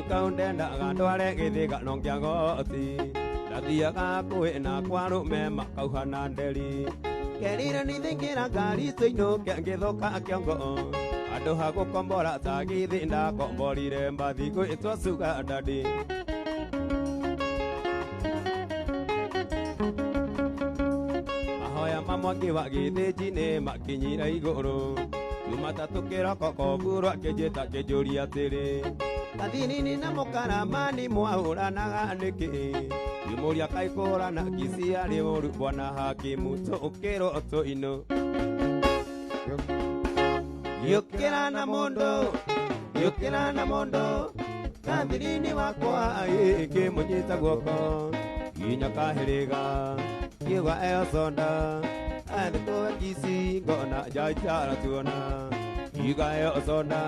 Kaundendaga ndware gĩthĩga no ngĩagoti Ndathiaga kwĩ na kwarũme makauhana nderi Kerire nĩthingĩra ngari tũinũke ngĩthoka kĩongo Andũ ha gũkombora ta gĩthĩ ndakomborire mbathi gwĩtwo sugar daddy Mahoya mamwe ngĩwa gĩthĩnji-inĩ makinyire igũrũ Jumatatũ kĩroko komburo akĩnjĩta akĩnjũria atĩrĩ Kathinini na mũkaramani mwahũranaga nĩkĩ Ngĩmũria kaĩ kũhũrana kisi arĩ ũru bwana hakimu tũkĩrwo tũinũ Gĩũkĩra na mũndũ Kathinini wakwa kĩmũnyita guoko Nginya kahĩrĩga kiuga eo sonda Athikũwe kisi ngona jajara tuona Kiuga eo sonda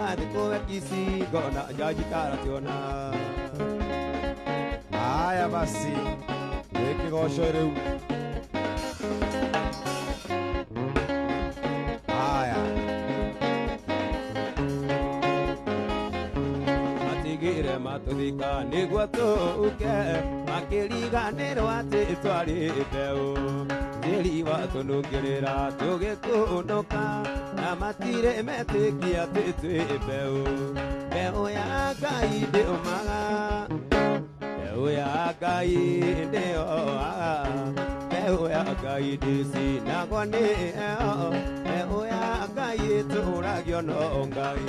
Athikũwe kisi ngona jajara tuona Haya basi. Kigoco rĩu. Haya. Matigĩre matũthika nĩguo tũke Makĩriganĩrwo atĩ twarĩ mbeũ Tĩri watũnũkĩrĩra tũgĩkũnũka Na matirĩ metĩkia atĩ twĩ mbeũ Mbeũ ya Ngai ndĩũmaga Mbeũ ya Ngai ndĩyoaga oya Ngai ndicinagwo nĩyo oya Ngai tũragio no Ngai.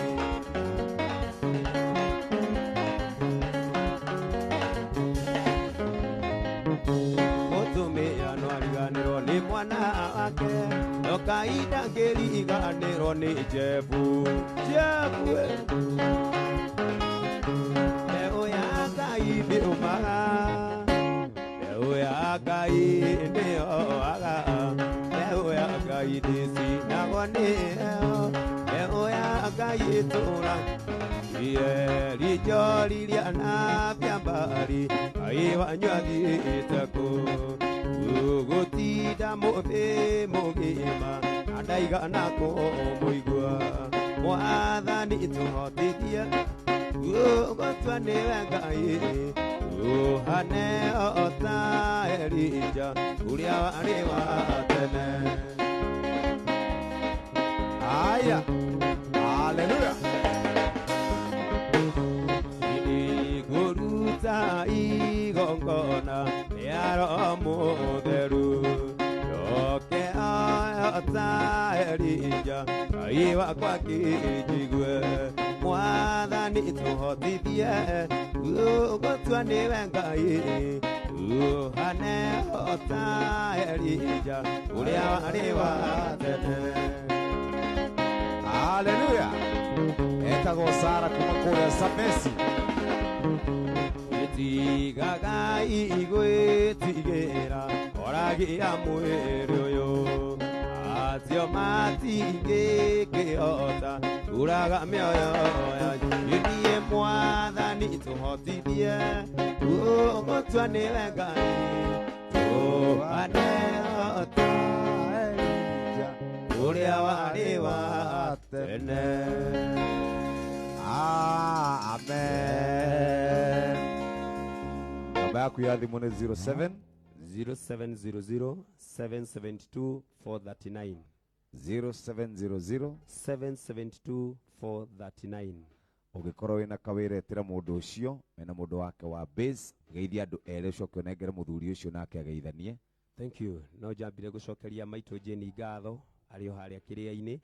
Mũtumia no ariganĩrwo nĩ mwana wake no Ngai ndangĩriganĩrwo nĩ Jebu. Oya Ngai ndĩũmaga oya Ngai ndĩoaga oya Ngai ndĩcinagwo nĩyo oya Ngai tũragio rijori rĩa nabia mbari Ngai wanyu athiĩte kũ gũtinda mũthĩ mũgima andaigana kũmũigua Mwathani tũhotithie gũtua nĩwe Ngai ũhane o ta Elija ũrĩa warĩ wa tene. Aya, haleluya. Igũruta igongona rĩa Roho Mũtheru njoke o ta Elija Ngai wakwa kĩnjigue Mwathani tũhotithie gũtua nĩwe Ngai ũhane o ta Elija ũrĩa warĩ wa tene. Haleluya. Etagwo Sara kuma kũrĩa Samesi. Gĩtigaga igwĩtigĩra oragia mwĩrĩ ũyũ acio matingĩkĩhota kũraga mĩoyo yanyu. Niĩ Mwathani tũhotithie gũtua nĩwe Ngai tũhane o ta Elija ũrĩa warĩ wa tene. Amen. Namba yaku ya thimũ nĩ 07 0700 772 439 0700 772 439. ũngĩkorwo wĩna kawĩra etĩra mũndũ ũcio mena mũndũ wake wa base geithia andũ erĩ ũcoke ũnengere mũthuri ũcio nake ageithanie. Thank you. No njambire gũcokeria maitũ Jeni ngatho arĩ o harĩa kĩrĩa-inĩ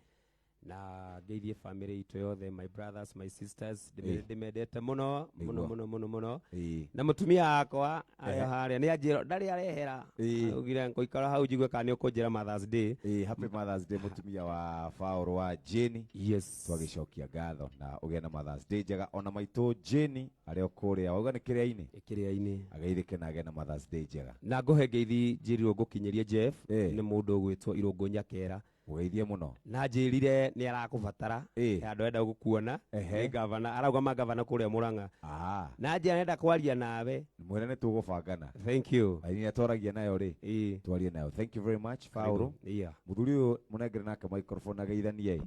na ngeithie family itũ yothe, my brothers, my sisters, ndĩmendete mũno mũno mũno mũno mũno. Na mũtumia wakwa arĩ o harĩa nĩ anjĩra ndarĩ arehera augire ngũikara hau njigue kana nĩ ũkũnjĩra Mother's Day. Happy Mother's Day mũtumia wa Paul wa Jeni. Yes. Twagĩcokia ngatho na ũgĩe na Mother's Day njega. Ona maitũ Jeni arĩ o kũrĩa wauga nĩ kĩrĩa-inĩ kĩrĩa-inĩ ageithĩke na agĩe na Mother's Day njega. Na ngũhe ngeithi njĩrirwo ngũkinyĩrie Jeff nĩ mũndũ ũgwĩtwo Irũngũ Nyakera. Ũgeithie mũno. Na njĩrire nĩ arakũbatara andũ enda gũkuona nĩ gavana arauga magavana kũrĩa Mũrang'a. Na njĩra nenda kwaria nawe mwĩre nĩ tũgũbangana. Thank you. Aini atwaragia nayo rĩ twarie nayo. Thank you very much Paul. Mũthuri ũyũ mũnengere nake microphone ageithanie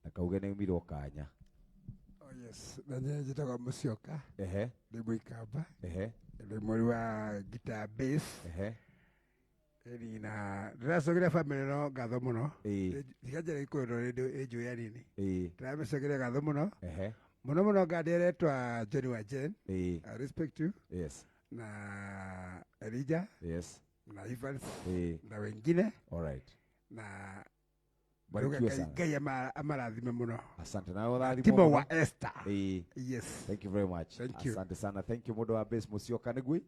na kauge nĩ umirwo kanya. Yes, na njĩtagwo Mũcioka ndĩ Mũikamba ndĩ mũri wa guitar bass eri na ndĩracokera family no ngatho mũno ndikanjĩra ikũndũ ĩnjũĩ anini ndĩramĩcokera ngatho mũno mũno mũno nganderetwa Johnny wa Jen. I respect you na Elijah na Evans na wengine na Ngai amarathime mũno. Asante na ũrathime Timo wa Esther. Yes. Thank you very much. Asante sana. Thank you mũndũ wa base Mũcioka nĩgui.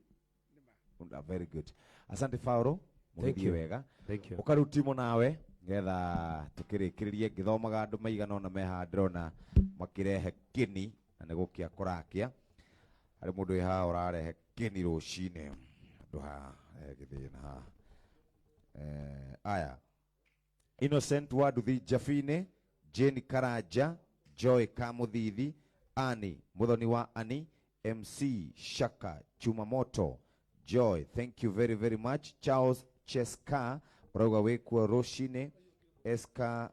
Very good. Asante Paul. Thank you. Wega. Thank you. Ũkarutimo nawe ngetha tũkĩrĩkĩrĩrie ngĩthomaga andũ maigana ona meha ndĩrona makĩrehe kĩni na nĩ gũkĩa kũrakĩa. Harĩ mũndũ wĩ haha ũrarehe kĩni rũcinĩ andũ haha gĩthĩna haha. Aya Innocent Waduthi Jafine, Jeni Karanja, Joy Kamuthithi, Ani Muthoni wa Ani, MC Shaka Chumamoto, Joy, thank you very very much. Charles Cheska urauga wekuo Roshine, Eska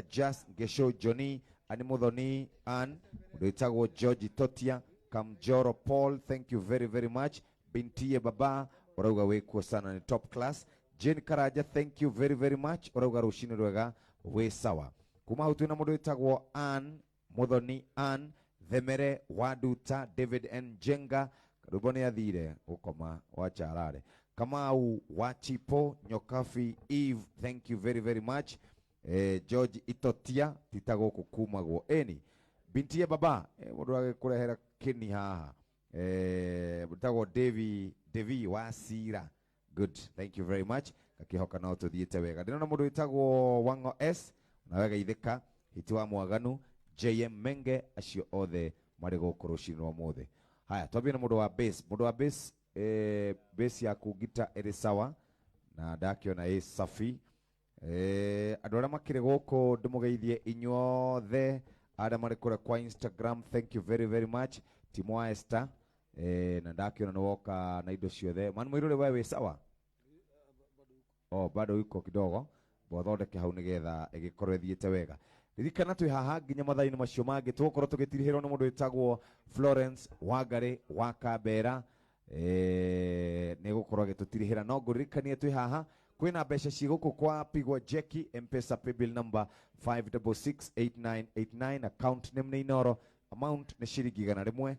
Just Gesho Johnny, Ani Muthoni An Udetagwo George Totia, Kamjoro Paul, thank you very very much. Bintiye Baba urauga wekuo sana ni top class. Jane Karaja, thank you very very much. Urauga rushini rwega we sawa. Kuma hutu na mundu witagwo Ann Muthoni Ann Themere Waduta David N Jenga karubone athire gukoma wacha arare. Kamau Wachipo, Nyokafi, Eve, thank you very very much. George Itotia, titago kukumagwo. Eni, binti ya baba, mundu agikurehera kini haha. Titago Devi Wasira. Good, thank you very much. Kakihoka no tuthiite wega. Ndinona mundu witagwo Wango S, na wega itheka, hiti wa mwaganu, JM Menge, acio othe mari guku rucini mothe. Haya, twambie na mundu wa bass. Mundu wa bass, bass ya kugita iri sawa na ndakiona ĩ safi. Andũ arĩa makĩrĩ gũkũ ndĩmũgeithie inyuothe arĩa marĩ kũrĩa kwa Instagram, thank you very very much. Timu wa Esther, na ndakiona nĩ woka na indo ciothe. Manu Mũirũrĩ wewe sawa? Bado uko kidogo, bothondeke hau nĩgetha ĩgĩkorwo ĩthiĩte wega. Ririkana twĩ haha nginya mathaa-inĩ macio mangĩ tũgũkorwo tũgĩtirihĩrwo nĩ mũndũ wĩtagwo Florence Wangari wa Kambera. Nĩ gũkorwo agĩtũtirihĩra, no ngũririkanie twĩ haha kwĩna mbeca cigũkũ kwa pigwa Jackie, M-Pesa paybill number 5668989, account name nĩ Inoro, amount nĩ ciringi 100.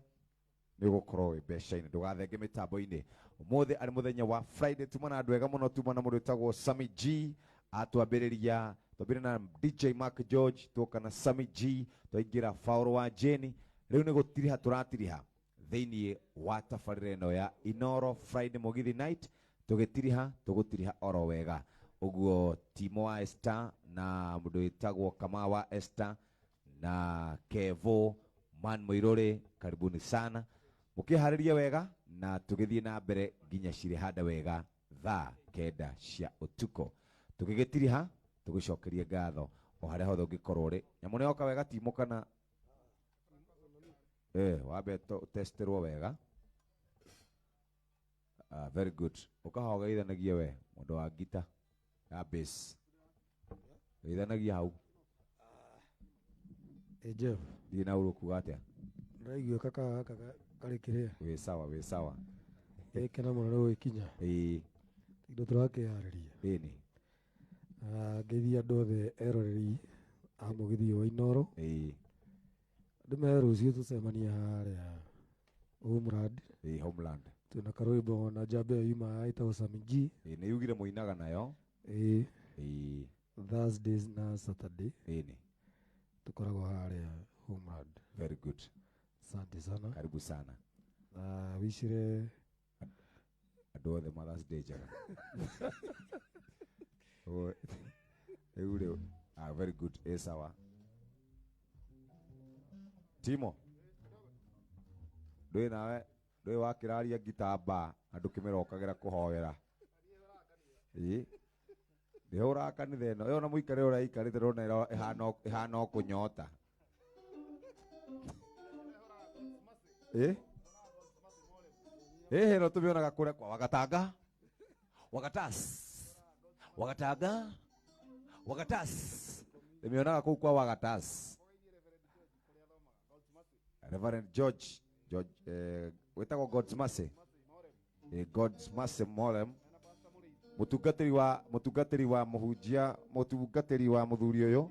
Nĩ gũkorwo wĩ mbeca-inĩ, ndũgathenge mĩtambo-inĩ. Ũmũthĩ arĩ mũthenya wa Friday, tuma na andũ ega mũno, tuma na mũndũ wĩtagwo Sammy G atwambĩrĩria, twambĩrĩria na DJ Mark George, tuoka na Sammy G, twaingĩra Fauro wa Jeni. Rĩu nĩ gũtiriha tũratiriha thĩinĩ wa tabarĩra ĩno ya Inoro Friday Mugithi night, tũgũtiriha oro wega. Ũguo timu wa Esther na mũndũ wĩtagwo Kama wa Esther na Kevo Man Mũirũrĩ, karibuni sana. Mũkĩharĩria wega na tũgĩthiĩ na mbere nginya cirĩ handa wega thaa 9 cia ũtukũ. Tũgĩgĩtiriha tũgĩcokerie ngatho o harĩa hothe ũngĩkorwo ũrĩ. Nyamũ nĩyoka wega timu kana wabe testerwo wega. Very good. Ukahoga ithanagia we mũndũ wa gita ya bass. Ithanagia hau. Jeff, dina urukuga atia? Ndaigua kaka kari kiria. We sawa. Ekena mũno rĩu ikinya. Indo tũrakĩharĩria. Ĩni. Ngeithia andũ othe eroreri a mũgithi wa Inoro. Ndĩmere rũciũ tũcemania harĩa Homeland. Homeland. Twĩna karwĩmbo na njamba ĩyo yuma ĩtagwo Sammy G. Nĩ yugire mũinaga nayo. Thursdays na Saturday. Tukoragwo harĩa Homeland. Very good. Asante sana. Karibu sana. Wishire andũ othe Mother's Day njega. Very good. Sawa. Timo. Ndũĩ nawe wakĩraria ngita mba andũ kĩmĩrokagĩra kũhoera. Nĩho ũrakanitha ĩno. Ĩyo na mũikare ũraikarĩte rona ĩhana kũnyota. Ĩno tũmĩonaga kũrĩa kwa Wagatanga. Wagatas. Tũmĩonaga kũu kwa Wagatas. Reverend George wetagwo God's Mercy. God's Mercy Morem. Mũtungatĩri wa mũhunjia, mũtungatĩri wa mũthuri ũyũ.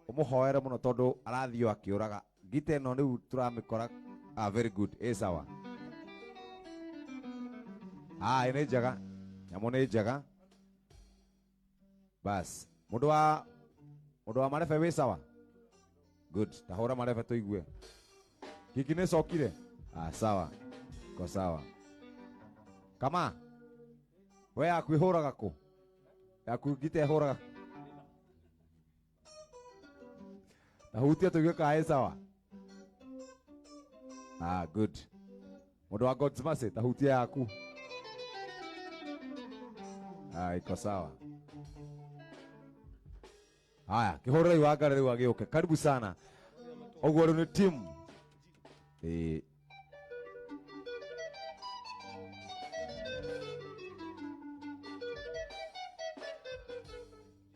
Ũmũhoere mũno tondũ arathiĩ akĩũraga. Ngita ĩno rĩu tũramĩkora. Very good. Sawa. Nĩ njega. Nyamũ nĩ njega. Bas. Mũndũ wa marebe wĩ sawa? Good. Tahũra marebe tũigue. Kiki nĩ cokire? Sawa. Ko sawa. Kama we yakwĩhũraga kũ? Ngita ĩhũraga. Nahutia tũigue kaĩ sawa? Good. Mũndũ wa God's Mercy, tahutia yaku. Iko sawa. Haya, kĩhũrĩrai wa Ngarĩ rĩu agĩũke. Karibu sana. Ũguo rĩu nĩ timu.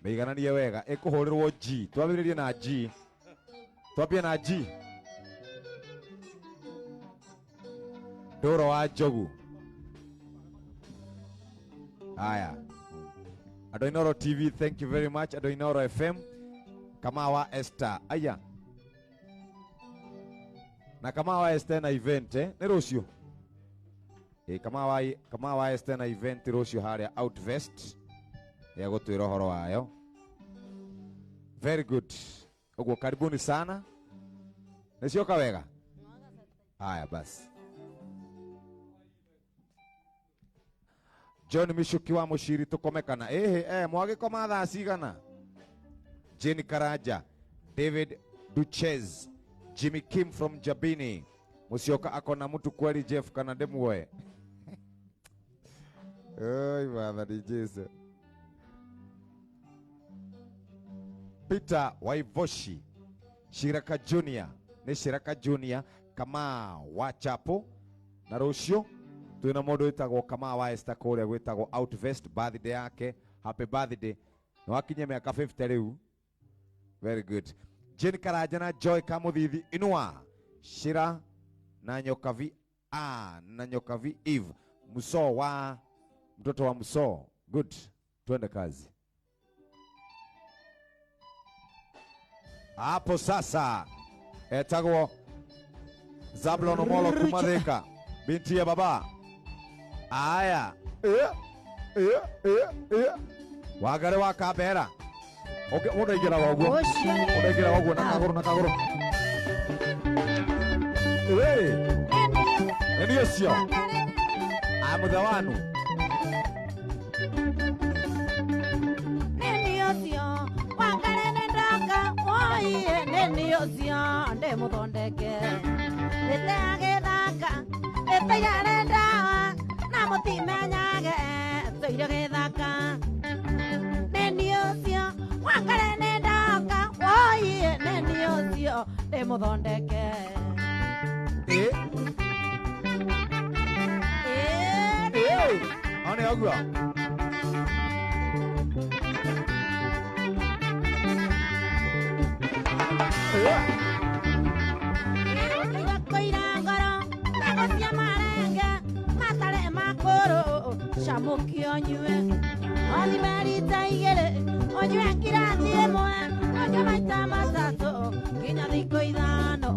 Mĩigananie wega, ĩkũhũrĩrwo G. Twambĩrĩrie na G. Twambie na G. Ndũro wa Njogu. Haya. Andũ Inoro TV, thank you very much. Andũ Inoro FM. Kama wa Esther. Aya. Na Kama wa Esther na event, nĩ rũciũ. kama wa este na event rocio haria Outvest ya gutwira horo wayo. Very good. Ugo karibuni sana. Nisioka wega. Haya basi. John Mishuki wa Mushiri tukomekana. Mwage koma thaa cigana. Jenny Karaja, David Duches, Jimmy Kim from Jabini. Musioka akona mtu kweli Jeff kana demwe. Oi baba dijese. Peter Waivoshi, Shiraka Junior, ni Shiraka Junior kama wachapo na rucio twina mundu witagwo kama wa Esther kuria gwitagwo Outvest birthday yake. Happy birthday. Ni wakinye miaka 50 riu. Very good. Jane Karaja na Joy Kamuthithi Inua Shira na Nyokavi na Nyokavi Eve Muso wa mtoto wa Muso. Good. Twende kazi. Hapo sasa etagwo Zablon Omolo Kumadeka binti ya baba. Aya. Wagare wa Kabera. Okay, unaingira wagwo. Unaingira wagwo na kagoro. Ndio sio. Amudawanu. Ndio sio. Wangare nendaka. Oye, ndio sio. Ndemo tondeke. Etagedaka. Etayarenda. Namotimenyage. Toiregedaka. Ndio sio. Wangare nendaka. Oye, ndio sio. Ndemo tondeke. Ane agua. Shamukio nyue. Oli merita igere. Onyue kirathie mwe. Onya maita matatu. Kinya thiko ithano.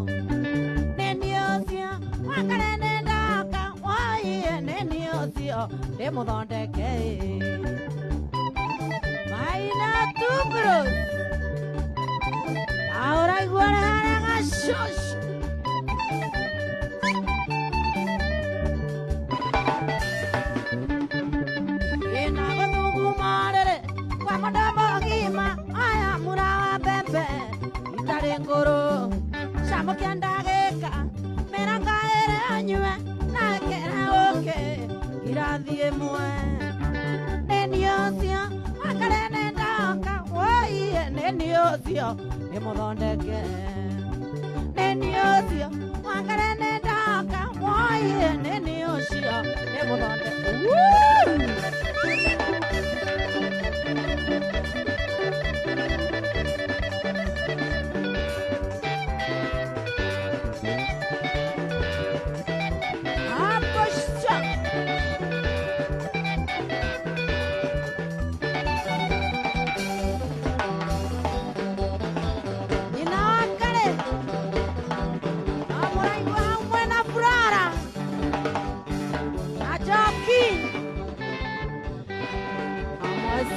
Ndio sio. Wangare nendaka. Oye, ndio sio. Ndemo thondeke. Maina tubros. Ahora igual hará shosh. Aya murawa bebe itarengoro shamukiandageka meranga ere anywe na kera oke irathie mwe neniosia akarene ndaka oye neniosia nimuthondeke neniosia akarene ndaka oye neniosia nimuthondeke.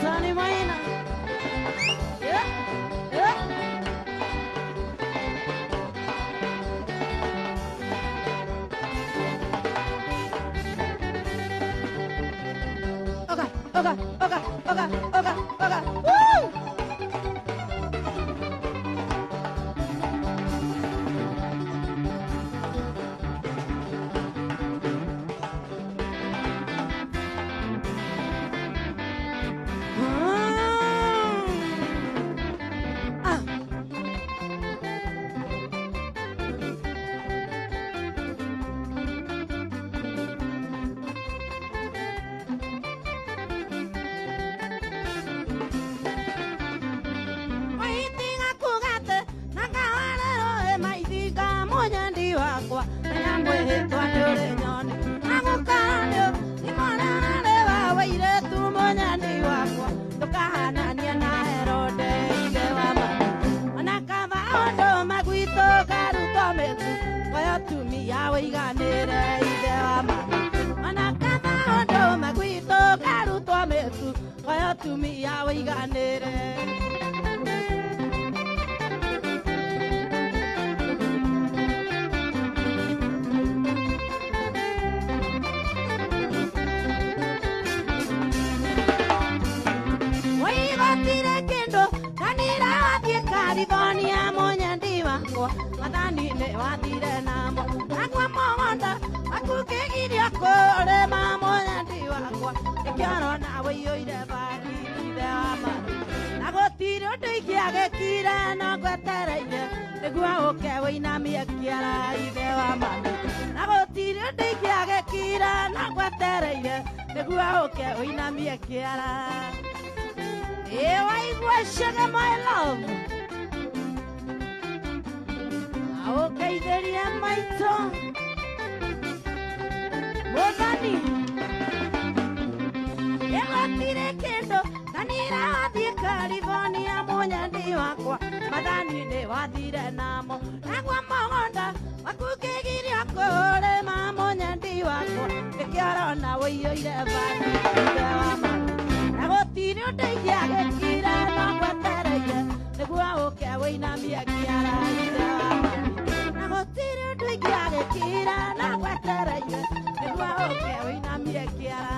Sunny Maina. Okay. Woo! Tumia we ganere ide wa mama. ya waiganire waigatire kendo kanira wathie California monyandi wakwa mathanine wathire namo nagwa mogonda akukigiria kurima monyandi wakwa ikiarona waiyoire baki ithe wa mami na gutiri undu ingiagikire no ngwetereire niguo uke wĩinamie kĩara ithe wa mami na gutiri undu ingiagikire no ngwetereire niguo uke wĩinamie kĩara waigua sugar my love aukeithĩrie maitũ mũthoni ĩgotire kĩndũ kanira wathiĩ California mũnyandi wakwa mathani-inĩ wathire namo nagwa mũgũnda makũkĩgiria kũrĩma mũnyandi wakwa ĩkĩarona wĩiyũire bani ithe wa mami na gũtirĩ ũndũ ingĩagĩkire no ngwetereire nĩguo ũke wĩinamie kĩara ithe wa mami na gũtirĩ ũndũ ingĩagĩkire no ngwetereire nĩguo ũke wĩinamie kĩara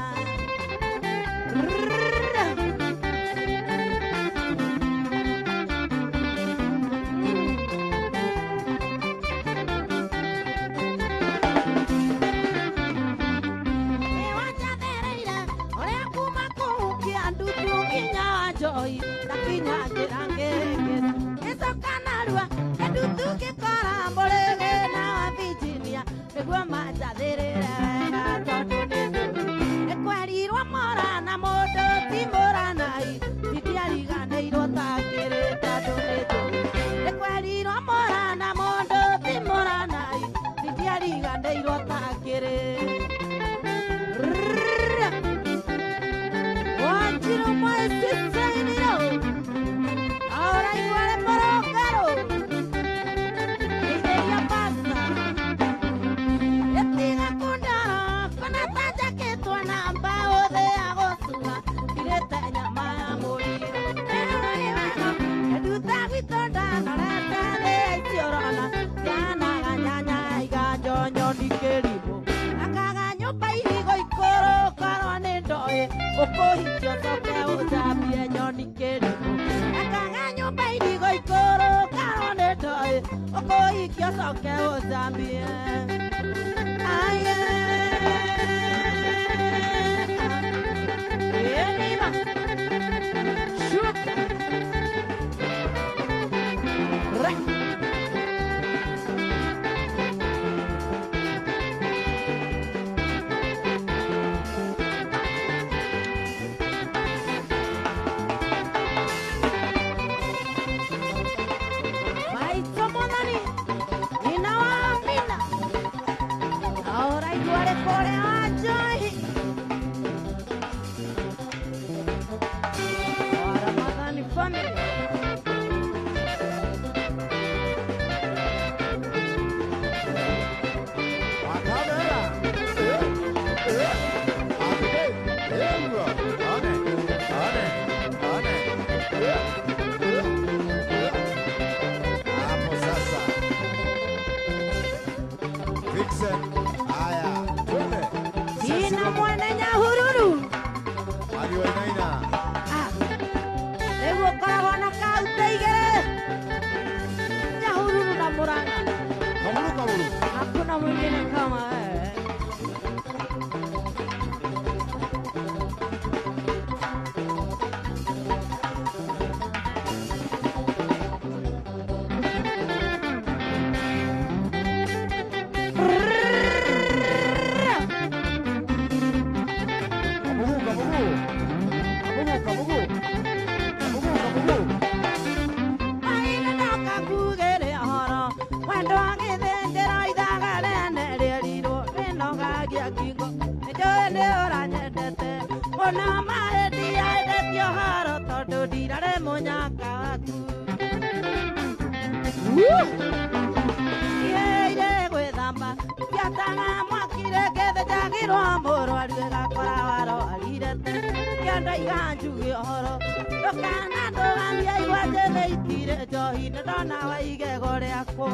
Kianda iganjugi horo Ndukana ndũgamia igua njĩthĩitire njohi nĩ ndona wa igego rĩakwa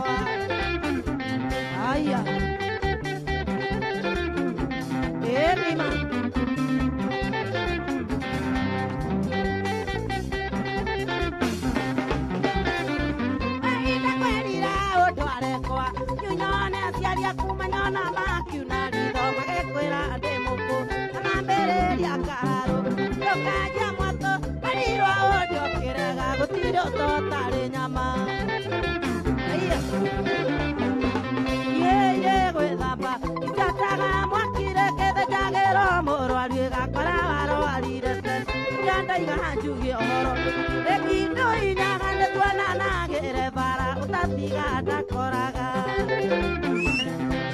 Aya Ĩnima Mahinda kwerira ũndwarekwa Nyunyone aciari aku manyona makiuna ritho magĩkwĩra ndĩ mũkũ na mambĩrĩria ngaro Ndũkanjia mwato marirwa ũndũ kĩrega gũtirĩ ũtotarĩ nyama Yeye gwĩthamba Itataga mwakire gĩthĩnjagĩrwo mũrwaru ĩgakora warwarire tene Kianda iganjugi ũhoro Ĩkindu inyaga nĩtuonanagĩre bara ũtatiga ndakoraga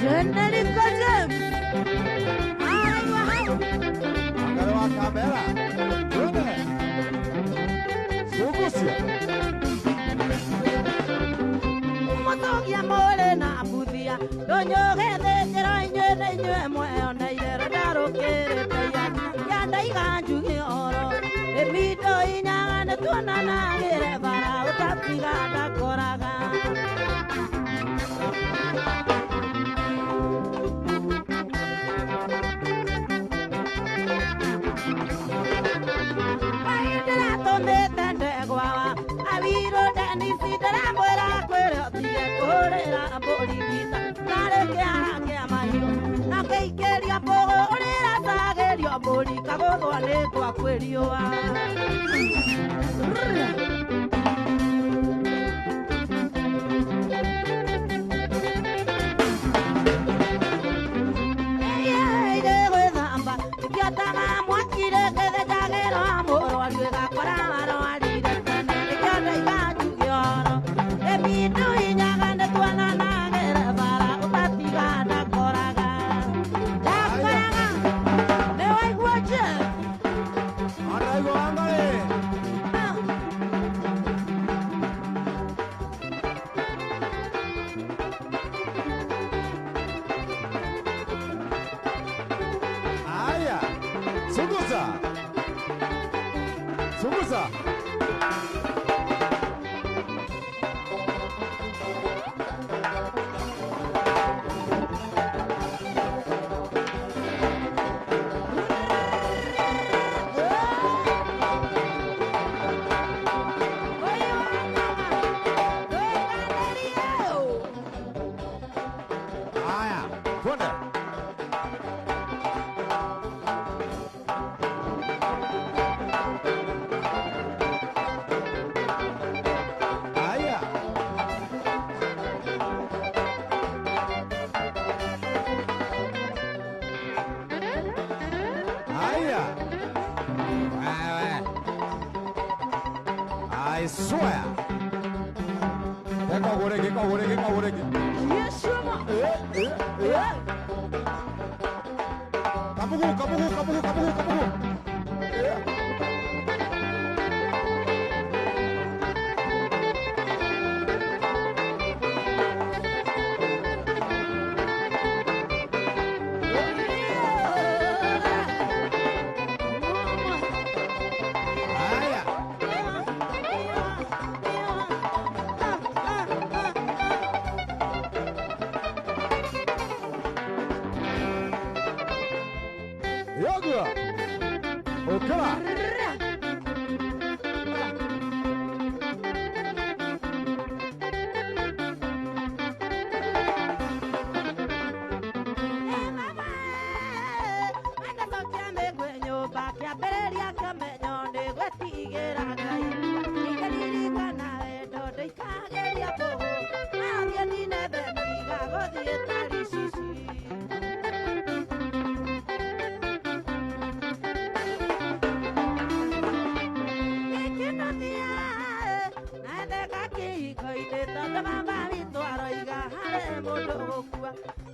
Generico James Aigua hau Angalo wa kamera Tuone Sugusia Mũtũgia mũrĩ na mbuthia ndũnyũgĩthĩ njĩra inyuĩ inyuĩ mweyoneire rũndarũkĩrĩte Kianda iganjugi ũhoro Ĩmindu inyaga nĩtuonanagĩre bara ũtatiga ndakoraga Maindĩra tũmĩte ndegwawa Awiro Dennis ndĩramwĩra kwĩrĩ ũtige kũhũrĩra mbũri mbica Narĩ kĩara kĩa mahiũ Na ngĩikĩria mbũgũ ũrĩratagĩrio mbũri Kagũthwa nĩ ngwakwĩriũa Gwĩthamba Ingĩotaga mwakire gĩthĩnjagĩrwo mũrwaru ĩgakora warwarire tene Kianda iganjugi ũhoro Ĩmindu inyaga nĩtuonanagĩre bara ũtatiga ndakoraga Ndakoraga Nĩwaigua Jeff Araigua Wangari Aya Sugusa Sugusa Aya Tuone Aya Aya Wewe I swear Kekogoreki Yeshua Kabugu Aya Yogura Okara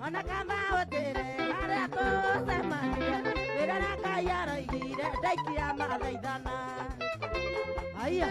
Ona kama hotere harĩa tũcemania wĩra na Ngai aroigire ndaikia mathaithana Aya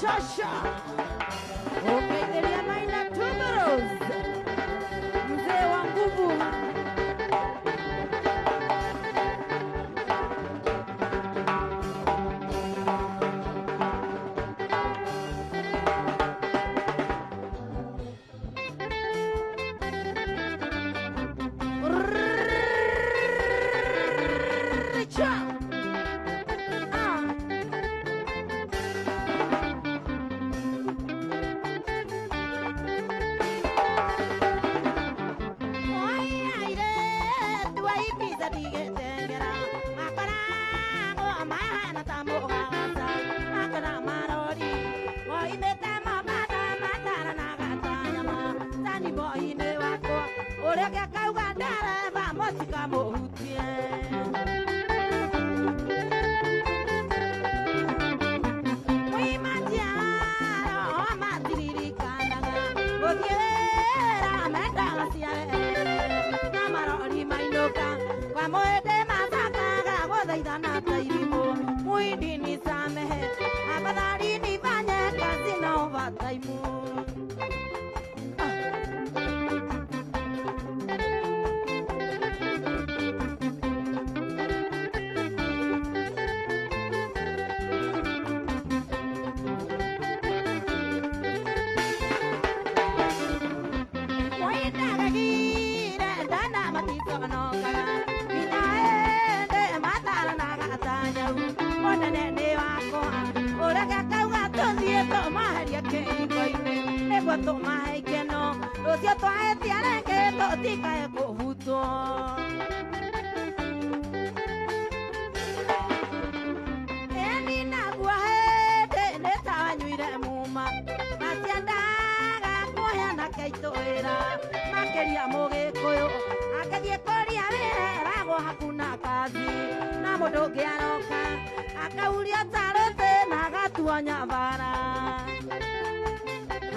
Shasha. Okay, Delia Maina Tuberos. Mzee wa nguvu.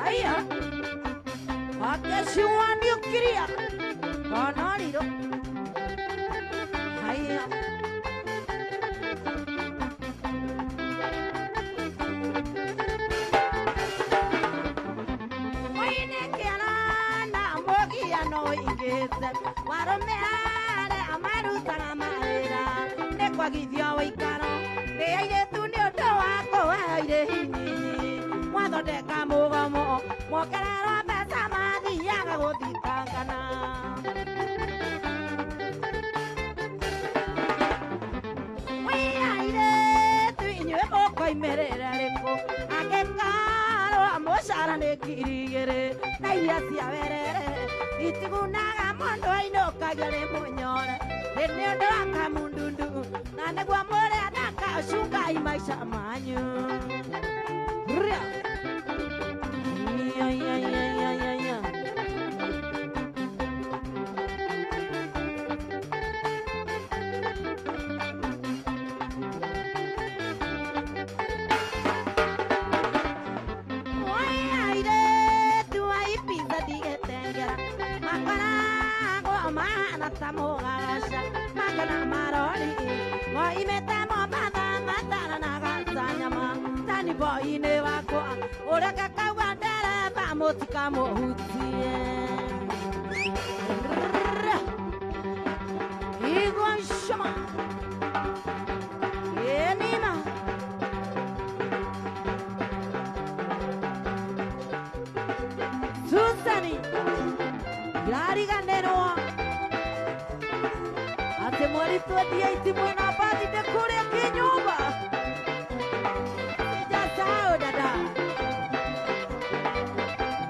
Haya. Akeshiwa ndio kiria. Kanariro. Haya. Waromehare amarutaga mawĩra nĩ kwagithio ũikaro nĩ airĩtu nĩ ũndũ wa kũheire hinyinyi mwathondeka mũgomo mwongererwo mbeca mathiaga gũthitangana airĩtu inyuĩ mũkoimĩrĩra rĩkũ angĩkarwo mũcara nĩ ngiri igĩrĩ na iria cia werere itigunaga mũndũ ainũkagia nĩ mũnyore nĩ ũndũ wa kamundundu na nĩguo mũrĩa ndakacungai maica manyu Tamogasha, Magana Marori, Moimetamo Bada, Matana Nagasanyama, Tani Boy Nevako, Urakaka Wandera, Bamotikamo Hutie. Igwan Shama, Yenima. Susani, Yariganero. Ate mwarito atia itimwe na badi de kure kinyumba. Sija sao dada.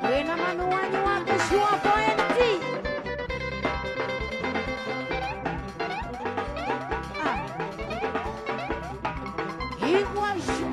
Wena manu wanyu wake shua poenti. Higwa shu.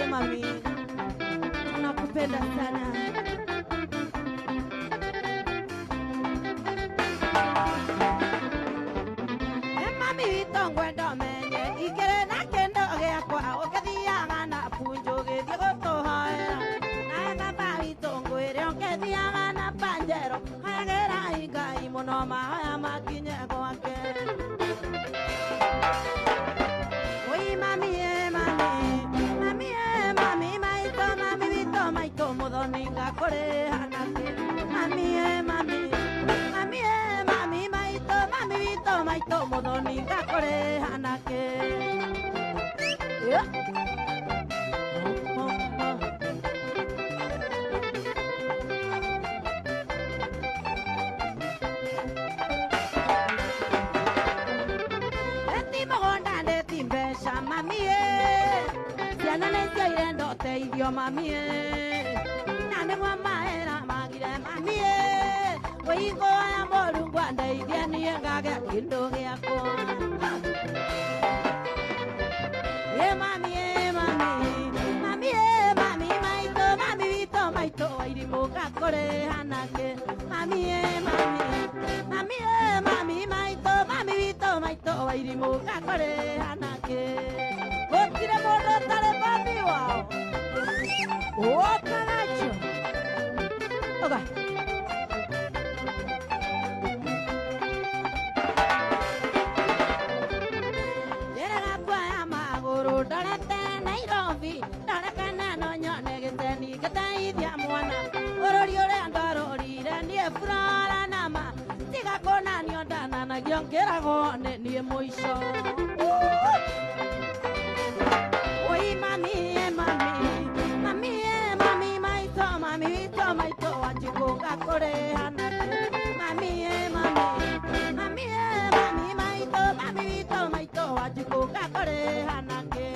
Mami, nakupenda sana. Mami vitongwe ndomenye igere na kendo giakwa ukithiaga na punjo githie gutuhoera na baba vitongwe ri ukithiaga na panjero hayagera Ngai muno mahaya makinye gwake. Oi mami maito mudhoninga kore hanake mami maito mudhoninga kore hanake eti mogonda ndetimbe yo mami nane kwa maera magire mami Wiko ya morungu andeithia niĩ ngagĩa kĩndũ gĩakwa mami witũ maitũ wa irimũ gakũrĩ hanake mami witũ maitũ wa irimũ gakũrĩ hanake gũtirĩ mũndũ ũtarĩ mami wao ũkagacio okay. Ndorete Nairobi, ndorekana no nyone gĩteni gĩteithia mwana ũrũri ũrĩa ndarorire niĩ Flora nama tiga kuonanio ndananagio ngĩragwo nĩ niĩ mũico Oi mami witũ maitũ wanjikũ gakũrĩ hanake mami witũ maitũ wanjikũ gakũrĩ hanake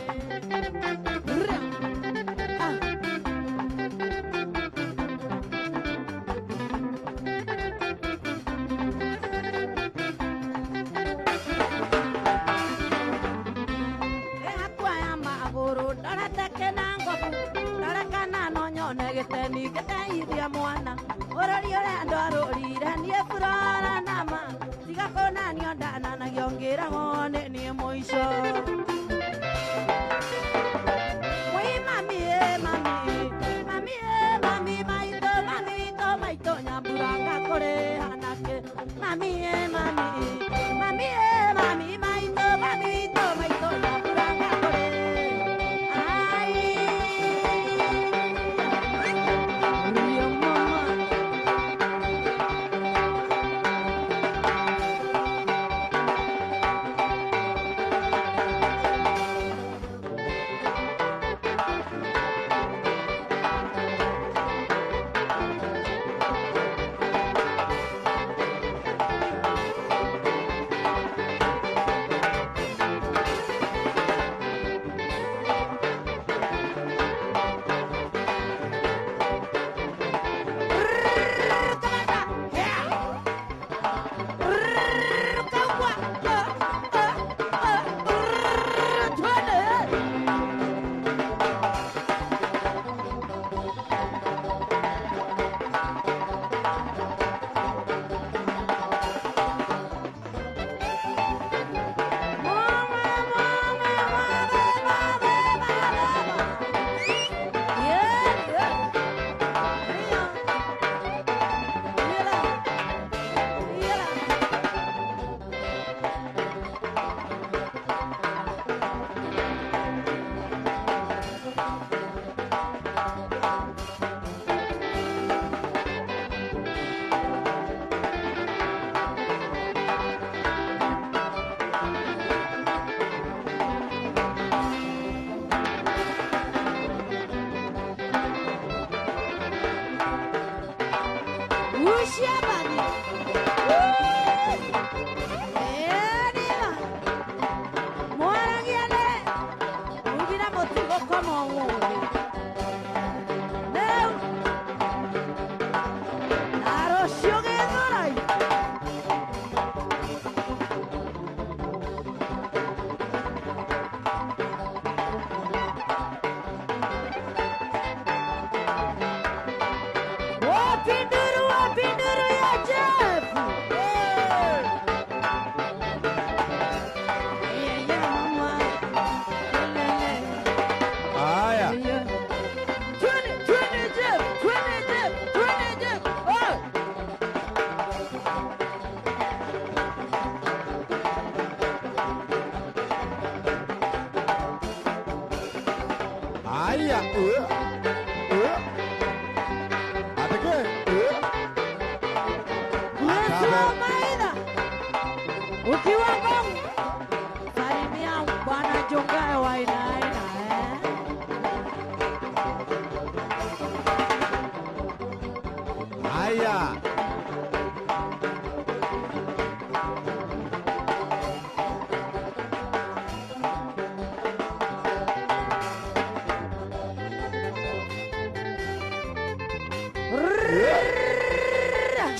gĩteni gĩteithia mwana ũrũri ũrĩa ndarũrire niĩ Flora nama tiga kuonanio ndananagio ngĩragwo nĩ niĩ mũico mami witũ maitũ nyambura gakũrĩ hanake mami witũ maitũ nyambura gakũrĩ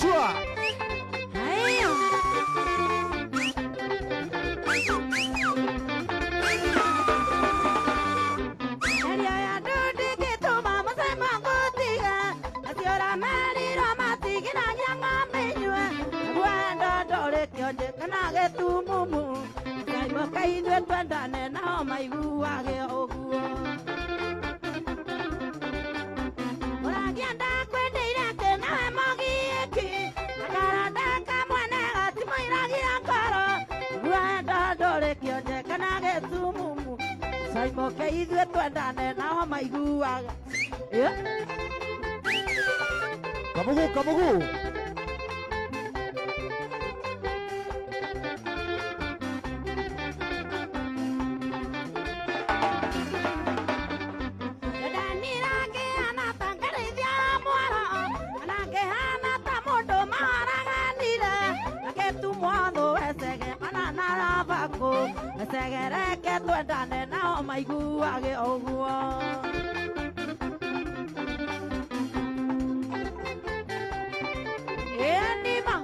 Chua. Haya. Eria ya dudu kituma musema ngutiga. Asiora mariro matigina nyanga menywe. Gwenda dole kionje kana getumumu. Kaimo kaidwe twendane nao maiguage oguo. Uragienda kwendeire kenawe mogieki. Nakaranda kamwene gatimoiragia ngoro. Gwenda dole kionje kana getumumu. Saimo kaidwe twendane nao maiguage. Kamugu, kamugu. Segereke twendane nao maiguage oguo. Nima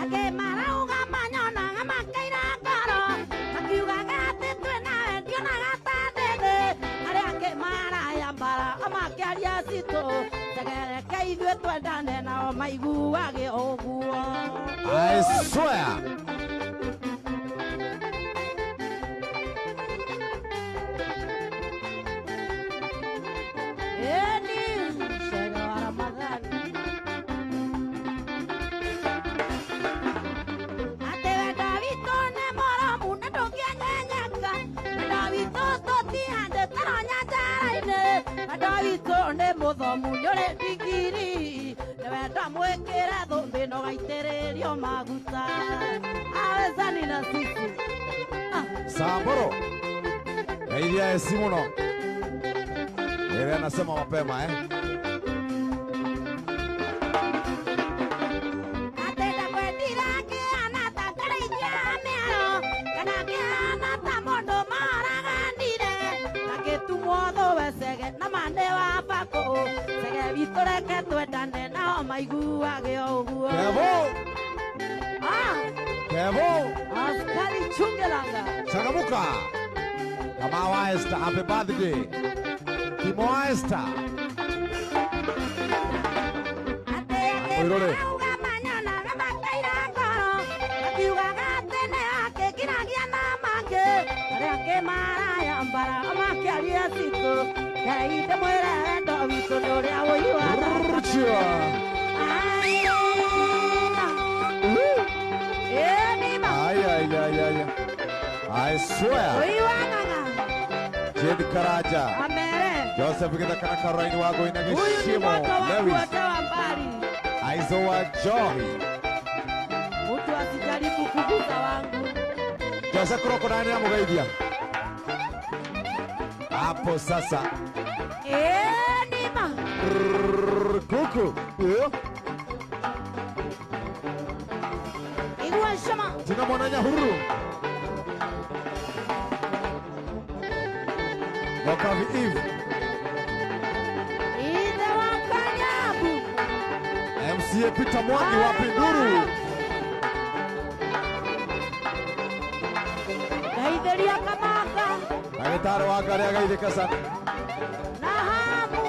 ake marauga manyona ngamakeira ngoro makiugaga ati twenawe ndionaga ta ndende aria angĩ maraya mbara amakiaria citũ segereke ithuĩ twendane nao maiguage ũguo. I swear. Muthomu nyore digiri wenda mwekera thumbi no gaitĩrĩrio maguta awezani na sisi Samburu. Gaidia esi muno. Ele anasema mapema atenda kwendira kiana takarĩithia mĩaro kana kiana ta mũndũ maraganire agĩtumwo thũwe cege na mande wa bako cege witũ reke twendane nao maiguage ũguo. Kevo. Askari Chungelanga. Changamuka. Kama wa Esther, happy birthday. Kimo wa Esther. Oirore. I swear. Jed Karaja. Joseph Gidakana Karaini wago inagishimo. Lewis. Aizo wa Johi. Mtu asijaribu kugusa wangu. Joseph Kuroko nani ya mugaidia. Hapo sasa. Nima. Kuku. Igwa shama. Jina mwananya huru. Wakavi Eve. Ida wakanyabu. MCA Peter Mwangi wa Pinduru. Gaitheria kamaka. Agitaro wa Karia gaithika sana. Na hamu.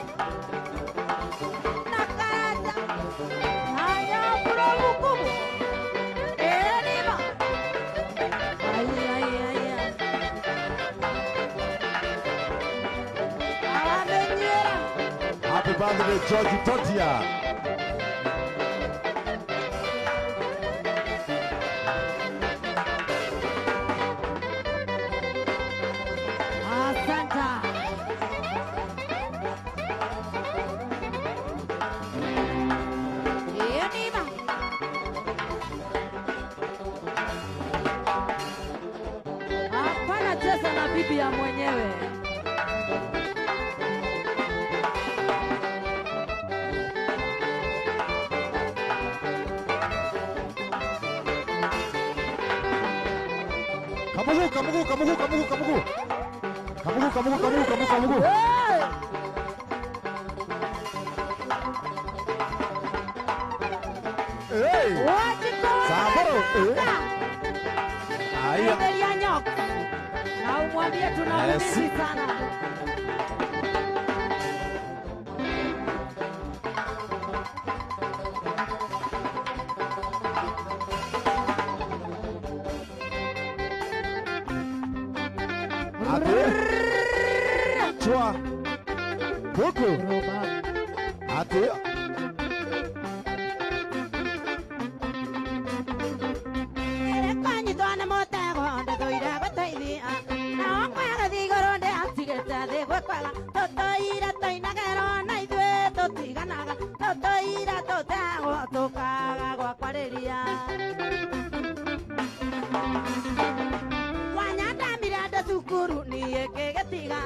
Na karaja. Haya bro hukumu. Nima. Ay. Happy birthday, George Totia. Asanta. Nima. Hapana cheza na bibi ya mwenyewe. Kamugu, kamugu, kamugu, kamugu, kamugu. Kamugu, kamugu, kamugu, kamugu, kamugu. Hey! Saboro. Haya. Endelea nyoka. Na umwambie tunaumizi sana. Chua. Kuku. Ate. Kanyitwana motego ndegoire gũteithia nao kwaga thigũrũ ndĩatigĩte thĩ gwĩkwega tũtũire tũinagĩrwo na ithuĩ tũtiganaga tũtũire tũtegwo tũkaga gwakwarĩria wanyandamire ndĩ cukuru niĩ kĩgĩtiga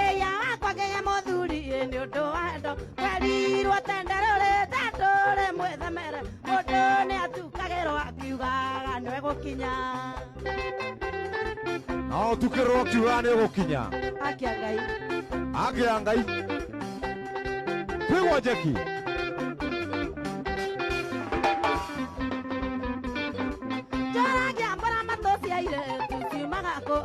ĩya wakwa kĩgĩ mũthuri nĩ ũndũ wa endo kwerirwo tenderũrĩte ndũrĩ mwĩthemere mũndũ nĩ atukagĩrwo akiugaga nĩwe gũkinya No tukĩrwo kiuga nĩ gũkinya. akia Ngai Akia Ngai. Kwĩgwo njeki. njoragia mbũra matũ cia airĩtu ciumaga kũ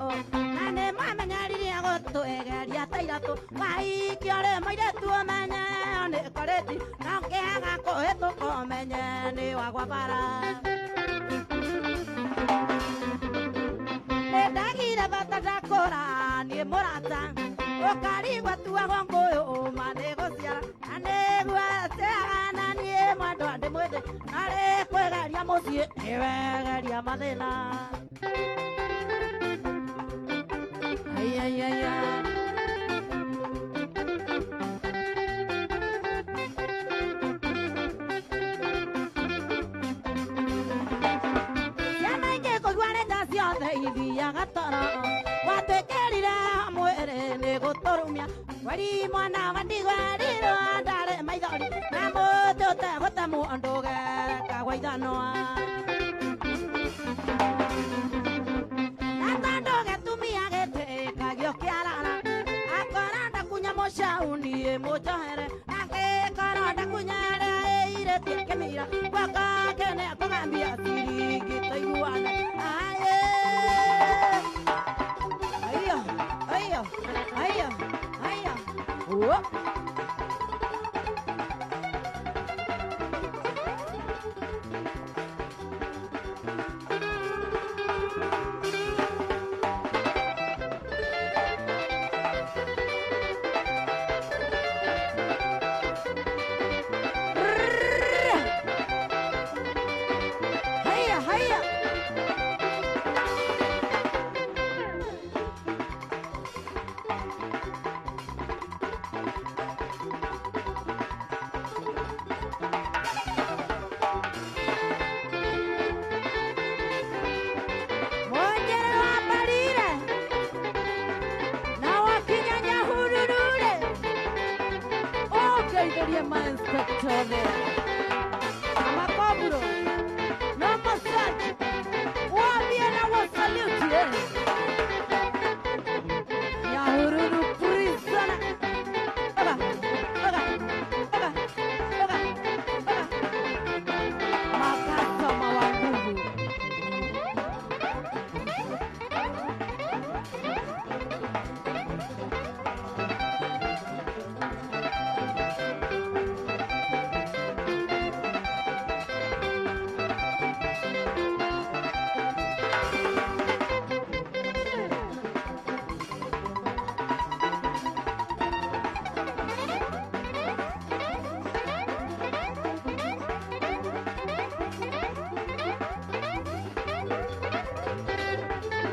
na nĩ mwamenyeririe gũtũegeria ta iratũ waikio rĩ mũirĩtu ũmenye nĩ korĩti na ũkĩaga kũhĩtũka ũmenye nĩ wagwa bara ndagire bata ndakũra niĩ mũrata ũkarigua tuagwo ngũyũ ũma nĩ gũciara na nĩguo ateaga na niĩ mwendwa ndĩ mwĩthĩ na rĩ kwĩgeria mũciĩ nĩwegeria mathĩna aiaiaia ciana ingĩ kũigua nĩ ta ciothe ithiaga toro watwĩkĩrire mwĩrĩ nĩ gũtũrumia kweri mwana wa ndigwerirwo ndarĩ maithori na mũndũ ũtegũtemwo ndũgereka gwa ithanwa na tondũ gĩtumia gĩtĩkagio kĩarara akorwo ndakunya mũcaũ niĩ mũnjohere na ngĩkorwo ndakunya rĩa ĩirĩtie kĩmira gwakake nĩ akũgambia ciringi tũiguane aye aiyo aiyo aiyo aiyo uo Haya, haya. Mwenyewe wa Mbarire na wakinya Nyahururure ũngeithĩrie mainspector there Makoburo no massage waambie na wasalute Nyahururu prison oga oga oga oga oga makasoma wa nguvu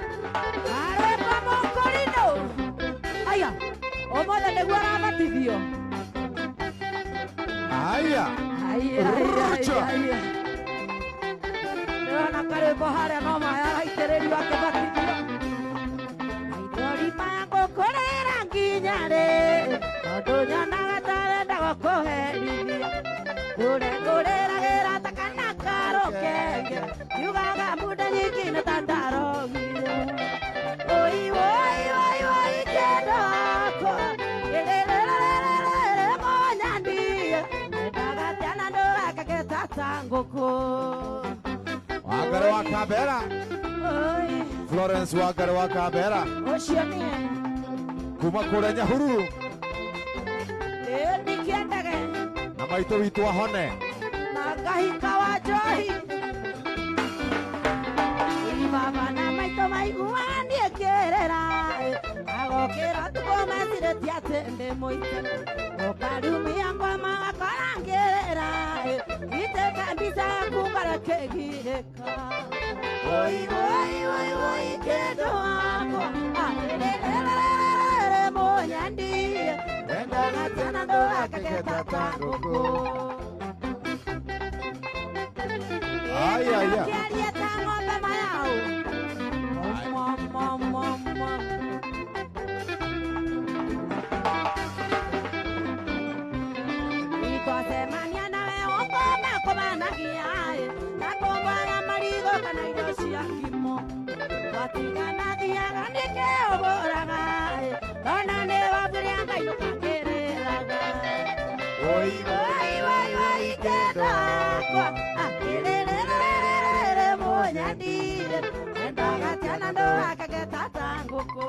Arepa Mocorino. Aya, ũmũthĩ nĩguo arabatithio. Aya. Aya, aya, aya. Ndĩrona karĩmbo harĩa no maya araitĩrĩrio akĩbatithio. Maithori maya ngũkũrĩra nginya rĩ, tondũ nyonaga ta wenda gũkũherithia. Ngũrĩragĩra ta kana karũkenge, yugaga muda nyingine ta ndarogire. ngũkũ. Wangari wa Kambera. Florence Wangari wa Kambera. Ũcio niĩ. Kuma kũrĩa Nyahururu. Ndikĩendage. Na maitũ witũ ahone. Na ngahika wa njohi. Baba na maitũ maiguaga niĩ ngĩrĩra. Agokĩra tukũ macirĩtie atĩ ndĩ mũite. Ũkarumia ngoma gakora ngĩrĩra. Itĩka mbica yaku ngarekĩgirĩka. Oi, oi, oi, oi, kĩndũ wakwa. Arĩrĩrĩrĩrĩrĩ mũnyandi. Wendaga tena ndũgakĩgeta ta ngũkũ. Ai, ai, ai. Kĩaria ta ng'ombe mayau. Twacemania nawe ũkome kũmanagia na kũmwara marigũ kana indo cia ngimo. Twatigana thiaga nĩkĩ ũgũraga ona nĩ wambĩrĩa Ngai ndũkangĩrĩraga. Oi, oi, oi, oi, kĩndũ wakwa akĩrĩrĩrĩrĩrĩ mũnyandi. Endaga tena ndũgakĩgeta ta ngũkũ.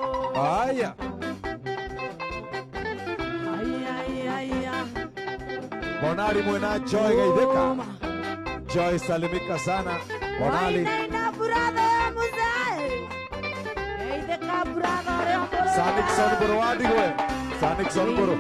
Aya. Bonali mwena Joy Gaideka. Joy salimika sana. Bonali. Sanikson Buru wadigwe. Sanikson Buru.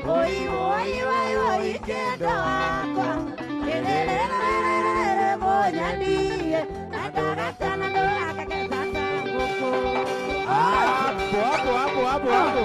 Oi, oi, oi, oi, kĩndũ wakwa. Kĩrĩrĩrĩrĩrĩ mũnyandi. Endaga tena ndũgakĩgeta ta ngũkũ. Hapo.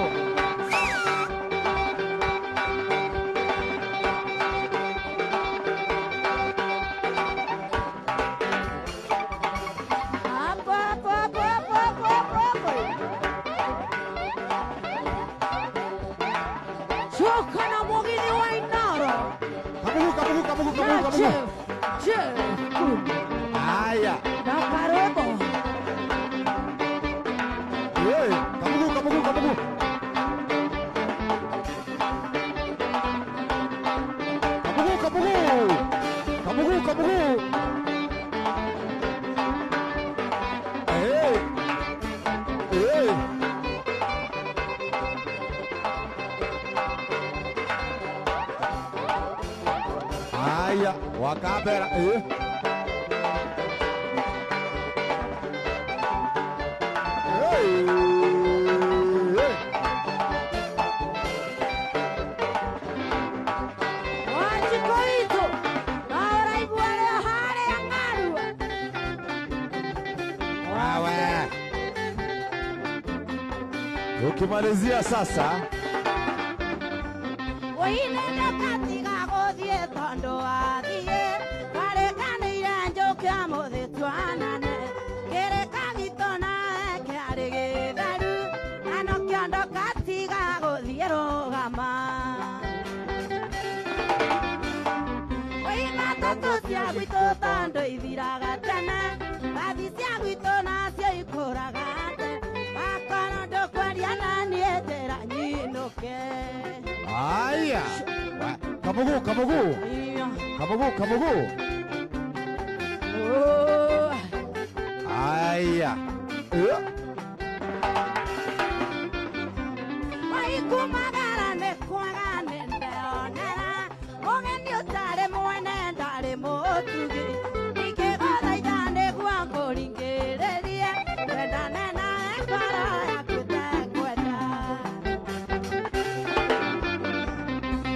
Aya. Karibu. Hey, kamugu. Kamugu. Hey. Aya, Wakabera. Ukimalizia sasa Wĩinĩte katiga gũthiĩ tondũ wathiĩ warĩkanĩire njũke mũthĩ twanane kĩrĩka gitũ nawe kĩarĩ gĩtheru na no kĩondo katiga gũthiĩ rũgama wĩina tatũ cia gwitũ tondũ ithiraga tene bathi cia gwitũ nacio ikũraga akorwo ndũkwaria na niĩ njĩra nyinũke. Aya. Kamugu. Aya. Waikumagara nĩ kwaga nĩ ndeonera ũgeni ũtarĩ mwene ndarĩ mũtugi ingĩgũthaitha nĩguo ngũringĩrĩrie wendane nawe ngoro yaku ndekwenda.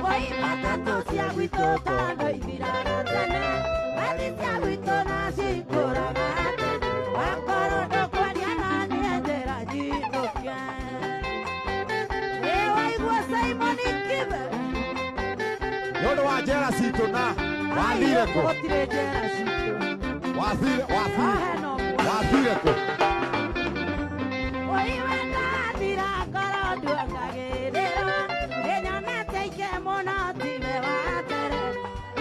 Woima tatũ cia gwitũ tondũ ithiraga tene bathi cia gwitũ nacio ikũraga tene wakorwo ndũkwaria na niĩ njĩra njinũke. Waigua Simon Kibe nĩ ũndũ wa njĩra citũ na wathire kũ? gũtirĩ njĩra citũ. Wathire kũ? Woiwe ndathira ngoro nduongagĩrĩra ĩnyonete ike mũno tiwe wa mbere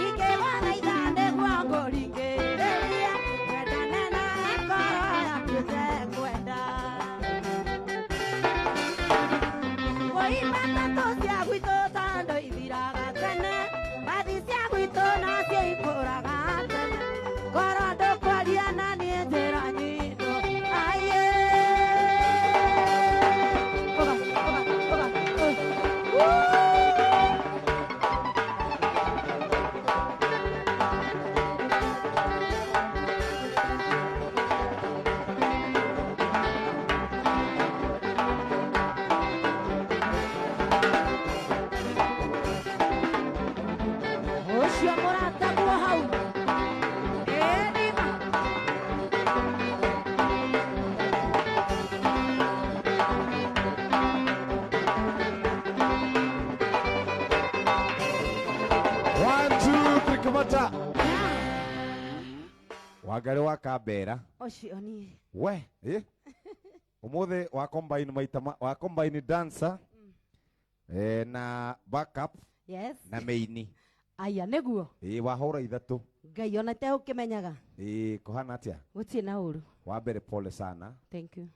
ingĩgũthaitha nĩguo ngũringĩrĩrie Kambera Ucio ni. we umuthi wa combine dancer na backup Yes. na maini Aya neguo. wahora ithatu Ngai ona te ukimenyaga. kuhana atia Gutie na uru. wa mbere pole sana Thank you.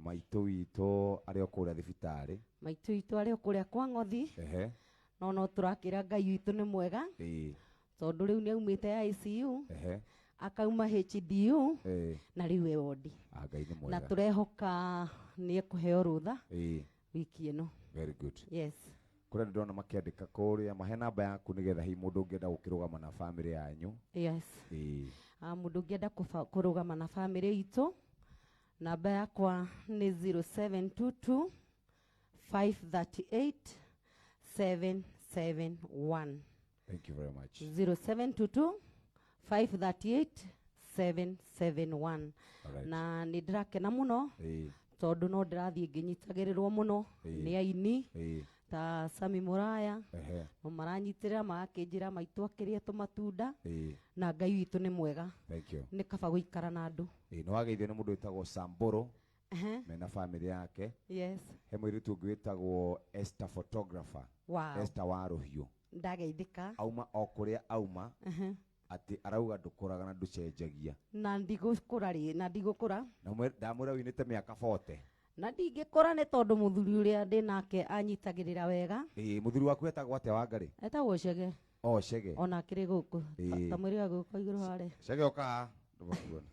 maitu witũ arĩa kuria thibitari Maitu itu ari kuria kwa ngothi. No turakira Ngai witu ni mwega. Tondu riu ni aumite ICU. Akauma HDU. Na riu e wodi. Ngai ni mwega. Na turehoka ni ekuheo rutha. Wiki ino. Very good. Yes. Kuria ndona makiandika kuria mahe namba yaku nigetha hi mundu ungienda gukirugama na family yanyu. Yes. Mundu ungienda kurugama na family itu. Namba yakwa ni 0722 538 771. Thank you very much. 0722 538 771. Na nindrakena muno tondu no ndirathie nginyitagirirwo muno ni aini ta Sami Muraya no maranyitirira magakinjira maitu akirie tumatunda na Ngai witu ni mwega. Thank you. Ni kaba guikara na andu no ageithio ni mundu witagwo Samburu mena family yake. Yes. He mwiritu ungi witagwo Esther photographer. Wow. Esther wa Ruhiu. Ndageithika. Auma o kuria auma ati arauga ndukuraga na nducenjagia na ndigukura ri na ndigukura na ndamura winite miaka 40 na ndingikura ni tondu muthuri uria ndi nake anyitagirira wega. Muthuri waku etagwo atia Wangari? Etagwo Chege. Chege. Ona akiri guku ta mwiri wa guku iguru hare. Chege oka ndumakuona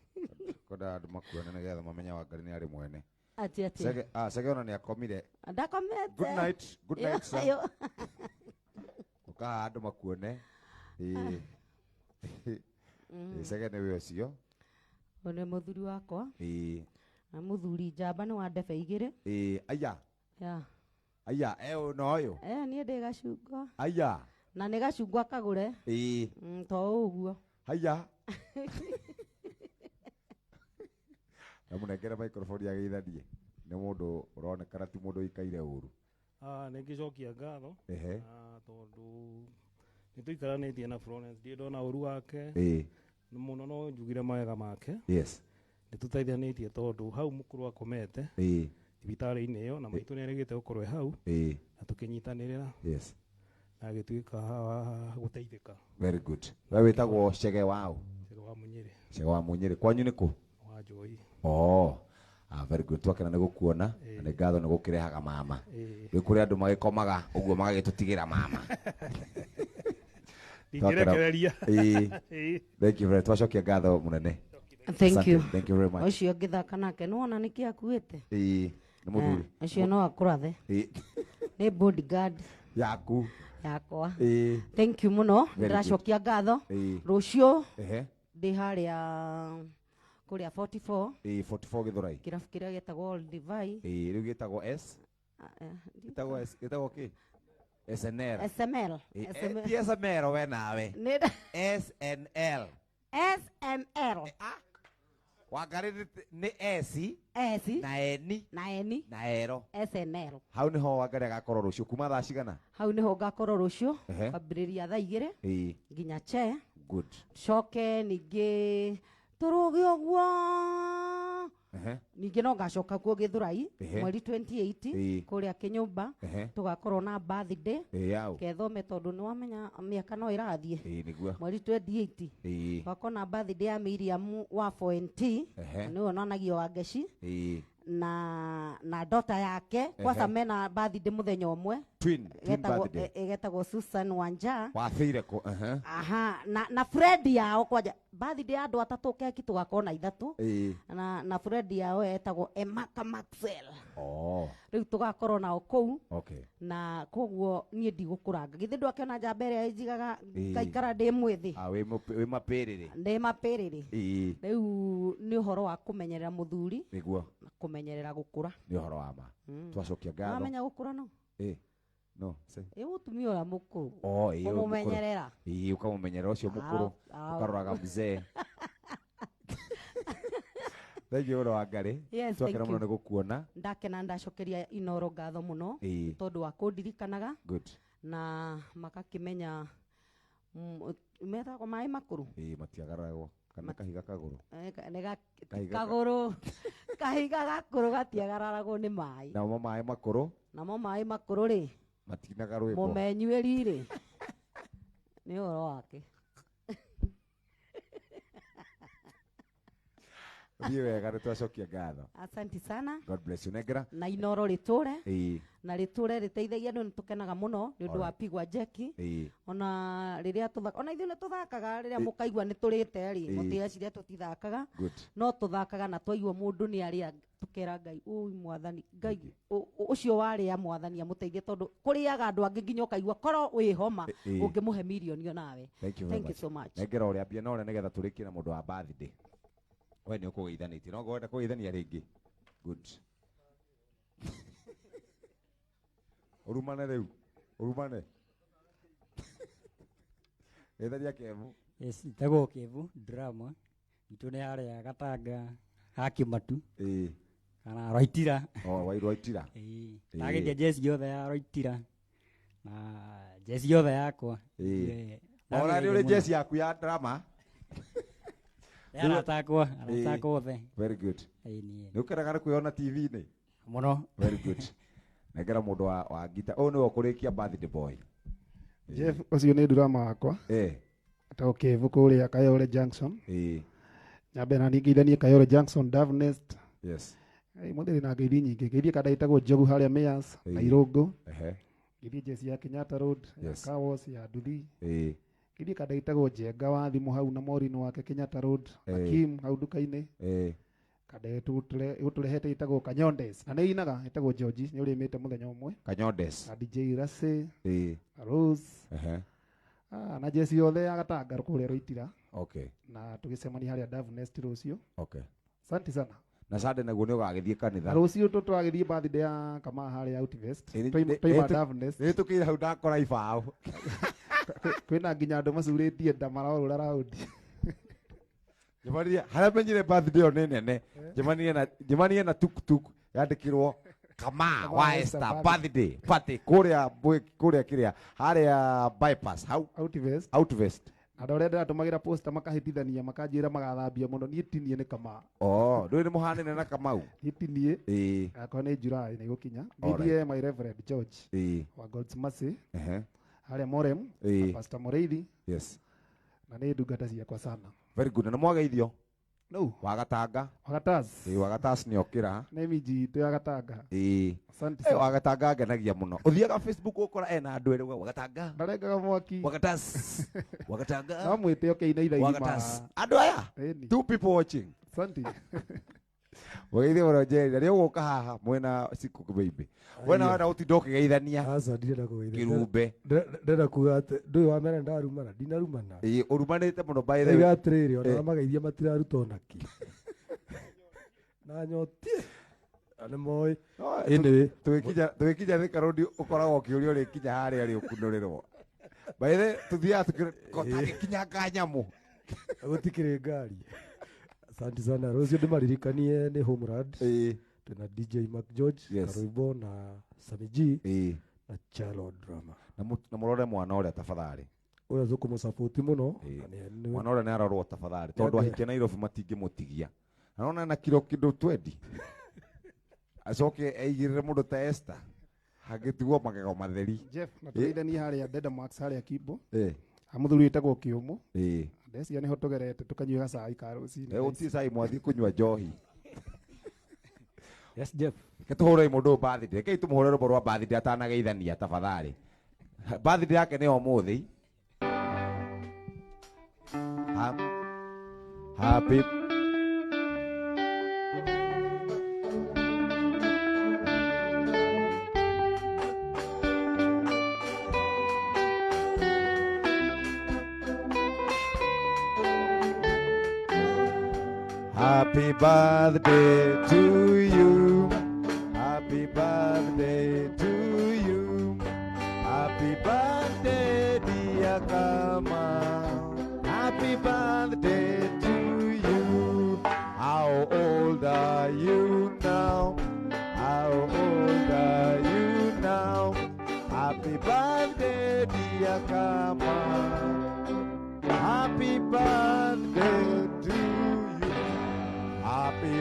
koda ndumakuona nigetha mamenya Wangari ni ari mwene. Ati. Chege ona ni akomire. Ndakomete. Good night sir. Oka ndumakuone. Chege ni wĩcio. One muthuri wakwa. Na muthuri njamba ni wa ndebe igire. Aya. Ya. Aya, no yo. Ni ndi gacungwa. Aya. Na ni gacungwa kagure. To uguo. Aya. Namunengera microphone ya geithanie. Ni mundu uronekana ti mundu ikaire uru. Ningicokia ngatho. Tondu nituikaranĩtie na Florence ndi ndona ũru wake mũno no njugire mawega make. Yes. Nitũteithanĩtie tondu hau mũkũrũ akomete thibitarĩ-inĩ ĩyo na maitũ nĩerĩgĩte gũkorwo hau na tũkĩnyitanĩrĩra. Yes. Na agĩtuĩka wa gũteithĩka. Very good. We wĩtagwo Chege wao? Chege wa Munyĩrĩ. Chege wa Munyĩrĩ. Kwanyu nĩ kũ? Wa Njũi. Very good. Twakena nĩ gũkuona na nĩ ngatho nĩ gũkĩrehaga mama. Rĩu kũrĩ andũ magĩkomaga ũguo magagĩtũtigĩra mama. Ndingĩrekereria. Thank you very much. Twacokia ngatho mũnene. Thank you. Thank you very much. Ucio ngithaka nake no ona niki akuite. Nĩ mũthuri. Ucio no akurathe. Nĩ bodyguard yaku. Yakwa. Thank you muno. Ndiracokia ngatho. Rucio. Ndi haria kuria 44. 44 Githurai. Kirabu kiria getagwo Old Divide. Riu getagwo S. Getagwo ki? SNL. SML. SML we nawe. SNL. SML. Wangari ni S. Na N. Na Ero. SNL. Hau niho Wangari agakorwo rucio kuma thaa cigana? Hau niho ngakorwo rucio kwambĩrĩria thaa 2 nginya che. Good. Coke ningi turuge ũguo. Ningi no ngacoka kuo Githurai mweri 28 kuria Kinyumba tugakorwo na birthday kethome tondu ni wamenya miaka no irathie mweri 28 wako na birthday ya Miriam wa FNT ni onanagio wa Ngeci na daughter yake kwanza mena birthday muthenya umwe twin birthday getagwo Susan Wanja wathire ko na Fred yao kwaja birthday ya andu atatu keki tugakorwo na ithatu na Fred yao etagwo Emaka Maxwell riu tugakorwo nao kou na koguo nie ndigũkũranga githĩ ndũ akĩona njamba ĩrĩa ĩnjigaga ngaikara ndĩ mwĩthĩ wĩ mapĩrĩrĩ ndĩ mapĩrĩrĩ rĩu nĩ ũhoro wa kũmenyerera mũthuri nĩguo na kũmenyerera gũkũra nĩ ũhoro wa ma twacokia ngatho wamenya gũkũra no no mũtumia ũrĩa mũkũrũ ũmũmenyerera ũkamũmenyerera ũcio mũkũrũ ũkaroraga mzee. Thank you Wangari. Twakena muno nĩ gũkuona. Ndakena ndacokeria Inoro ngatho muno tondu wa kũndirikanaga na makakĩmenya metagwo maĩ makũrũ matiagaragwo kana kahiga kaguru kaguru kahiga gakuru gatiagararagwo nĩ maĩ namo maĩ makũrũ rĩ matinaga rwĩmbo mũmenyuĩri rĩ nĩ ũhoro wake thiĩ wega nĩtwacokia ngatho. Asante sana. God bless you. Negera na inoro rĩtũre na rĩtũre rĩteithagia nĩ tũkenaga mũno nĩ ũndũ wa pigwa jeki ona rĩrĩa tũthaka ona ithuĩ nĩ tũthakaga rĩrĩa mũkaigua nĩ tũrĩte rĩ mũtieciria tũtithakaga no tũthakaga na twaigua mũndũ nĩ arĩa tukera Ngai ũi mwathani Ngai ũcio warĩa mwathani amũteithie tondũ kũrĩaga andũ angĩ nginya ũkaigua korwo wĩ homa ũngĩmũhe milioni nawe. Thank you so much. Negera ũrĩa ambia na ũrĩa nĩgetha tũrĩkie na mũndũ wa birthday. We nĩ ũkũgeithanĩtie no ngwenda kũgeithania rĩngĩ. Good. Urumane rĩu urumane geitharia Kevu. Yes, tego Kevu drama itũ nĩ harĩa Gatanga hakimatu kana Roitira. Roitira. Ndagĩthia jesi yothe ya Roitira na jesi yothe yakwa. Ona nĩ ũrĩ jesi yaku ya drama. Aratakwo the. Very good. Nĩ ũkeraga kwĩona TV-inĩ mũno. Very good. Negera mũndũ wa gita ũyũ nĩwe ũkũrĩkia birthday boy. Jeff ũcio nĩ drama wakwa. Atao Kevu kũrĩa Kayole Junction. Nyambe na ningithanie Kayole Junction Dove Nest. Yes. Mũtheri na ngeithi nyingĩ ngeithi kada itagwo Njogu harĩa Mayors na Irũngũ. Ngeithi jesi ya Kenyatta Road ya Kawos ya Nduthi. Ngeithi kada itagwo Njenga wa thimũ hau na Morino wake Kenyatta Road Hakim hau nduka-inĩ. Kada ũtũrehete itagwo Kanyondes na nĩ inaga itagwo George nĩ ũrĩmĩte mũthenya ũmwe. Kanyondes. Na DJ Rase. Rose. Na jesi yothe ya Gatanga kũrĩa Roitira. Na tũgĩcemania harĩa Dove Nest rũciũ. Asante sana. Na Sunday naguo nĩ ũgagĩthiĩ kanitha. Rũciũ tũtwagĩthiĩ birthday ya Kama harĩa Outvest. Tũima Dove Nest. Nĩ tũkĩire hau ndakora ibaũ. Kwĩna nginya andũ macurĩtie nda marorũra raundi. Njemania harĩa menyire birthday ĩyo nĩ nene. Njemania na tuk yandĩkirwo Kama wa Esther birthday party kũrĩa kĩrĩa harĩa bypass hau Outvest. Andũ arĩa ndĩratũmagĩra poster makahĩtithania makanjĩra magathambia mũno niĩ tinie nĩ Kama. Ndũrĩ nĩ mũhanĩne na Kamau. Niĩ tinie. Akwa nĩ July nĩ gũkinya. Ngeithi my Reverend George wa God's Mercy. Harĩa Morem Pastor Moreithi. Yes. Na nĩ ndungata ciakwa sana. Very good. Na mwageithio. No. Wa Gatanga. Wa Gatas nĩ okĩra. Nĩ miji tu ya Gatanga. Asante sana. Wa Gatanga ngenagia mũno. Ũthiaga Facebook ũkora ena andũ erĩ wa Gatanga. Ndarengaga mwaki. Wa Gatanga. No mwĩte okay na ithaithima. Andũ aya. Two people watching. Asante. Wageithio mũno Jerry. Na rĩu ũka haha mwena siku baby. Wena wana ũtinda ũkĩgeithania. Aca ndirenda kũgeithania. Kĩrumbe. Ndenda kuga atĩ ndũĩ wa mbere ndarumana ndinarumana. Ũrumanĩte mũno by the way. Ĩga atĩrĩrĩ ona mageithia matiraruta onaki. Na nyotie. Nĩ moĩ. Tũgĩkinya Thika Road ũkoragwo ũkĩũrio rĩkinya harĩa rĩ ũkunũrĩrwo. By the way tuthiaga tũgĩkinya nyamũ. Gũtikĩrĩ ngari. Asante sana. Rũciũ ndĩmaririkanie nĩ Homerad. Na DJ Mark George, Karuibo na Sami G na Chalo Drama. Na mũrore mwana ũrĩa tafadhali. Ũrĩa tũkũmũsupport mũno. Mwana ũrĩa nĩ arorwo tafadhali tondũ ahike Nairobi matingĩmũtigia. Arona na kilo kĩndũ 20. Acoke eigĩrĩre mũndũ ta Esther. Hagĩtigwo magego matheri. Jeff na tũgeithanie harĩa Deda Max harĩa Kibo. Amũthuri wĩtagwo Kĩũmũ. Ndeciria nĩho tũgerete tũkanyua cai ka rũcinĩ. Gũtirĩ cai mwathiĩ kũnyua njohi. Yes, Jeff. Ketuhore mũndũ birthday. Kei tumuhore rũmbo rwa birthday atanageithania tafadhali. Birthday yake nĩ ũmũthĩ. Happy Happy birthday to you. Happy birthday to you. Happy birthday, dear Kama. Happy birthday to you. How old are you now? How old are you now? Happy birthday, dear Kama. Happy birthday to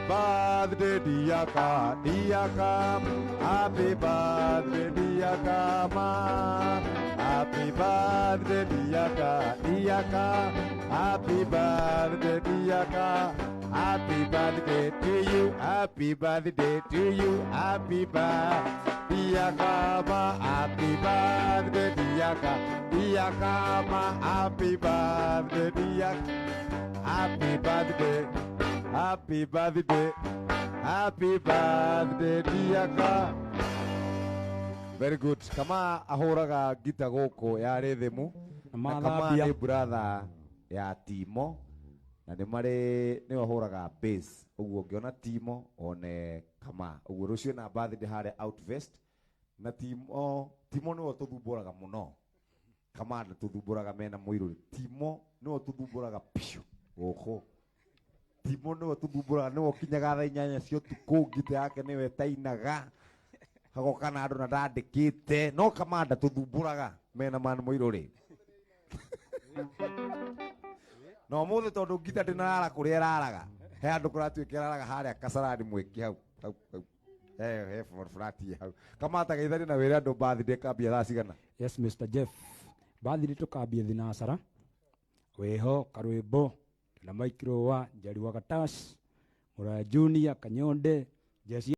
birthday dear ka, dear ka. Happy birthday dear ka, ma. Happy birthday dear ka, dear ka. Happy birthday dear ka. Happy birthday to you. Happy birthday to you. Happy birthday dear ka, ma. Happy birthday dear ka, dear ka, ma. Happy birthday dear. Happy birthday. Happy birthday. Happy birthday dear ka. Very good. Kama ahoraga gita goko ya rhythm na kama ni brother ya Timo na ni ahoraga bass uguo ngiona Timo one kama uguo rucio na birthday hare Outvest na Timo ni tuthumburaga muno kama tuthumburaga mena muiru Timo ni tuthumburaga pisho oho Timo ni tuthumburaga ni kinyaga thaa 8 cio tuku gita yake niwe tainaga hagokana andu na ndandikite no kamanda tuthumburaga mena man muiruri no muthe tondu ngita ndinarara kuria iraraga he andu kuratuikira araga haria kasarani mwiki hau he flati hau kamata geithari na wira andu birthday kambia thaa cigana. Yes Mr Jeff, birthday tukambia thinasara weho karwimbo na maikiro wa njari wa gatas mura junior kanyonde Jesse